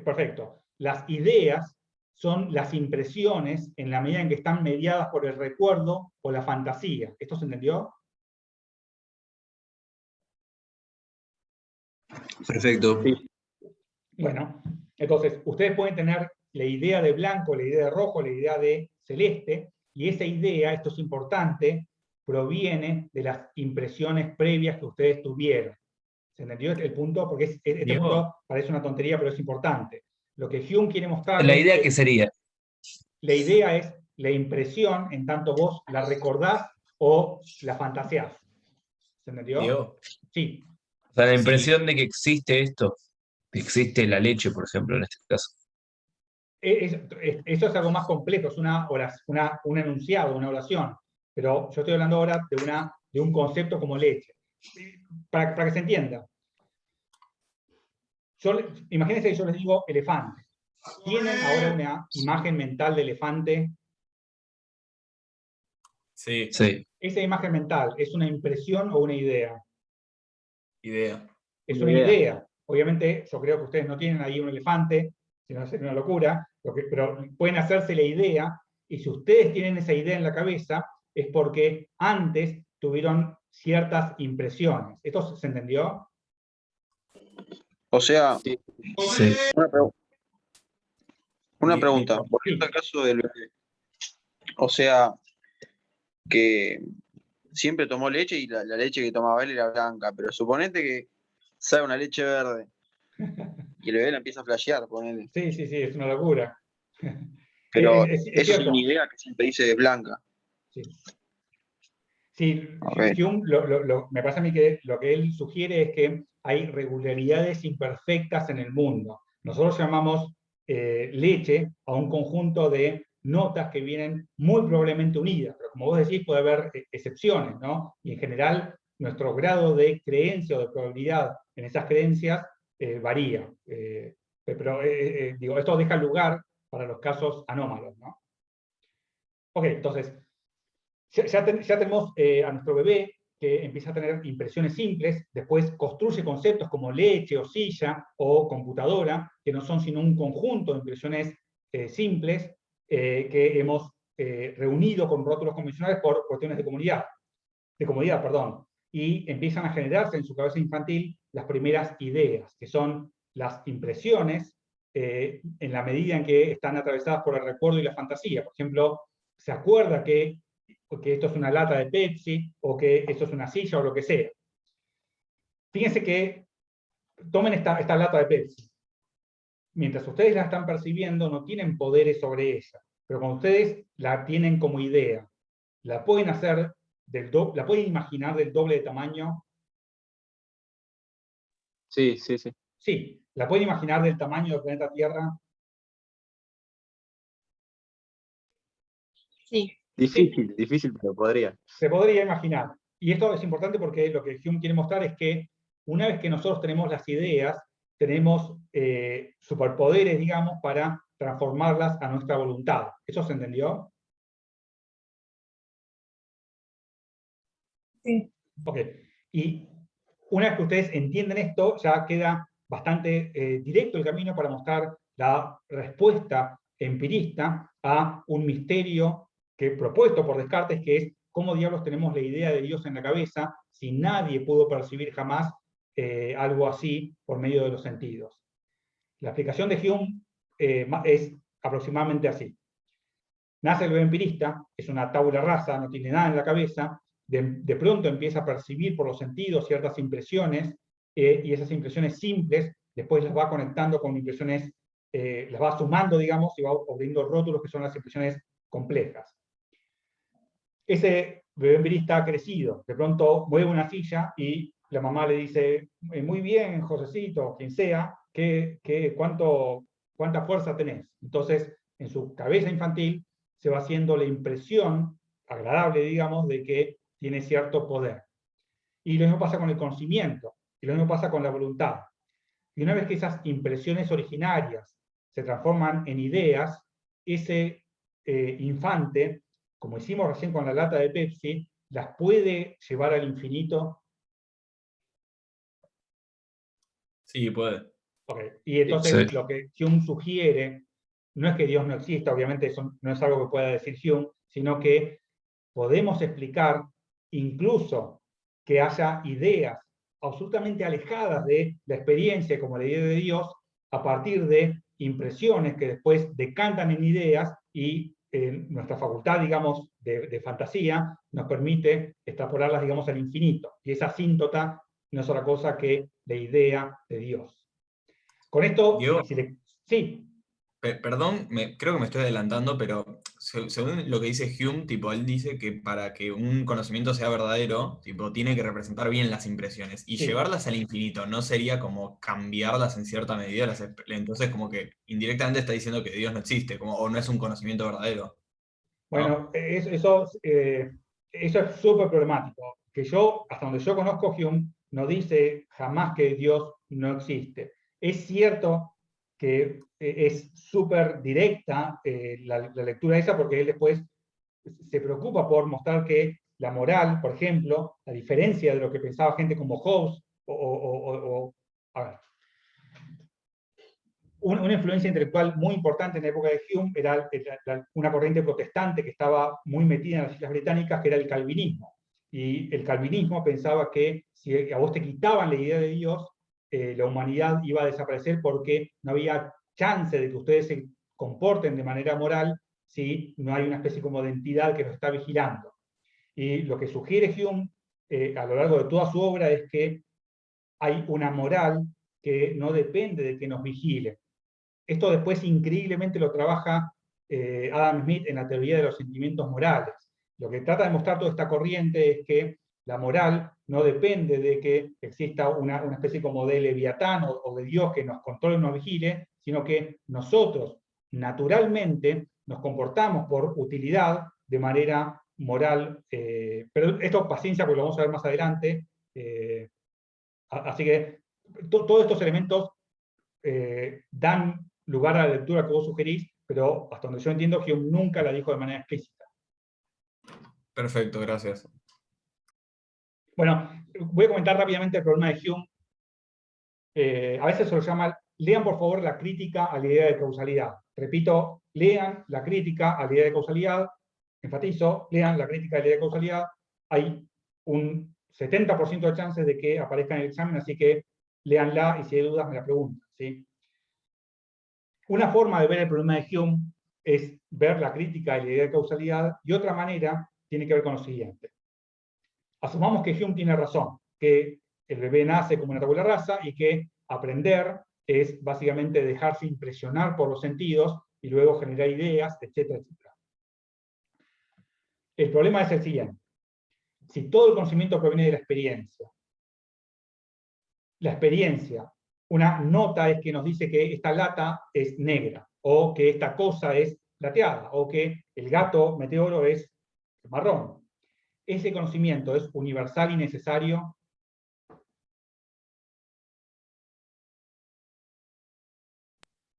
perfecto. Las ideas son las impresiones en la medida en que están mediadas por el recuerdo o la fantasía. ¿Esto se entendió? Perfecto. Sí. Bueno, entonces, ustedes pueden tener la idea de blanco, la idea de rojo, la idea de celeste, y esa idea, esto es importante, proviene de las impresiones previas que ustedes tuvieron. ¿Se entendió el punto? Porque este Diego. punto parece una tontería, pero es importante. Lo que Hume quiere mostrar ¿La es idea que qué sería? la idea es la impresión, en tanto vos la recordás o la fantaseás. ¿Se entendió? Diego. Sí. O sea, la Sí. impresión de que existe esto, que existe la leche, por ejemplo, en este caso. Eso es algo más complejo, es un enunciado, una oración. Pero yo estoy hablando ahora de un concepto como leche. Para que se entienda. Imagínense que yo les digo elefante. ¿Tienen ahora una imagen mental de elefante? Sí, Sí. Esa imagen mental, ¿es una impresión o una idea? idea. Es una idea. Obviamente, yo creo que ustedes no tienen ahí un elefante, si no sería una locura, pero pueden hacerse la idea, y si ustedes tienen esa idea en la cabeza, es porque antes tuvieron ciertas impresiones. ¿Esto se entendió? O sea, Sí. una pregunta, Sí. volviendo al caso del bebé. O sea, que siempre tomó leche y la leche que tomaba él era blanca, pero suponete que sale una leche verde y el bebé la empieza a flashear, ponele. Sí, es una locura. Pero Es eso es cierto. una idea que siempre dice blanca. Sí. Sí, A ver. Hume, me parece a mí que lo que él sugiere es que hay regularidades imperfectas en el mundo. Nosotros llamamos leche a un conjunto de notas que vienen muy probablemente unidas, pero como vos decís puede haber excepciones, ¿no? Y en general nuestro grado de creencia o de probabilidad en esas creencias varía. Pero digo, esto deja lugar para los casos anómalos, ¿no? Ok, entonces, ya tenemos a nuestro bebé que empieza a tener impresiones simples, después construye conceptos como leche o silla o computadora, que no son sino un conjunto de impresiones simples que hemos reunido con rótulos convencionales por cuestiones de comodidad, perdón, y empiezan a generarse en su cabeza infantil las primeras ideas, que son las impresiones en la medida en que están atravesadas por el recuerdo y la fantasía. Por ejemplo, se acuerda que esto es una lata de Pepsi, o que esto es una silla, o lo que sea. Fíjense que tomen esta lata de Pepsi. Mientras ustedes la están percibiendo, no tienen poderes sobre ella. Pero cuando ustedes la tienen como idea, la pueden hacer la pueden imaginar del doble de tamaño. Sí. Sí. ¿La pueden imaginar del tamaño del planeta Tierra? Sí. Difícil, difícil, pero podría. Se podría imaginar. Y esto es importante porque lo que Hume quiere mostrar es que una vez que nosotros tenemos las ideas, tenemos superpoderes, digamos, para transformarlas a nuestra voluntad. ¿Eso se entendió? Sí. Ok. Y una vez que ustedes entienden esto, ya queda bastante directo el camino para mostrar la respuesta empirista a un misterio que propuesto por Descartes, que es cómo diablos tenemos la idea de Dios en la cabeza si nadie pudo percibir jamás algo así por medio de los sentidos. La explicación de Hume es aproximadamente así. Nace el bebé empirista, es una tabula rasa, no tiene nada en la cabeza, de pronto empieza a percibir por los sentidos ciertas impresiones, y esas impresiones simples después las va conectando con impresiones, las va sumando, digamos, y va abriendo rótulos que son las impresiones complejas. Ese bebé empirista ha crecido, de pronto mueve una silla y la mamá le dice, muy bien, Josecito, quien sea, ¿cuánta fuerza tenés? Entonces, en su cabeza infantil se va haciendo la impresión agradable, digamos, de que tiene cierto poder. Y lo mismo pasa con el conocimiento, y lo mismo pasa con la voluntad. Y una vez que esas impresiones originarias se transforman en ideas, ese infante, como hicimos recién con la lata de Pepsi, las puede llevar al infinito. Sí, puede. Okay. Y entonces Sí. lo que Hume sugiere no es que Dios no exista, obviamente eso no es algo que pueda decir Hume, sino que podemos explicar incluso que haya ideas absolutamente alejadas de la experiencia como la idea de Dios a partir de impresiones que después decantan en ideas y nuestra facultad, digamos, de fantasía nos permite extrapolarlas, digamos, al infinito. Y esa asíntota no es otra cosa que la idea de Dios. Con esto, Diego, sí. Perdón, creo que me estoy adelantando, pero según lo que dice Hume, tipo, él dice que para que un conocimiento sea verdadero, tipo, tiene que representar bien las impresiones. Y Sí. llevarlas al infinito no sería como cambiarlas en cierta medida. Entonces, como que indirectamente está diciendo que Dios no existe, o no es un conocimiento verdadero. Bueno, eso es súper problemático. Que yo, hasta donde yo conozco, Hume no dice jamás que Dios no existe. Es cierto que es súper directa la lectura esa, porque él después se preocupa por mostrar que la moral, por ejemplo, a diferencia de lo que pensaba gente como Hobbes, a ver, una influencia intelectual muy importante en la época de Hume era una corriente protestante que estaba muy metida en las Islas Británicas, que era el calvinismo. Y el calvinismo pensaba que si a vos te quitaban la idea de Dios, la humanidad iba a desaparecer porque no había chance de que ustedes se comporten de manera moral si no hay una especie como de entidad que los está vigilando. Y lo que sugiere Hume a lo largo de toda su obra es que hay una moral que no depende de que nos vigile. Esto después increíblemente lo trabaja Adam Smith en la teoría de los sentimientos morales. Lo que trata de mostrar toda esta corriente es que la moral no depende de que exista una especie como de leviatán o de Dios que nos controle y nos vigile, sino que nosotros naturalmente nos comportamos por utilidad de manera moral. Pero esto, paciencia, porque lo vamos a ver más adelante. Así que todos estos elementos dan lugar a la lectura que vos sugerís, pero hasta donde yo entiendo, Hume nunca la dijo de manera explícita. Perfecto, gracias. Bueno, voy a comentar rápidamente el problema de Hume. A veces se lo llama, lean por favor la crítica a la idea de causalidad. Repito, lean la crítica a la idea de causalidad, enfatizo, lean la crítica a la idea de causalidad. Hay un 70% de chances de que aparezca en el examen, así que léanla y si hay dudas me la preguntan, ¿sí? Una forma de ver el problema de Hume es ver la crítica y la idea de causalidad, y otra manera tiene que ver con lo siguiente. Asumamos que Hume tiene razón, que el bebé nace como una tabula rasa y que aprender es básicamente dejarse impresionar por los sentidos y luego generar ideas, etcétera, etcétera. El problema es el siguiente. Si todo el conocimiento proviene de la experiencia Una nota es que nos dice que esta lata es negra, o que esta cosa es plateada, o que el gato meteoro es marrón. ¿Ese conocimiento es universal y necesario?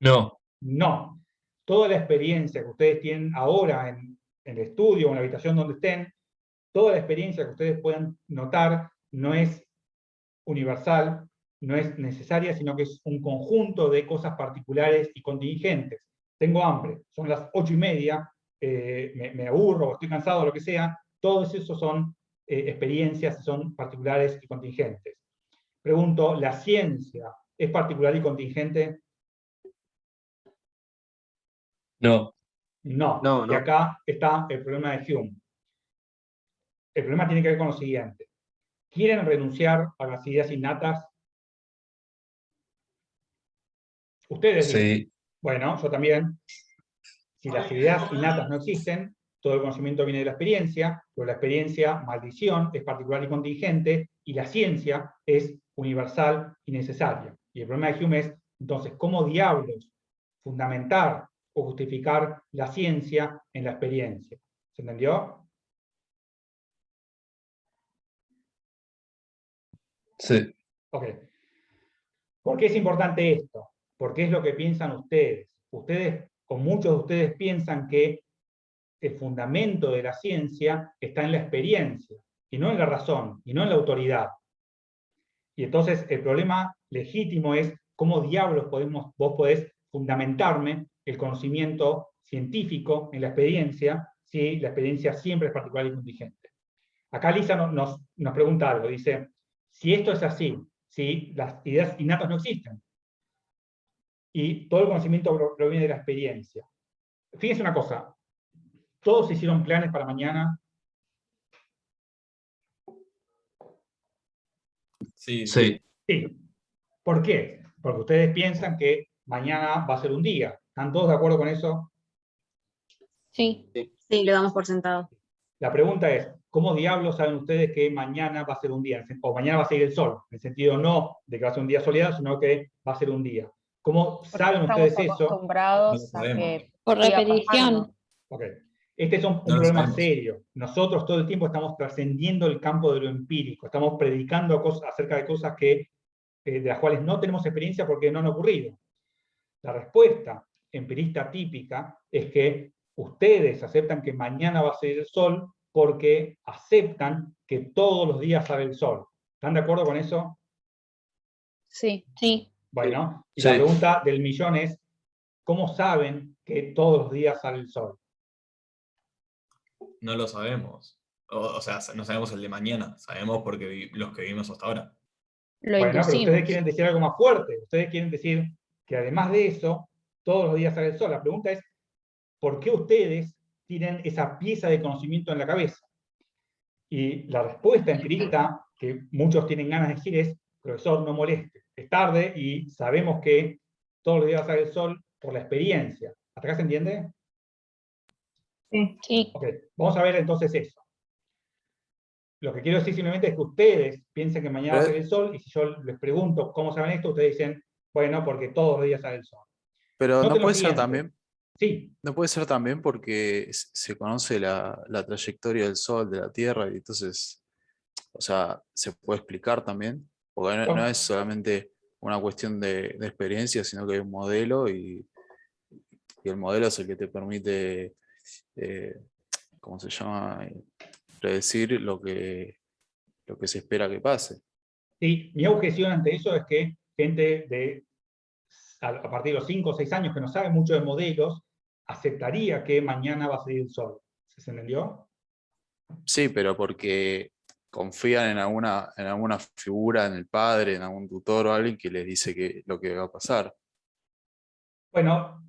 No, No. Toda la experiencia que ustedes tienen ahora en el estudio o en la habitación donde estén, toda la experiencia que ustedes puedan notar no es universal, no es necesaria, sino que es un conjunto de cosas particulares y contingentes. Tengo hambre, son las 8:30, me aburro, estoy cansado, lo que sea. Todos esos son experiencias, son particulares y contingentes. Pregunto, ¿la ciencia es particular y contingente? no, No. No, Y no. acá está el problema de Hume. El problema tiene que ver con lo siguiente. ¿Quieren renunciar a las ideas innatas? Ustedes dicen. sí, Bueno, yo también. Si las ideas innatas no existen, todo el conocimiento viene de la experiencia, pero la experiencia, maldición, es particular y contingente, y la ciencia es universal y necesaria. Y el problema de Hume es, entonces, ¿cómo diablos fundamentar o justificar la ciencia en la experiencia? ¿Se entendió? sí, Ok. ¿Por qué es importante esto? Porque es lo que piensan ustedes. Ustedes, o muchos de ustedes, piensan que el fundamento de la ciencia está en la experiencia, y no en la razón, y no en la autoridad. Y entonces el problema legítimo es cómo diablos vos podés fundamentarme el conocimiento científico en la experiencia, si la experiencia siempre es particular y contingente. Acá Lisa nos pregunta algo, dice, si esto es así, si las ideas innatas no existen, y todo el conocimiento proviene de la experiencia. Fíjense una cosa, todos hicieron planes para mañana. Sí, sí, Sí. ¿Por qué? Porque ustedes piensan que mañana va a ser un día. ¿Están todos de acuerdo con eso? Sí, sí, lo damos por sentado. La pregunta es, ¿cómo diablos saben ustedes que mañana va a ser un día? O mañana va a salir el sol, en el sentido no de que va a ser un día soleado, sino que va a ser un día. ¿Cómo Porque saben estamos ustedes eso? no lo acostumbrados a sabemos. que Por siga repetición. pasando. Ok. Este es un No lo problema sabemos. serio. Nosotros todo el tiempo estamos trascendiendo el campo de lo empírico, estamos predicando acerca de cosas de las cuales no tenemos experiencia porque no han ocurrido. La respuesta empirista típica es que ustedes aceptan que mañana va a salir el sol porque aceptan que todos los días sale el sol. ¿Están de acuerdo con eso? Sí. Sí. Bueno, y la sí. pregunta del millón es, ¿cómo saben que todos los días sale el sol? No lo sabemos. O sea, no sabemos el de mañana, sabemos porque los que vivimos hasta ahora. Lo Bueno, pero ustedes inducimos. quieren decir algo más fuerte. Ustedes quieren decir que además de eso, todos los días sale el sol. La pregunta es, ¿por qué ustedes tienen esa pieza de conocimiento en la cabeza? Y la respuesta empírica que muchos tienen ganas de decir es, profesor, no moleste. Es tarde y sabemos que todos los días sale el sol por la experiencia. ¿Hasta acá se entiende? Sí. Ok, vamos a ver entonces eso. Lo que quiero decir simplemente es que ustedes piensen que mañana va a salir el sol, y si yo les pregunto cómo saben esto, ustedes dicen, bueno, porque todos los días sale el sol. Pero no Noten lo puede ser siguiente. también, Sí, no puede ser también porque se conoce la trayectoria del Sol, de la Tierra, y entonces, o sea, se puede explicar también, porque no es solamente una cuestión de experiencia, sino que hay un modelo y el modelo es el que te permite, eh, ¿cómo se llama? Predecir lo que se espera que pase. sí, mi objeción ante eso es que gente a partir de los 5 o 6 años que no sabe mucho de modelos, aceptaría que mañana va a salir el sol. ¿Se entendió? Sí, pero porque confían en alguna figura, en el padre, en algún tutor o alguien que les dice lo que va a pasar. Bueno,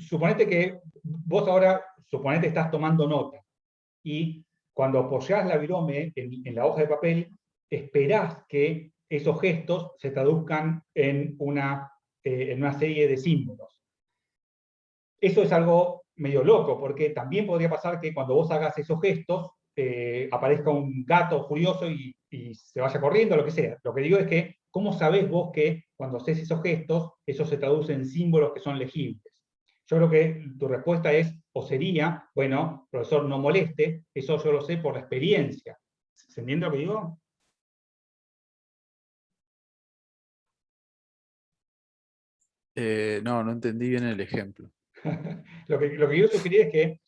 suponete que vos ahora, suponete estás tomando nota, y cuando apoyás la virome en la hoja de papel, esperás que esos gestos se traduzcan en una serie de símbolos. Eso es algo medio loco, porque también podría pasar que cuando vos hagas esos gestos, aparezca un gato furioso y y se vaya corriendo, lo que sea. Lo que digo es que, ¿cómo sabés vos que cuando haces esos gestos, eso se traduce en símbolos que son legibles? Yo creo que tu respuesta es, o sería, bueno, profesor, no moleste, eso yo lo sé por la experiencia. ¿Se entiende lo que digo? No entendí bien el ejemplo. Lo que quiero sugerir es que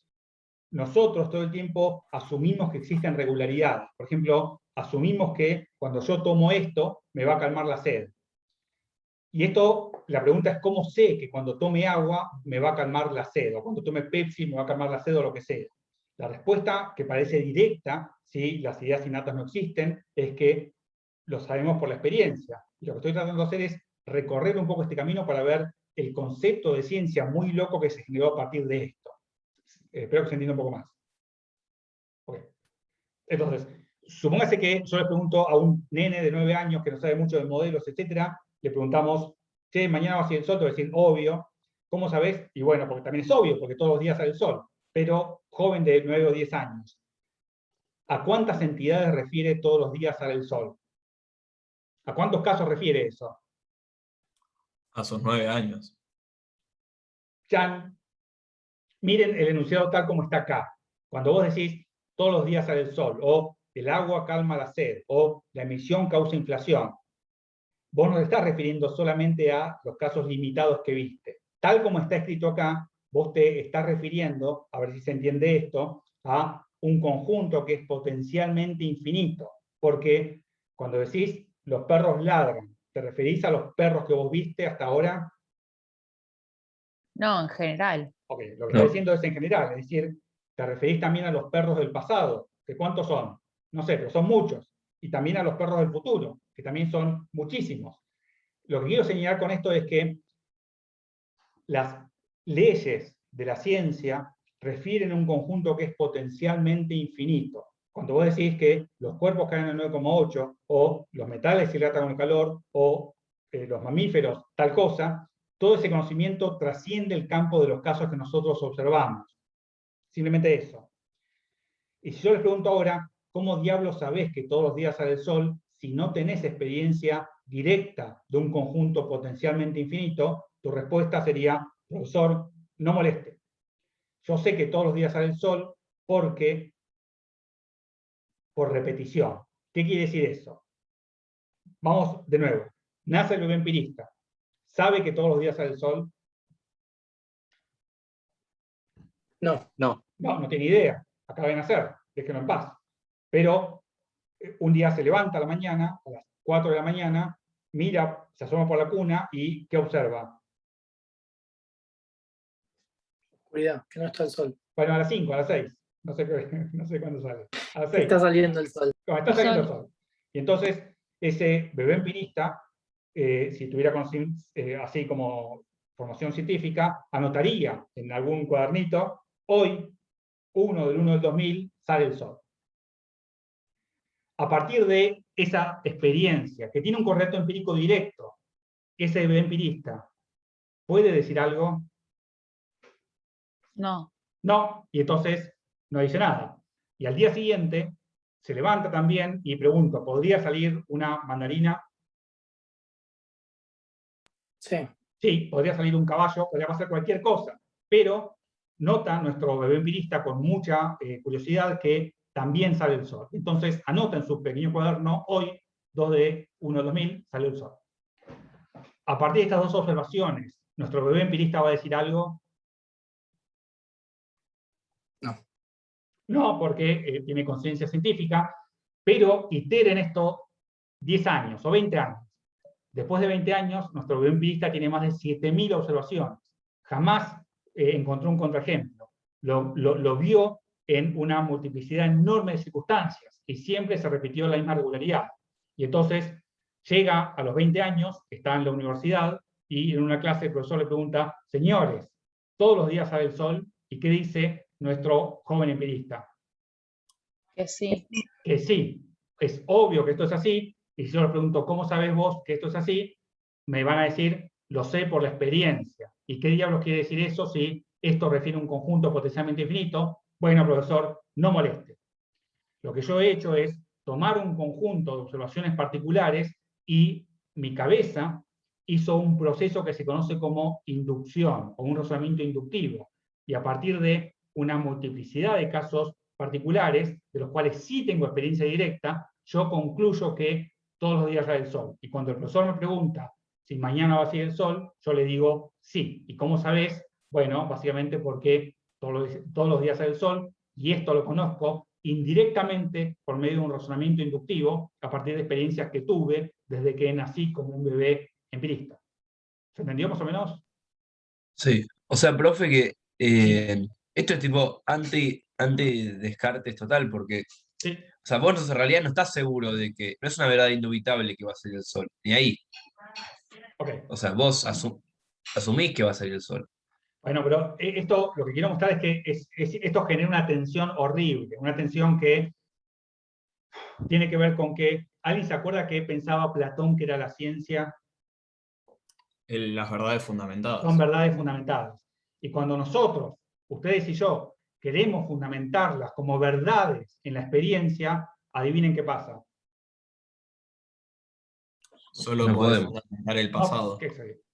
nosotros todo el tiempo asumimos que existen regularidades. Por ejemplo, asumimos que cuando yo tomo esto, me va a calmar la sed. Y esto, la pregunta es, ¿cómo sé que cuando tome agua me va a calmar la sed? O cuando tome Pepsi me va a calmar la sed o lo que sea. La respuesta, que parece directa, si las ideas innatas no existen, es que lo sabemos por la experiencia. Y lo que estoy tratando de hacer es recorrer un poco este camino para ver el concepto de ciencia muy loco que se generó a partir de esto. Espero que se entienda un poco más. Okay. Entonces, supóngase que yo le pregunto a un nene de 9 años que no sabe mucho de modelos, etcétera, le preguntamos, che, mañana va a salir el sol, te va a decir, obvio. ¿Cómo sabés? Y bueno, porque también es obvio, porque todos los días sale el sol. Pero joven de 9 o 10 años, ¿a cuántas entidades refiere todos los días sale el sol? ¿A cuántos casos refiere eso? A sus 9 años. Chan, miren el enunciado tal como está acá. Cuando vos decís, todos los días sale el sol, o el agua calma la sed, o la emisión causa inflación, vos no te estás refiriendo solamente a los casos limitados que viste. Tal como está escrito acá, vos te estás refiriendo, a ver si se entiende esto, a un conjunto que es potencialmente infinito. Porque cuando decís los perros ladran, ¿te referís a los perros que vos viste hasta ahora? No, en general. Ok, lo que está diciendo es en general, es decir, te referís también a los perros del pasado, que ¿cuántos son? No sé, pero son muchos. Y también a los perros del futuro, que también son muchísimos. Lo que quiero señalar con esto es que las leyes de la ciencia refieren a un conjunto que es potencialmente infinito. Cuando vos decís que los cuerpos caen en el 9,8, o los metales se hidratan con el calor, o los mamíferos, tal cosa, todo ese conocimiento trasciende el campo de los casos que nosotros observamos. Simplemente eso. Y si yo les pregunto ahora, ¿cómo diablos sabés que todos los días sale el sol si no tenés experiencia directa de un conjunto potencialmente infinito? Tu respuesta sería, profesor, no moleste. Yo sé que todos los días sale el sol porque, por repetición. ¿Qué quiere decir eso? Vamos de nuevo. Nace el bebé empirista. ¿Sabe que todos los días sale el sol? No. No. No tiene idea. Acaba de nacer. Déjenlo en paz. Pero un día se levanta a la mañana, a las 4 de la mañana, mira, se asoma por la cuna y ¿qué observa? Oscuridad, que no está el sol. Bueno, a las 5, a las 6. No sé cuándo sale. A las 6. Está saliendo el sol. No, está saliendo el sol. Y entonces, ese bebé empirista, si tuviera así como formación científica, anotaría en algún cuadernito, hoy, 1 del 1 del 2000, sale el sol. A partir de esa experiencia, que tiene un correcto empírico directo, ese bebé empirista, ¿puede decir algo? No. No, y entonces no dice nada. Y al día siguiente se levanta también y pregunta, ¿podría salir una mandarina? Sí. Sí, podría salir un caballo, podría pasar cualquier cosa, pero nota nuestro bebé empirista con mucha curiosidad que también sale el sol. Entonces anota en su pequeño cuaderno, hoy, 2 de 1 de 2000, sale el sol. A partir de estas dos observaciones, ¿nuestro bebé empirista va a decir algo? No. No, porque tiene conciencia científica, pero itera en esto 10 años o 20 años. Después de 20 años, nuestro bebé empirista tiene más de 7.000 observaciones. Jamás encontró un contraejemplo. Lo vio en una multiplicidad enorme de circunstancias y siempre se repitió la misma regularidad. Y entonces llega a los 20 años, está en la universidad y en una clase el profesor le pregunta, señores, todos los días sale el sol, ¿y qué dice nuestro joven empirista? Que sí. Que sí, es obvio que esto es así, y si yo les pregunto, ¿cómo sabés vos que esto es así? Me van a decir, lo sé por la experiencia. ¿Y qué diablos quiere decir eso si esto refiere a un conjunto potencialmente infinito? Bueno, profesor, no moleste. Lo que yo he hecho es tomar un conjunto de observaciones particulares y mi cabeza hizo un proceso que se conoce como inducción o un razonamiento inductivo. Y a partir de una multiplicidad de casos particulares, de los cuales sí tengo experiencia directa, yo concluyo que todos los días sale el sol. Y cuando el profesor me pregunta si mañana va a salir el sol, yo le digo sí. ¿Y cómo sabes? Bueno, básicamente porque todos los días sale el sol, y esto lo conozco indirectamente por medio de un razonamiento inductivo a partir de experiencias que tuve desde que nací como un bebé empirista. ¿Se entendió más o menos? Sí. O sea, profe, que esto es tipo anti-Descartes total, porque, Sí. o sea, vos en realidad no estás seguro de que, no es una verdad indubitable que va a salir el sol, ni ahí. Okay. O sea, vos asumís que va a salir el sol. Bueno, pero esto lo que quiero mostrar es que esto genera una tensión horrible, una tensión que tiene que ver con que, ¿alguien se acuerda que pensaba Platón que era la ciencia? Las verdades fundamentadas. Son verdades fundamentadas. Y cuando nosotros, ustedes y yo, queremos fundamentarlas como verdades en la experiencia, adivinen qué pasa. Solo No podés podemos. fundamentar el pasado.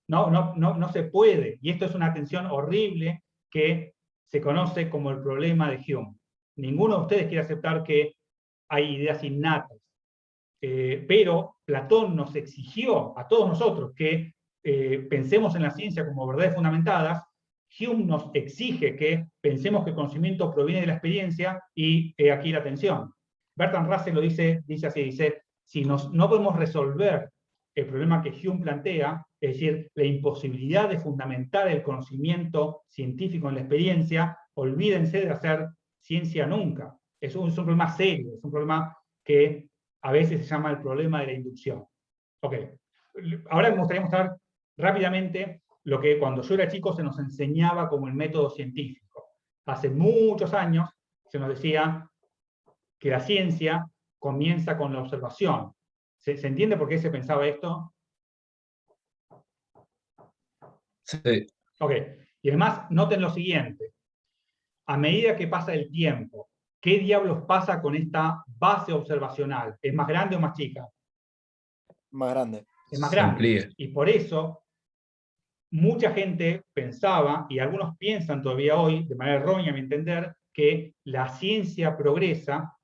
No se puede. Y esto es una tensión horrible que se conoce como el problema de Hume. Ninguno de ustedes quiere aceptar que hay ideas innatas. Pero Platón nos exigió a todos nosotros que pensemos en la ciencia como verdades fundamentadas. Hume nos exige que pensemos que el conocimiento proviene de la experiencia, y aquí la tensión. Bertrand Russell lo dice así, dice, si no podemos resolver el problema que Hume plantea, es decir, la imposibilidad de fundamentar el conocimiento científico en la experiencia, olvídense de hacer ciencia nunca. Es un problema serio, es un problema que a veces se llama el problema de la inducción. Ok, ahora me gustaría mostrar rápidamente lo que cuando yo era chico se nos enseñaba como el método científico. Hace muchos años se nos decía que la ciencia comienza con la observación. ¿Se entiende por qué se pensaba esto? Sí. Ok, y además noten lo siguiente. A medida que pasa el tiempo, ¿qué diablos pasa con esta base observacional? ¿Es más grande o más chica? Más grande. Es más Se grande. amplía. Y por eso mucha gente pensaba, y algunos piensan todavía hoy, de manera errónea a mi entender, que la ciencia progresa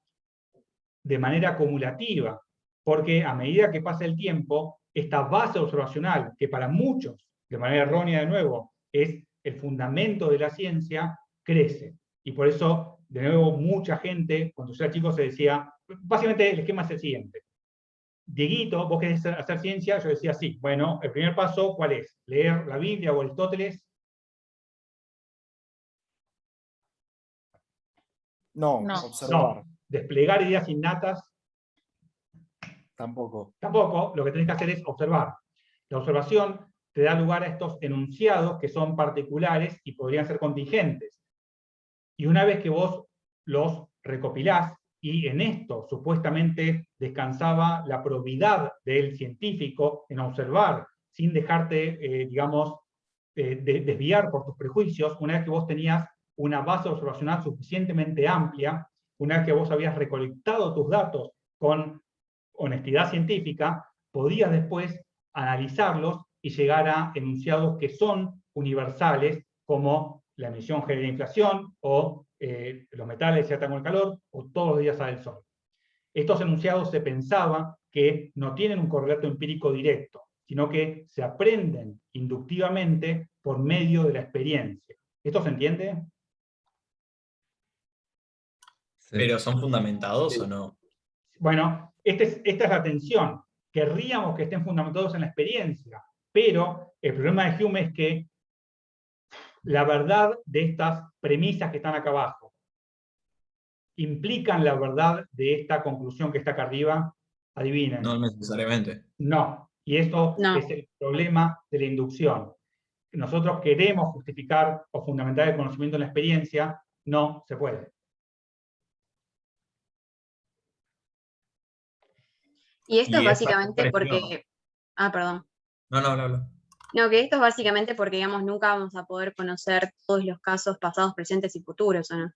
de manera acumulativa, porque a medida que pasa el tiempo, esta base observacional, que para muchos, de manera errónea de nuevo, es el fundamento de la ciencia, crece. Y por eso, de nuevo, mucha gente, cuando yo era chico, se decía, básicamente el esquema es el siguiente. Dieguito, ¿vos querés hacer ciencia? Yo decía, sí. Bueno, el primer paso, ¿cuál es? ¿Leer la Biblia o Aristóteles? No, No. observar. No. ¿Desplegar ideas innatas? Tampoco. Tampoco. Lo que tenés que hacer es observar. La observación te da lugar a estos enunciados que son particulares y podrían ser contingentes. Y una vez que vos los recopilás, y en esto supuestamente descansaba la probidad del científico en observar, sin dejarte, digamos, desviar por tus prejuicios, una vez que vos tenías una base observacional suficientemente amplia, una vez que vos habías recolectado tus datos con honestidad científica, podías después analizarlos y llegar a enunciados que son universales, como la emisión genera inflación, o los metales se atan con el calor, o todos los días sale el sol. Estos enunciados se pensaba que no tienen un correlato empírico directo, sino que se aprenden inductivamente por medio de la experiencia. ¿Esto se entiende? ¿Pero son fundamentados o no? Bueno, esta es la tensión. Querríamos que estén fundamentados en la experiencia, pero el problema de Hume es que la verdad de estas premisas que están acá abajo implican la verdad de esta conclusión que está acá arriba. Adivinen. No necesariamente. No. Y esto No. es el problema de la inducción. Nosotros queremos justificar o fundamentar el conocimiento en la experiencia, no se puede. Y esto Y es es básicamente parecido. porque... Ah, perdón. No. No, que esto es básicamente porque, digamos, nunca vamos a poder conocer todos los casos pasados, presentes y futuros, ¿o no?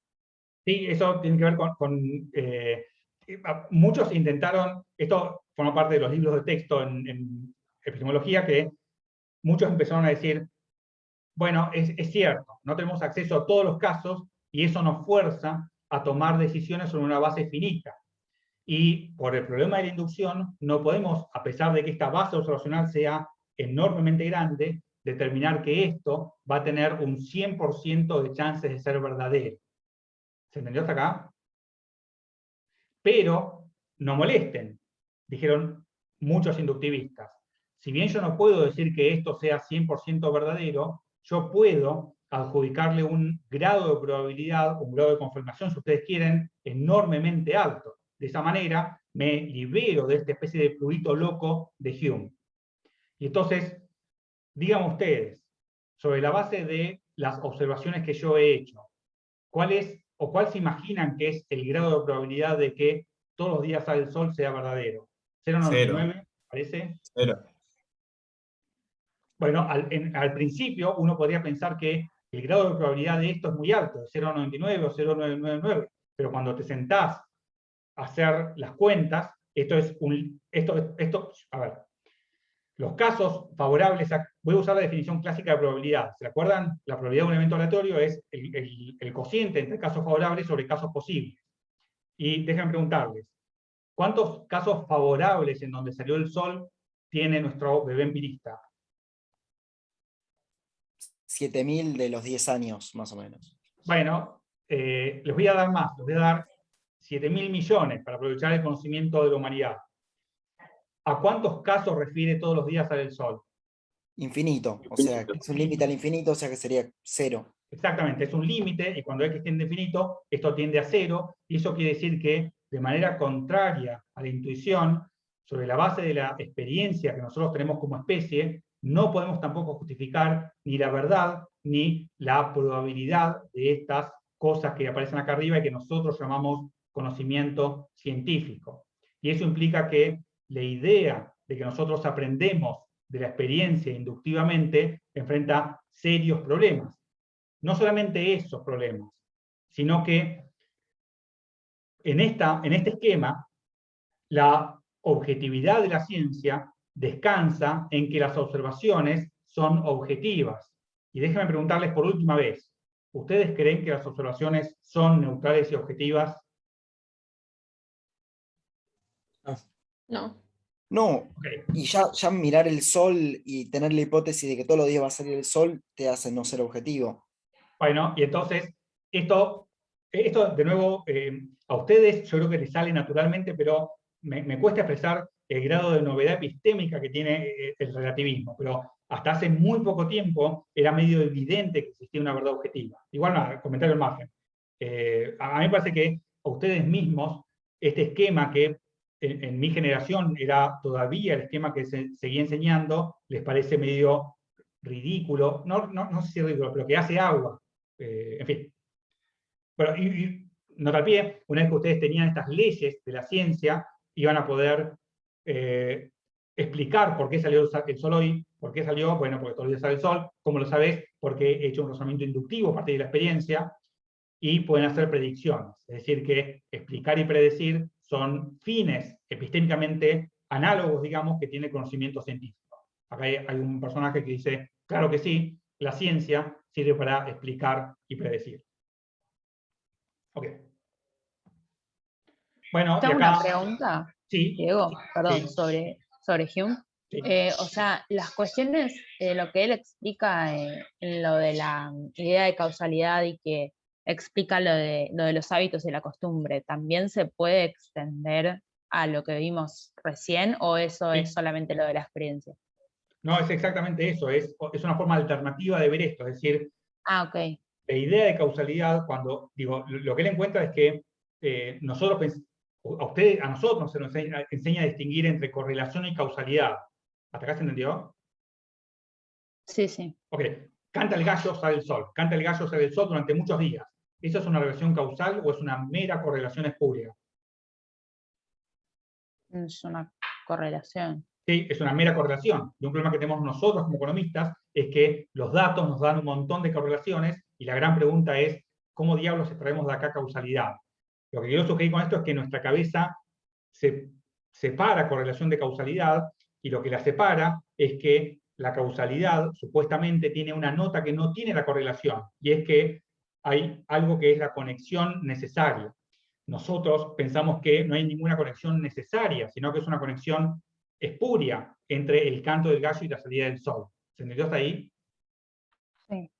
Sí, eso tiene que ver muchos intentaron, esto forma parte de los libros de texto en epistemología, que muchos empezaron a decir, bueno, es cierto, no tenemos acceso a todos los casos y eso nos fuerza a tomar decisiones sobre una base finita. Y por el problema de la inducción, no podemos, a pesar de que esta base observacional sea enormemente grande, determinar que esto va a tener un 100% de chances de ser verdadero. ¿Se entendió hasta acá? Pero no molesten, dijeron muchos inductivistas. Si bien yo no puedo decir que esto sea 100% verdadero, yo puedo adjudicarle un grado de probabilidad, un grado de confirmación, si ustedes quieren, enormemente alto. De esa manera me libero de esta especie de fluido loco de Hume. Y entonces, díganme ustedes, sobre la base de las observaciones que yo he hecho, ¿cuál es, o cuál se imaginan que es el grado de probabilidad de que todos los días sale el sol sea verdadero? ¿0,99? ¿Parece? 0. Bueno, al principio uno podría pensar que el grado de probabilidad de esto es muy alto, de 0,99 o 0,999, pero cuando te sentás a hacer las cuentas, a ver, los casos favorables, voy a usar la definición clásica de probabilidad, ¿se acuerdan? La probabilidad de un evento aleatorio es el cociente entre casos favorables sobre casos posibles. Y déjenme preguntarles, ¿cuántos casos favorables en donde salió el sol tiene nuestro bebé empirista? 7.000 de los 10 años, más o menos. Bueno, les voy a dar más, les voy a dar 7.000 millones para aprovechar el conocimiento de la humanidad. ¿A cuántos casos refiere todos los días sale el sol? Infinito, o sea, es un límite al infinito, o sea que sería 0. Exactamente, es un límite, y cuando X tiende a infinito, esto tiende a 0, y eso quiere decir que, de manera contraria a la intuición, sobre la base de la experiencia que nosotros tenemos como especie, no podemos tampoco justificar ni la verdad ni la probabilidad de estas cosas que aparecen acá arriba y que nosotros llamamos conocimiento científico. Y eso implica que la idea de que nosotros aprendemos de la experiencia inductivamente enfrenta serios problemas. No solamente esos problemas, sino que en este esquema, la objetividad de la ciencia descansa en que las observaciones son objetivas. Y déjenme preguntarles por última vez, ¿ustedes creen que las observaciones son neutrales y objetivas? No. No, Okay. y ya mirar el sol y tener la hipótesis de que todos los días va a salir el sol te hace no ser objetivo. Bueno, y entonces, esto de nuevo, a ustedes yo creo que les sale naturalmente, pero me cuesta expresar el grado de novedad epistémica que tiene el relativismo, pero hasta hace muy poco tiempo era medio evidente que existía una verdad objetiva. Igual nada, comentario al margen. A mí me parece que a ustedes mismos, este esquema que en mi generación era todavía el esquema que se seguía enseñando, les parece medio ridículo, no sé si ridículo, pero que hace agua. En fin. Bueno, y nota al pie, una vez que ustedes tenían estas leyes de la ciencia, iban a poder explicar por qué salió el sol hoy, por qué salió, bueno, porque todos los días sale el sol, ¿cómo lo sabés? Porque he hecho un razonamiento inductivo a partir de la experiencia, y pueden hacer predicciones. Es decir, que explicar y predecir son fines epistémicamente análogos, digamos, que tiene conocimiento científico. Acá hay un personaje que dice, claro que sí, la ciencia sirve para explicar y predecir. Ok. Bueno, Tengo y acá... una pregunta, Sí. Diego, perdón, Sí. sobre Hume. Sí. O sea, las cuestiones, lo que él explica en lo de la idea de causalidad y que explica lo de los hábitos y la costumbre, ¿también se puede extender a lo que vimos recién o eso Sí. es solamente lo de la experiencia? No, es exactamente eso, es una forma alternativa de ver esto, es decir, Ok. la idea de causalidad, cuando digo, lo que él encuentra es que a nosotros se nos enseña a distinguir entre correlación y causalidad. ¿Hasta acá se entendió? Sí, sí. Ok. Canta el gallo, sale el sol. Canta el gallo, sale el sol durante muchos días. ¿Eso es una relación causal o es una mera correlación espúrea? Es una correlación. Sí, es una mera correlación. Y un problema que tenemos nosotros como economistas es que los datos nos dan un montón de correlaciones y la gran pregunta es, ¿cómo diablos extraemos de acá causalidad? Lo que quiero sugerir con esto es que nuestra cabeza se separa correlación de causalidad, y lo que la separa es que la causalidad supuestamente tiene una nota que no tiene la correlación, y es que hay algo que es la conexión necesaria. Nosotros pensamos que no hay ninguna conexión necesaria, sino que es una conexión espuria entre el canto del gallo y la salida del sol. ¿Se entendió hasta ahí? Sí.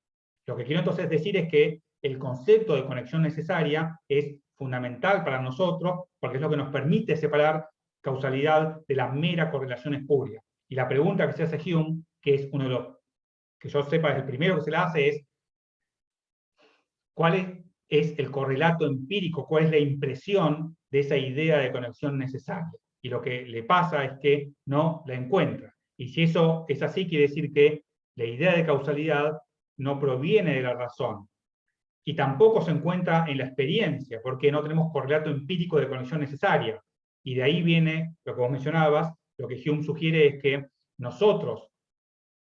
Lo que quiero entonces decir es que el concepto de conexión necesaria es fundamental para nosotros, porque es lo que nos permite separar causalidad de la mera correlación espuria. Y la pregunta que se hace Hume, que es uno de los que yo sepa es el primero que se la hace, es ¿cuál es el correlato empírico? ¿Cuál es la impresión de esa idea de conexión necesaria? Y lo que le pasa es que no la encuentra. Y si eso es así, quiere decir que la idea de causalidad no proviene de la razón. Y tampoco se encuentra en la experiencia, porque no tenemos correlato empírico de conexión necesaria. Y de ahí viene lo que vos mencionabas, lo que Hume sugiere es que nosotros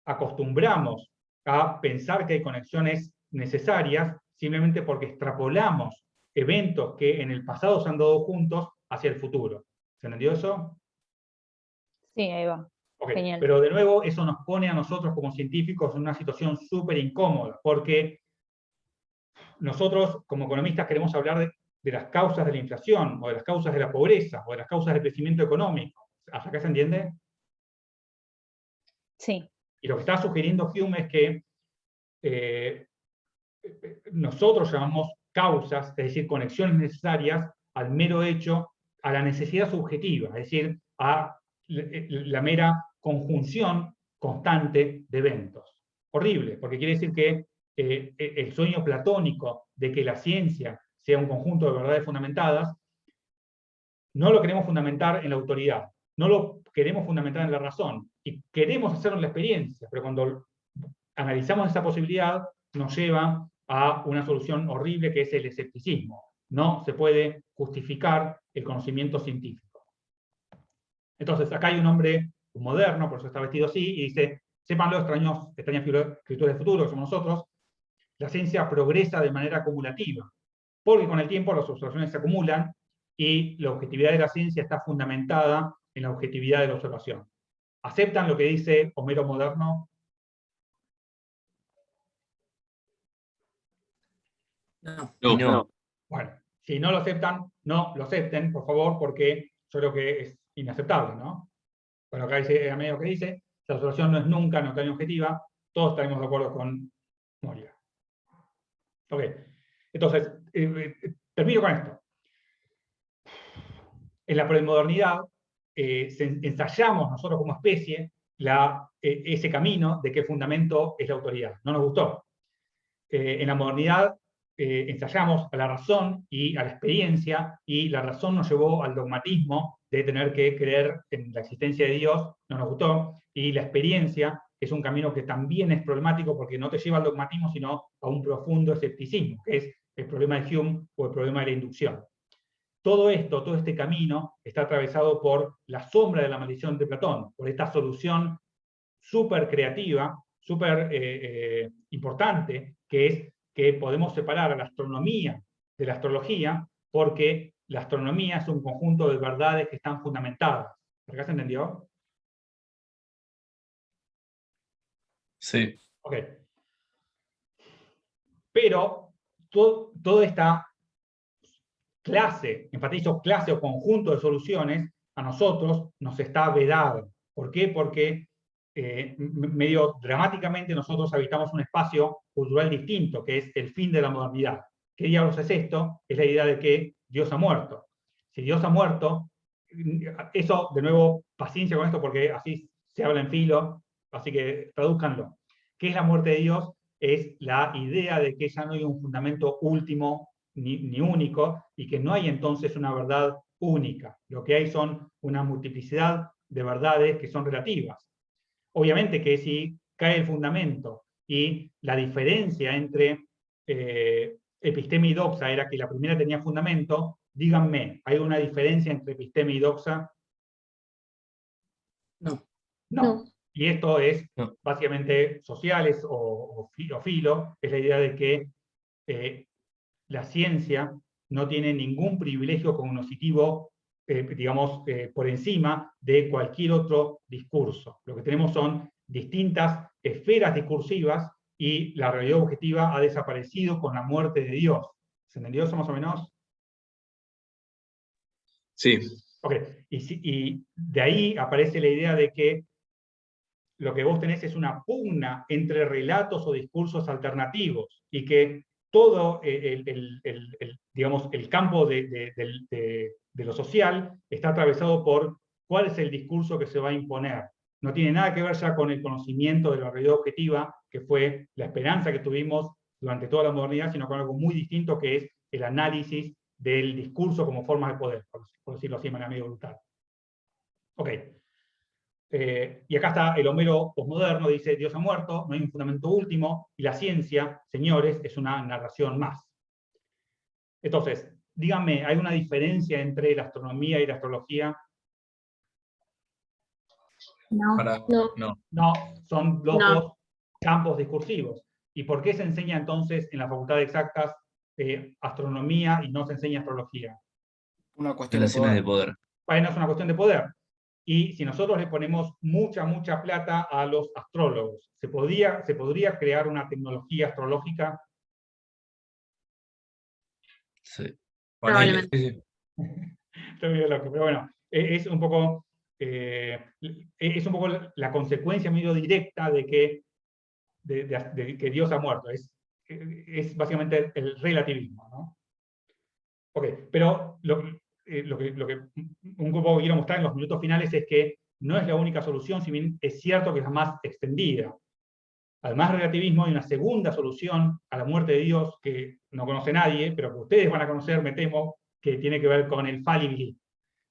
acostumbramos a pensar que hay conexiones necesarias simplemente porque extrapolamos eventos que en el pasado se han dado juntos hacia el futuro. ¿Se entendió eso? Sí, ahí va. Ok, Genial. pero de nuevo eso nos pone a nosotros como científicos en una situación súper incómoda, porque nosotros como economistas queremos hablar de las causas de la inflación, o de las causas de la pobreza, o de las causas del crecimiento económico. ¿Hasta acá se entiende? Sí. Y lo que está sugiriendo Hume es que nosotros llamamos causas, es decir, conexiones necesarias al mero hecho, a la necesidad subjetiva, es decir, a la mera conjunción constante de eventos. Horrible, porque quiere decir que el sueño platónico de que la ciencia sea un conjunto de verdades fundamentadas, no lo queremos fundamentar en la autoridad, no lo queremos fundamentar en la razón, y queremos hacerlo en la experiencia, pero cuando analizamos esa posibilidad, nos lleva a una solución horrible que es el escepticismo. No se puede justificar el conocimiento científico. Entonces, acá hay un hombre moderno, por eso está vestido así, y dice, sépanlo, extrañas criaturas del futuro, que somos nosotros, la ciencia progresa de manera acumulativa, porque con el tiempo las observaciones se acumulan y la objetividad de la ciencia está fundamentada en la objetividad de la observación. ¿Aceptan lo que dice Homero moderno? No. Y no. Bueno, si no lo aceptan, no lo acepten, por favor, porque yo creo que es inaceptable, ¿no? Bueno, acá dice, a medio que dice, la observación no es nunca neutral ni objetiva, todos estaremos de acuerdo con Moria. Ok, entonces, termino con esto. En la premodernidad, ensayamos nosotros como especie ese camino de que el fundamento es la autoridad. No nos gustó. En la modernidad ensayamos a la razón y a la experiencia, y la razón nos llevó al dogmatismo de tener que creer en la existencia de Dios, no nos gustó, y la experiencia es un camino que también es problemático porque no te lleva al dogmatismo, sino a un profundo escepticismo, que es el problema de Hume o el problema de la inducción. Todo esto, todo este camino, está atravesado por la sombra de la maldición de Platón, por esta solución súper creativa, súper importante, que es que podemos separar a la astronomía de la astrología, porque la astronomía es un conjunto de verdades que están fundamentadas. ¿Acá se entendió? Sí. Ok. Pero toda esta clase, enfatizo clase o conjunto de soluciones, a nosotros nos está vedado. ¿Por qué? Porque medio dramáticamente nosotros habitamos un espacio cultural distinto, que es el fin de la modernidad. ¿Qué diablos es esto? Es la idea de que Dios ha muerto. Si Dios ha muerto, eso, de nuevo, paciencia con esto porque así se habla en filo, así que tradúzcanlo. ¿Qué es la muerte de Dios? Es la idea de que ya no hay un fundamento último ni único, y que no hay entonces una verdad única. Lo que hay son una multiplicidad de verdades que son relativas. Obviamente que si cae el fundamento y la diferencia entre episteme y doxa era que la primera tenía fundamento, díganme, ¿hay una diferencia entre episteme y doxa? No. No. Y esto es básicamente sociales o filo, es la idea de que la ciencia no tiene ningún privilegio cognoscitivo, digamos, por encima de cualquier otro discurso. Lo que tenemos son distintas esferas discursivas y la realidad objetiva ha desaparecido con la muerte de Dios. ¿Se entendió eso más o menos? Sí. Ok, y de ahí aparece la idea de que lo que vos tenés es una pugna entre relatos o discursos alternativos, y que todo digamos, el campo de lo social está atravesado por cuál es el discurso que se va a imponer. No tiene nada que ver ya con el conocimiento de la realidad objetiva, que fue la esperanza que tuvimos durante toda la modernidad, sino con algo muy distinto, que es el análisis del discurso como forma de poder, por decirlo así de manera medio brutal. Ok. Y acá está el Homero posmoderno, dice: Dios ha muerto, no hay un fundamento último, y la ciencia, señores, es una narración más. Entonces, díganme, ¿hay una diferencia entre la astronomía y la astrología? No. No, son dos campos discursivos. ¿Y por qué se enseña entonces en la Facultad de Exactas astronomía y no se enseña astrología? Una cuestión de Relaciones poder. de poder. Bueno, es una cuestión de poder. Y si nosotros le ponemos mucha plata a los astrólogos, ¿se podría crear una tecnología astrológica? Sí. Probablemente. Sí, sí. Estoy medio loco, pero bueno, es un poco la consecuencia medio directa de que Dios ha muerto. Es básicamente el relativismo, ¿no? Ok, pero lo que un poco quiero mostrar en los minutos finales es que no es la única solución, si bien es cierto que es la más extendida. Además del relativismo, hay una segunda solución a la muerte de Dios que no conoce nadie, pero que ustedes van a conocer, me temo, que tiene que ver con el falibilismo.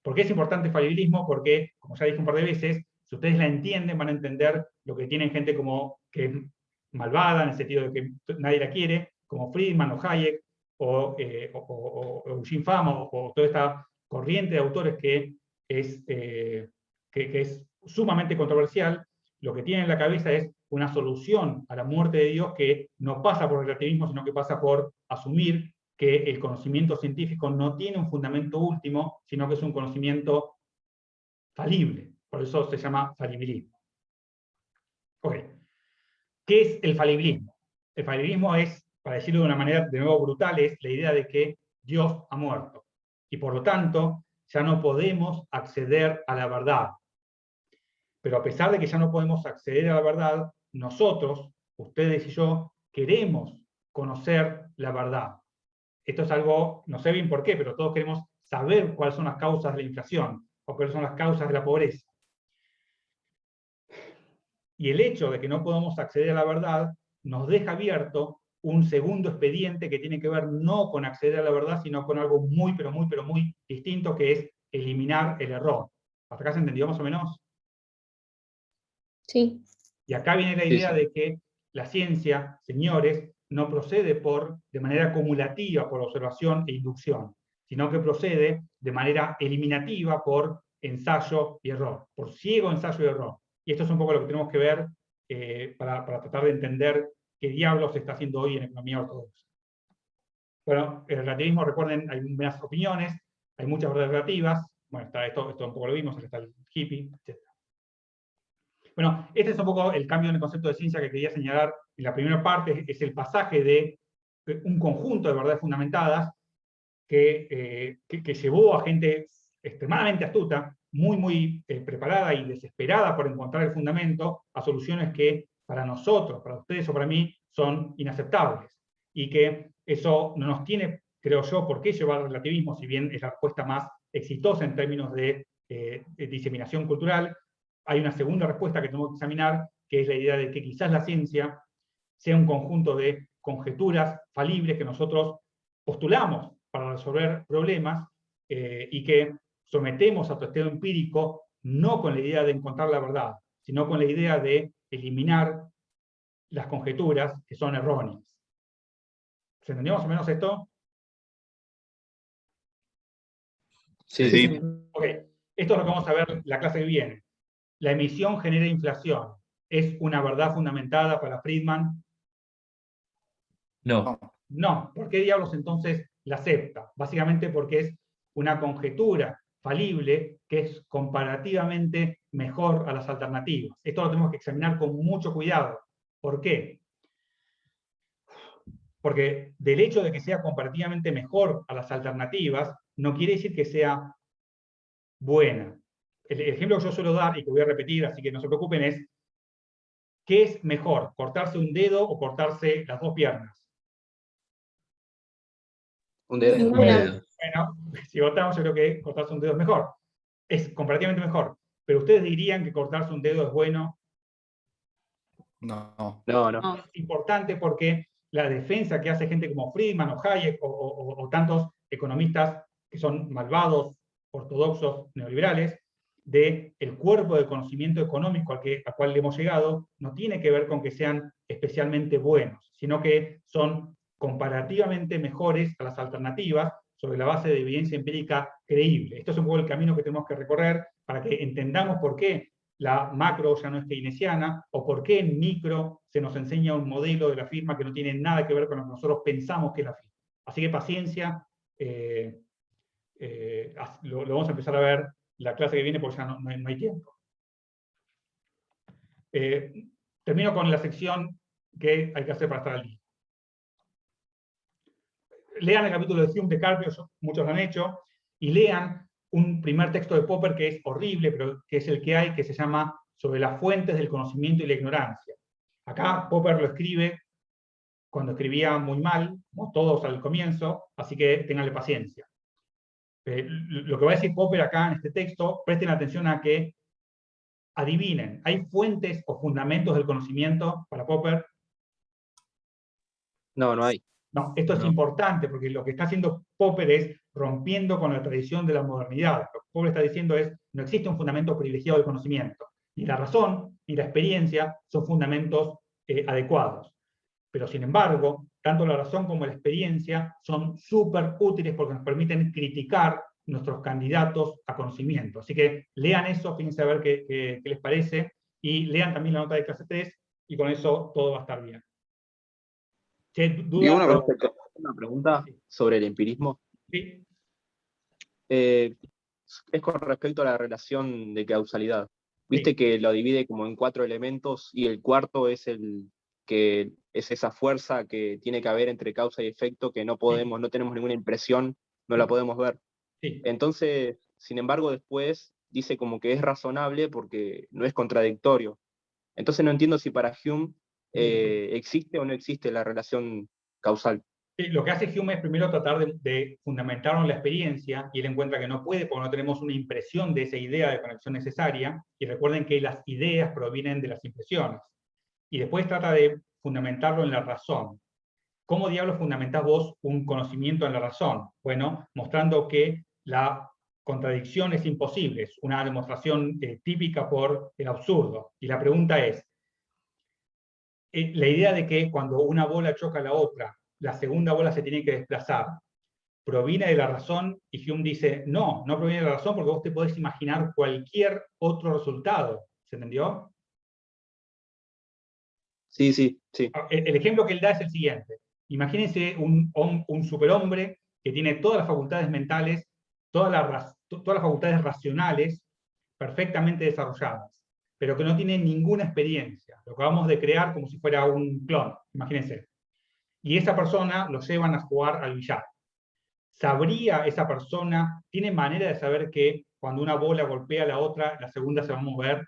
¿Por qué es importante el falibilismo? Porque, como ya dije un par de veces, si ustedes la entienden, van a entender lo que tienen gente como que es malvada, en el sentido de que nadie la quiere, como Friedman o Hayek, o Eugene Fama, o toda esta corriente de autores que es sumamente controversial. Lo que tienen en la cabeza es una solución a la muerte de Dios que no pasa por relativismo, sino que pasa por asumir que el conocimiento científico no tiene un fundamento último, sino que es un conocimiento falible. Por eso se llama falibilismo. Ok. ¿Qué es el falibilismo? El falibilismo es, para decirlo de una manera de nuevo brutal, es la idea de que Dios ha muerto. Y por lo tanto, ya no podemos acceder a la verdad. Pero a pesar de que ya no podemos acceder a la verdad, nosotros, ustedes y yo, queremos conocer la verdad. Esto es algo, no sé bien por qué, pero todos queremos saber cuáles son las causas de la inflación, o cuáles son las causas de la pobreza. Y el hecho de que no podamos acceder a la verdad nos deja abierto un segundo expediente que tiene que ver no con acceder a la verdad, sino con algo muy, pero muy distinto, que es eliminar el error. ¿Hasta acá se entendió más o menos? Sí. Y acá viene la idea de que la ciencia, señores, no procede de manera acumulativa por observación e inducción, sino que procede de manera eliminativa por ensayo y error, por ciego ensayo y error. Y esto es un poco lo que tenemos que ver para tratar de entender qué diablos se está haciendo hoy en economía ortodoxa. Bueno, el relativismo, recuerden, hay unas opiniones, hay muchas verdades relativas. Bueno, esto un poco lo vimos, está el hippie, etc. Bueno, este es un poco el cambio en el concepto de ciencia que quería señalar en la primera parte, es el pasaje de un conjunto de verdades fundamentadas que llevó a gente extremadamente astuta, muy preparada y desesperada por encontrar el fundamento, a soluciones que para nosotros, para ustedes o para mí, son inaceptables. Y que eso no nos tiene, creo yo, por qué llevar al relativismo, si bien es la respuesta más exitosa en términos de diseminación cultural. Hay una segunda respuesta que tenemos que examinar, que es la idea de que quizás la ciencia sea un conjunto de conjeturas falibles que nosotros postulamos para resolver problemas y que sometemos a testeo empírico no con la idea de encontrar la verdad, sino con la idea de eliminar las conjeturas que son erróneas. ¿Se entendió más o menos esto? Sí. Ok, esto es lo que vamos a ver la clase que viene. La emisión genera inflación. ¿Es una verdad fundamentada para Friedman? No. No. ¿Por qué diablos entonces la acepta, básicamente porque es una conjetura falible que es comparativamente mejor a las alternativas. Esto lo tenemos que examinar con mucho cuidado. ¿Por qué? Porque del hecho de que sea comparativamente mejor a las alternativas, no quiere decir que sea buena. El ejemplo que yo suelo dar, y que voy a repetir, así que no se preocupen, es ¿qué es mejor? ¿Cortarse un dedo o cortarse las 2 piernas? Un dedo. Un dedo. Bueno, si votamos, yo creo que cortarse un dedo es mejor. Es comparativamente mejor. Pero ¿ustedes dirían que cortarse un dedo es bueno? No. No. Es importante porque la defensa que hace gente como Friedman o Hayek o tantos economistas que son malvados, ortodoxos, neoliberales, del cuerpo de conocimiento económico al cual le hemos llegado, no tiene que ver con que sean especialmente buenos, sino que son comparativamente mejores a las alternativas sobre la base de evidencia empírica creíble. Esto es un poco el camino que tenemos que recorrer para que entendamos por qué la macro ya no es keynesiana, o por qué en micro se nos enseña un modelo de la firma que no tiene nada que ver con lo que nosotros pensamos que es la firma. Así que paciencia, lo vamos a empezar a ver la clase que viene porque ya no hay tiempo. Termino con la sección que hay que hacer para estar al día. Lean el capítulo de Hume de Carpio, muchos lo han hecho, y lean un primer texto de Popper que es horrible, pero que es el que hay, que se llama Sobre las fuentes del conocimiento y la ignorancia. Acá Popper lo escribe cuando escribía muy mal, como todos al comienzo, así que ténganle paciencia. Lo que va a decir Popper acá en este texto, presten atención a que adivinen, ¿hay fuentes o fundamentos del conocimiento para Popper? No hay. No, esto es importante porque lo que está haciendo Popper es rompiendo con la tradición de la modernidad. Lo que Popper está diciendo es, no existe un fundamento privilegiado del conocimiento. Ni la razón ni la experiencia son fundamentos adecuados. Pero sin embargo, tanto la razón como la experiencia son súper útiles porque nos permiten criticar nuestros candidatos a conocimiento. Así que lean eso, fíjense a ver qué les parece, y lean también la nota de clase 3, y con eso todo va a estar bien. Y una pregunta sobre el empirismo. Sí. Es con respecto a la relación de causalidad. Viste que lo divide como en 4 elementos y el cuarto es que es esa fuerza que tiene que haber entre causa y efecto que no tenemos ninguna impresión, no la podemos ver. Sí. Entonces, sin embargo, después dice como que es razonable porque no es contradictorio. Entonces no entiendo si para Hume existe o no existe la relación causal. Lo que hace Hume es primero tratar de fundamentarlo en la experiencia, y él encuentra que no puede porque no tenemos una impresión de esa idea de conexión necesaria, y recuerden que las ideas provienen de las impresiones. Y después trata de fundamentarlo en la razón. ¿Cómo diablos fundamentás vos un conocimiento en la razón? Bueno, mostrando que la contradicción es imposible, es una demostración típica por el absurdo. Y la pregunta es, la idea de que cuando una bola choca a la otra, la segunda bola se tiene que desplazar, ¿proviene de la razón? Y Hume dice, no proviene de la razón porque vos te podés imaginar cualquier otro resultado. ¿Se entendió? Sí. El ejemplo que él da es el siguiente. Imagínense un superhombre que tiene todas las facultades mentales, todas las facultades racionales perfectamente desarrolladas, pero que no tiene ninguna experiencia. Lo acabamos de crear como si fuera un clon, imagínense. Y esa persona lo llevan a jugar al billar. ¿Sabría esa persona, tiene manera de saber que cuando una bola golpea a la otra, la segunda se va a mover?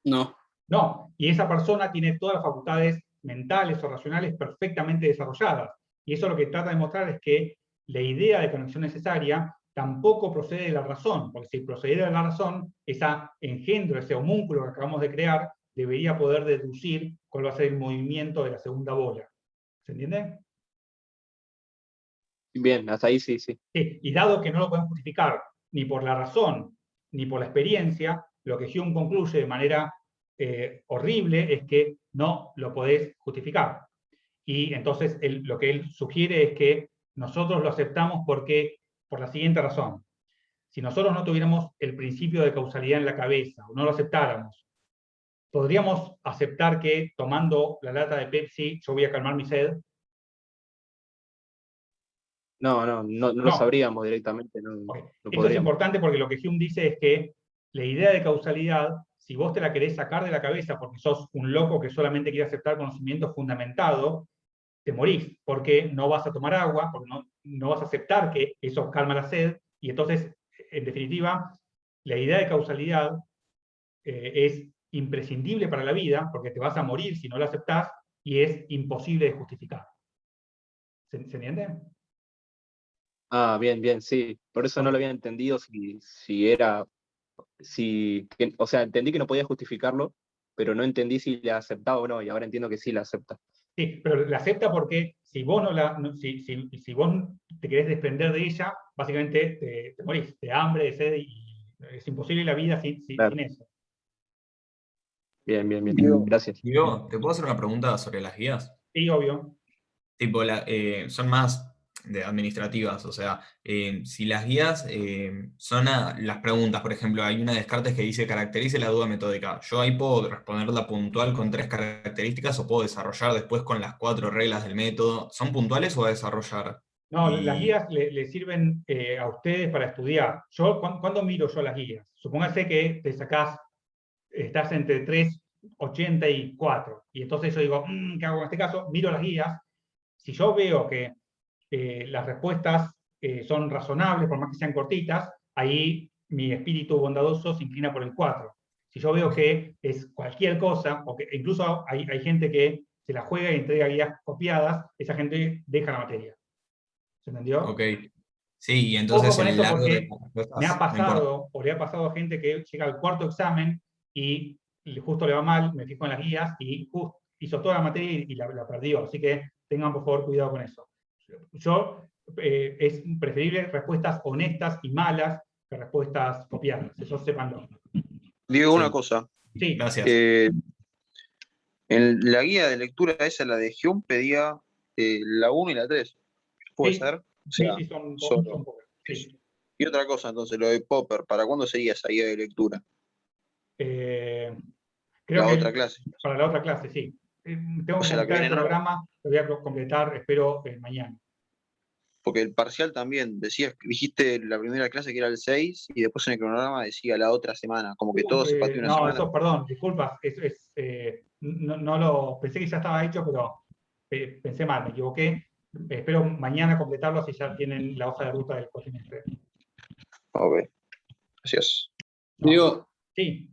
No, y esa persona tiene todas las facultades mentales o racionales perfectamente desarrolladas. Y eso lo que trata de mostrar es que la idea de conexión necesaria tampoco procede de la razón, porque si procediera de la razón, ese engendro, ese homúnculo que acabamos de crear, debería poder deducir cuál va a ser el movimiento de la segunda bola. ¿Se entiende? Bien, hasta ahí sí. Sí, y dado que no lo podemos justificar ni por la razón ni por la experiencia, lo que Hume concluye de manera horrible es que no lo podés justificar. Y entonces lo que él sugiere es que nosotros lo aceptamos por la siguiente razón. Si nosotros no tuviéramos el principio de causalidad en la cabeza, o no lo aceptáramos, ¿podríamos aceptar que tomando la lata de Pepsi yo voy a calmar mi sed? No lo No. sabríamos directamente, no Esto es podríamos. importante porque lo que Hume dice es que la idea de causalidad, si vos te la querés sacar de la cabeza porque sos un loco que solamente quiere aceptar conocimiento fundamentado, te morís, porque no vas a tomar agua, porque no vas a aceptar que eso calma la sed, y entonces, en definitiva, la idea de causalidad es imprescindible para la vida, porque te vas a morir si no la aceptás, y es imposible de justificar. ¿Se entiende? Ah, bien, sí. Por eso no lo había entendido o sea, entendí que no podía justificarlo, pero no entendí si la aceptaba o no, y ahora entiendo que sí la acepta. Sí, pero la acepta porque si vos, si vos te querés desprender de ella, básicamente te morís de hambre, de sed, y es imposible la vida sin Claro. eso. Bien, gracias. Diego, ¿te puedo hacer una pregunta sobre las guías? Sí, obvio. Tipo, son más administrativas, o sea, si las guías son las preguntas, por ejemplo, hay una de Descartes que dice caracterice la duda metódica. Yo ahí puedo responderla puntual con 3 características o puedo desarrollar después con las 4 reglas del método. ¿Son puntuales o a desarrollar? No, las guías le sirven a ustedes para estudiar. ¿Cuándo miro yo las guías? Supóngase que te sacás, estás entre 3,80 y 4, y entonces yo digo, ¿qué hago en este caso? Miro las guías. Si yo veo que las respuestas son razonables, por más que sean cortitas, ahí mi espíritu bondadoso se inclina por el 4. Si yo veo que es cualquier cosa, o que incluso hay gente que se la juega y entrega guías copiadas, esa gente deja la materia. ¿Se entendió? Ok. Sí, y entonces Ojo con el eso largo de porque las respuestas me ha no importa. pasado, o le ha pasado a gente que llega al 4.º examen y justo le va mal, me fijo en las guías y hizo toda la materia y la perdió. Así que tengan por favor cuidado con eso. Es preferible respuestas honestas y malas que respuestas copiadas. Eso sépanlo. Digo Sí. una cosa. Sí. Gracias. En la guía de lectura esa, la de Hume, pedía la 1 y la 3. ¿Puede Sí. ser? O Sí, sea, sí, son solo. pocas. Sí. Y otra cosa, entonces, lo de Popper, ¿para cuándo sería esa guía de lectura? Creo La que otra clase. para la otra clase, sí. Tengo O que sea, la que completar el viene, ¿no? programa, lo voy a completar, espero, mañana. Porque el parcial también, dijiste la primera clase que era el 6 y después en el cronograma decía la otra semana, como que todo se pateó una No, semana. eso, perdón, disculpas, no lo pensé que ya estaba hecho, pero pensé mal, me equivoqué. Espero mañana completarlo si ya tienen la hoja de ruta del cuatrimestre. Ok, gracias. No. Digo, Sí,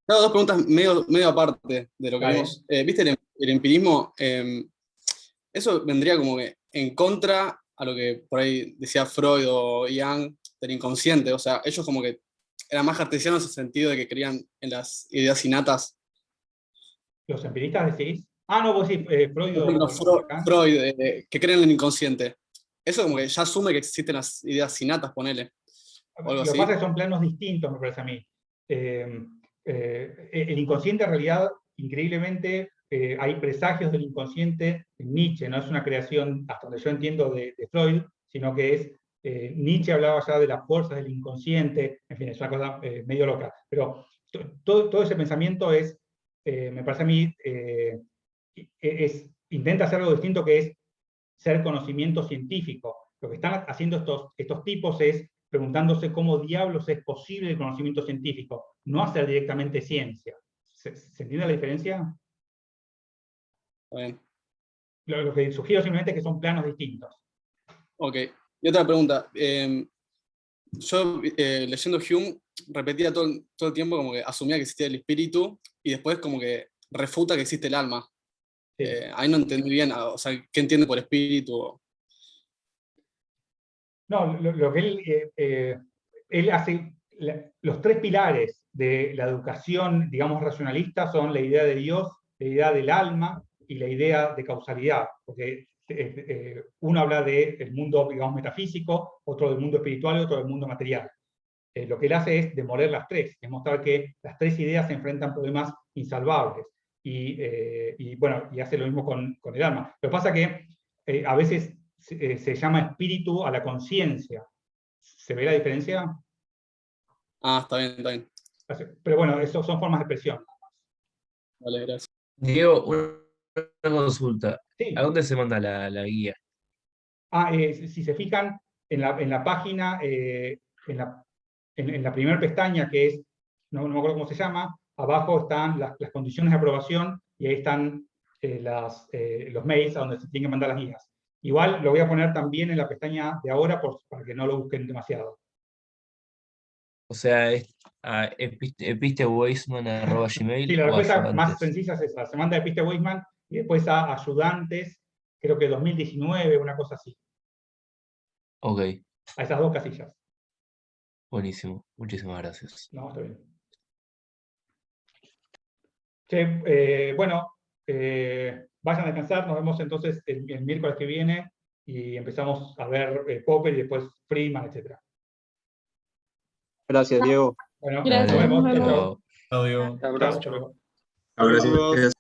tengo 2 preguntas medio aparte de lo que Dale. vimos. ¿Viste el empirismo? Eso vendría como que en contra a lo que por ahí decía Freud o Jung del inconsciente. O sea, ellos como que eran más cartesianos en el sentido de que creían en las ideas innatas. ¿los empiristas decís? Ah, no, vos sí, Freud Por ejemplo, o Kant. Freud, que creen en el inconsciente. Eso como que ya asume que existen las ideas innatas, ponele. O algo Lo que así. pasa es que son planos distintos, me parece a mí. El inconsciente, en realidad, increíblemente, hay presagios del inconsciente en Nietzsche, no es una creación, hasta donde yo entiendo, de Freud, sino que es, Nietzsche hablaba ya de las fuerzas del inconsciente, en fin, es una cosa medio loca. Pero todo ese pensamiento es, me parece a mí, intenta hacer algo distinto, que es ser conocimiento científico. Lo que están haciendo estos tipos es preguntándose cómo diablos es posible el conocimiento científico, no hacer directamente ciencia. ¿Se entiende la diferencia? Bien. Lo que sugiero simplemente es que son planos distintos. Ok. Y otra pregunta. Yo leyendo Hume repetía todo el tiempo como que asumía que existía el espíritu y después como que refuta que existe el alma. Sí. Ahí no entendí bien, o sea, ¿qué entiende por espíritu? No, lo que él hace, los 3 pilares de la educación, digamos, racionalista son la idea de Dios, la idea del alma y la idea de causalidad, porque uno habla del mundo, digamos, metafísico, otro del mundo espiritual y otro del mundo material. Lo que él hace es demoler las 3, es mostrar que las 3 ideas se enfrentan a problemas insalvables, y bueno, y hace lo mismo con el alma. Lo que pasa que a veces se llama espíritu a la conciencia. ¿Se ve la diferencia? Ah, está bien, está bien. Pero bueno, eso son formas de expresión. Vale, gracias. Diego, una consulta. Sí. ¿A dónde se manda la guía? Si se fijan en la página, en la primera pestaña, que es, no me acuerdo cómo se llama, abajo están las condiciones de aprobación y ahí están los mails a donde se tienen que mandar las guías. Igual lo voy a poner también en la pestaña de ahora para que no lo busquen demasiado. O sea, es a episteweisman@gmail Sí, la o respuesta más ayudantes. sencilla es esa. Se manda a Piste Weisman y después a ayudantes, creo que 2019, una cosa así. Ok, A esas dos casillas. buenísimo. Muchísimas gracias. No, está bien. Che, bueno, vayan a descansar. Nos vemos entonces el miércoles que viene y empezamos a ver Popper y después Friedman, etc. Gracias, Diego. Bueno, Gracias, nos vemos. nos Chau, vemos. chau. Chao, Diego. Chau, hasta luego. Gracias.